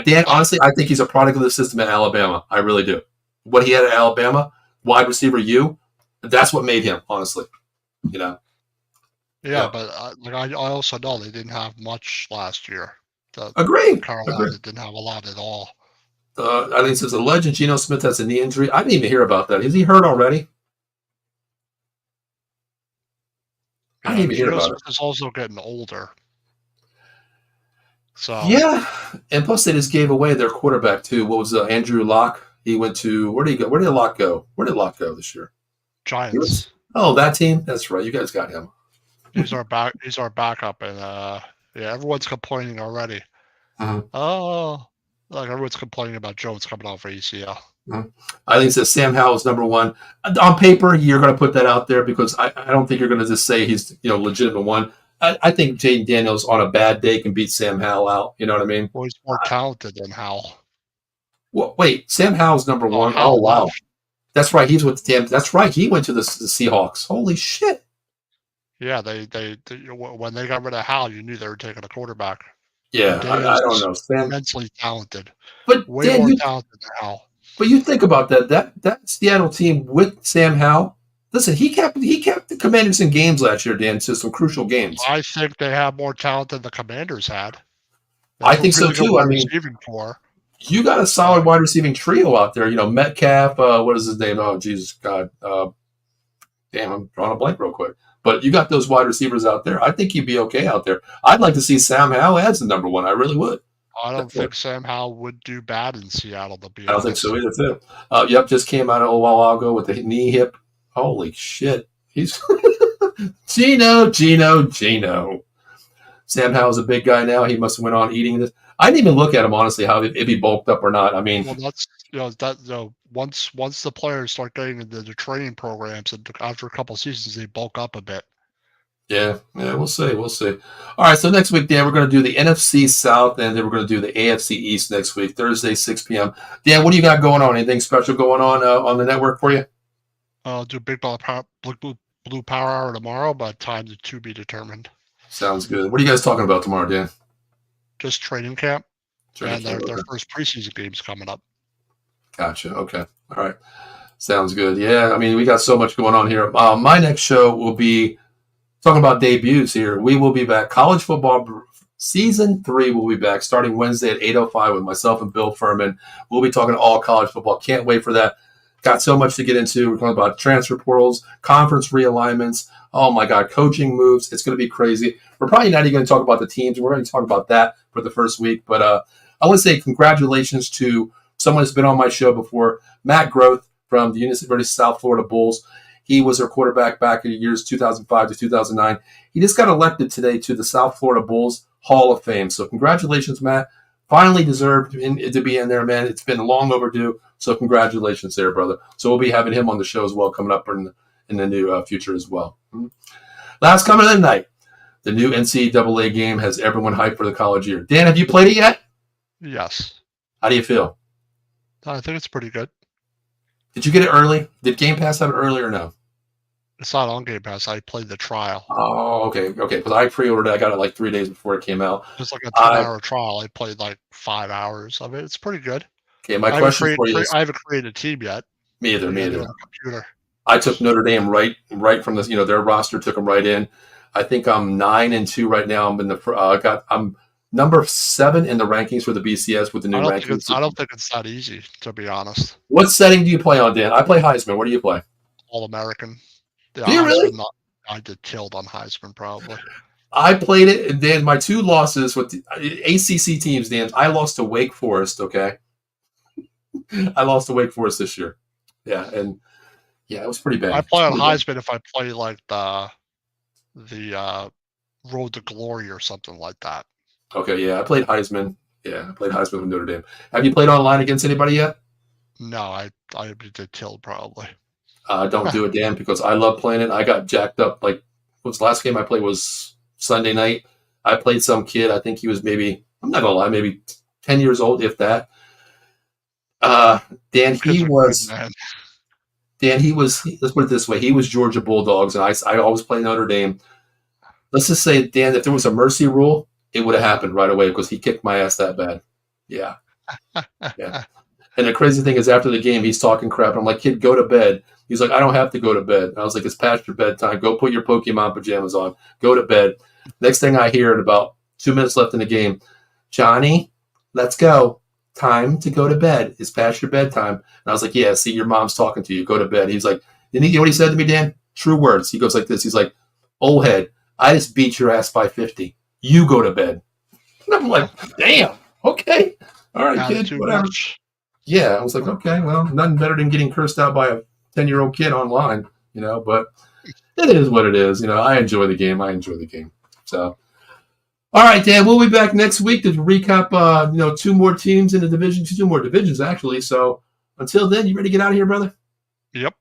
[SPEAKER 1] Dan, honestly, I think he's a product of the system at Alabama. I really do. What he had at Alabama, wide receiver that's what made him, honestly.
[SPEAKER 2] Yeah, but I also know they didn't have much last year.
[SPEAKER 1] Agree.
[SPEAKER 2] Carolina didn't have a lot at all.
[SPEAKER 1] I think it says a legend, Geno Smith has a knee injury. I didn't even hear about that. Is he hurt already? I didn't even hear about it.
[SPEAKER 2] Smith is also getting older. So
[SPEAKER 1] yeah, and plus they just gave away their quarterback too. What was Andrew Locke? He went to where did he go? Where did Locke go? Where did Locke go this year?
[SPEAKER 2] Giants.
[SPEAKER 1] That team. That's right. You guys got him.
[SPEAKER 2] He's our backup, and everyone's complaining already.
[SPEAKER 1] Mm-hmm.
[SPEAKER 2] Oh, like everyone's complaining about Jones coming off for ACL.
[SPEAKER 1] Mm-hmm. I think it says Sam Howell is number one on paper. You're going to put that out there because I don't think you're going to just say he's legitimate one. I think Jaden Daniels on a bad day can beat Sam Howell out. You know what I mean?
[SPEAKER 2] Well, he's more talented than Howell.
[SPEAKER 1] Well, wait, Sam Howell's number one. Oh, wow. That's right. He's with the team. That's right. He went to the Seahawks. Holy shit.
[SPEAKER 2] Yeah, they when they got rid of Howell, you knew they were taking a quarterback.
[SPEAKER 1] Yeah, I don't know. Sam,
[SPEAKER 2] immensely talented.
[SPEAKER 1] But
[SPEAKER 2] way more talented than Howell.
[SPEAKER 1] But you think about that Seattle team with Sam Howell. Listen, he kept the Commanders in games last year, Dan, to some crucial games.
[SPEAKER 2] I think they have more talent than the Commanders had.
[SPEAKER 1] I think so too. I mean, you got a solid wide receiving trio out there. Metcalf. What is his name? Oh, Jesus God. Damn, I'm drawing a blank real quick. But you got those wide receivers out there. I think you'd be okay out there. I'd like to see Sam Howell as the number one. I really would.
[SPEAKER 2] I don't think Sam Howell would do bad in Seattle.
[SPEAKER 1] I don't think so either, too. Yep, just came out a while ago with the knee hip. Holy shit. He's Geno. Sam Howell's a big guy now. He must have went on eating this. I didn't even look at him, honestly, if he bulked up or not. I mean,
[SPEAKER 2] well, once the players start getting into the training programs, and after a couple of seasons, they bulk up a bit.
[SPEAKER 1] Yeah, we'll see. All right, so next week, Dan, we're going to do the NFC South, and then we're going to do the AFC East next week, Thursday, 6 p.m. Dan, what do you got going on? Anything special going on the network for you?
[SPEAKER 2] I'll do Big Blue Power Hour tomorrow, but time to be determined.
[SPEAKER 1] Sounds good. What are you guys talking about tomorrow, Dan?
[SPEAKER 2] Just training camp. And their first preseason games coming up.
[SPEAKER 1] Gotcha. Okay. All right. Sounds good. Yeah, I mean, we got so much going on here. My next show will be talking about debuts here. We will be back. College football season 3 will be back starting Wednesday at 8:05 with myself and Bill Furman. We'll be talking all college football. Can't wait for that. Got so much to get into. We're talking about transfer portals, conference realignments. Oh, my God, coaching moves. It's going to be crazy. We're probably not even going to talk about the teams. We're going to talk about that for the first week. But I want to say congratulations to someone who's been on my show before, Matt Groth from the University of South Florida Bulls. He was their quarterback back in the years 2005 to 2009. He just got elected today to the South Florida Bulls Hall of Fame. So congratulations, Matt. Finally deserved to be in there, man. It's been long overdue. So congratulations there, brother. So we'll be having him on the show as well coming up in the new future as well. Last comment of the night. The new NCAA game has everyone hyped for the college year. Dan, have you played it yet?
[SPEAKER 2] Yes.
[SPEAKER 1] How do you feel?
[SPEAKER 2] I think it's pretty good.
[SPEAKER 1] Did you get it early? Did Game Pass have it early or no?
[SPEAKER 2] It's not on Game Pass. I played the trial.
[SPEAKER 1] Oh, okay. Because I pre-ordered it. I got it like 3 days before it came out.
[SPEAKER 2] It's like a 10-hour trial. I played like 5 hours of it. It's pretty good.
[SPEAKER 1] Okay, my question for you is...
[SPEAKER 2] I haven't created a team yet.
[SPEAKER 1] Me either, me
[SPEAKER 2] On
[SPEAKER 1] either.
[SPEAKER 2] the computer.
[SPEAKER 1] I took Notre Dame right from this. Their roster took them right in. I think I'm 9-2 right now. I'm number 7 in the rankings for the BCS with the new rankings.
[SPEAKER 2] I don't think it's that easy, to be honest.
[SPEAKER 1] What setting do you play on, Dan? I play Heisman. What do you play?
[SPEAKER 2] All-American.
[SPEAKER 1] Do you really?
[SPEAKER 2] I did killed on Heisman, probably.
[SPEAKER 1] I played it, and then my 2 losses with the ACC teams, Dan, I lost to Wake Forest, okay? I lost to Wake Forest this year. Yeah, and yeah, it was pretty bad.
[SPEAKER 2] I play on Heisman if I play like the Road to Glory or something like that.
[SPEAKER 1] Okay, yeah, I played Heisman. Yeah, I played Heisman with Notre Dame. Have you played online against anybody yet?
[SPEAKER 2] No, I did killed probably.
[SPEAKER 1] Don't do it, Dan, because I love playing it. I got jacked up. Like, what's the last game I played was Sunday night. I played some kid. I think he was maybe, I'm not going to lie, maybe 10 years old, if that. Dan, he was, let's put it this way. He was Georgia Bulldogs, and I always play Notre Dame. Let's just say, Dan, if there was a mercy rule, it would have happened right away because he kicked my ass that bad. Yeah. Yeah. And the crazy thing is, after the game, he's talking crap. I'm like, kid, go to bed. He's like, I don't have to go to bed. And I was like, it's past your bedtime. Go put your Pokemon pajamas on. Go to bed. Next thing I hear, in about 2 minutes left in the game, Johnny, let's go. Time to go to bed. It's past your bedtime. And I was like, yeah, see, your mom's talking to you. Go to bed. He's like, you know what he said to me, Dan? True words. He goes like this. He's like, old head, I just beat your ass by 50. You go to bed. And I'm like, damn. Okay. All right, kid. Whatever. Much. Yeah, I was like, okay, well, nothing better than getting cursed out by a 10-year-old kid online, but it is what it is. I enjoy the game. So, all right, Dan, we'll be back next week to recap, 2 more teams in the division, 2 more divisions, actually. So, until then, you ready to get out of here, brother?
[SPEAKER 2] Yep.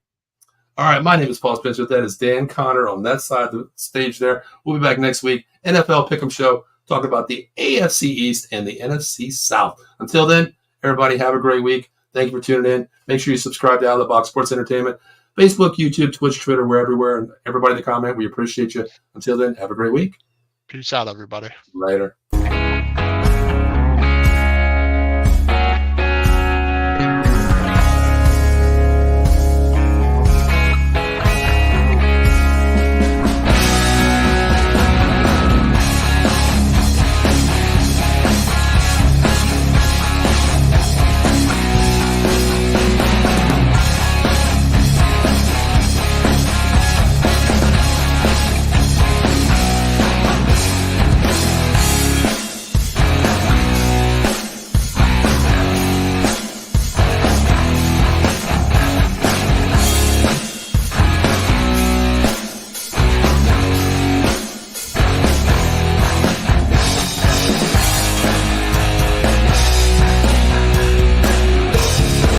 [SPEAKER 1] All right, my name is Paul Spencer. That is Dan Connor on that side of the stage there. We'll be back next week. NFL Pick'em Show, talking about the AFC East and the NFC South. Until then, everybody have a great week. Thank you for tuning in. Make sure you subscribe to Out of the Box Sports Entertainment. Facebook, YouTube, Twitch, Twitter, we're everywhere. And everybody in the comment, we appreciate you. Until then, have a great week.
[SPEAKER 2] Peace out, everybody.
[SPEAKER 1] Later.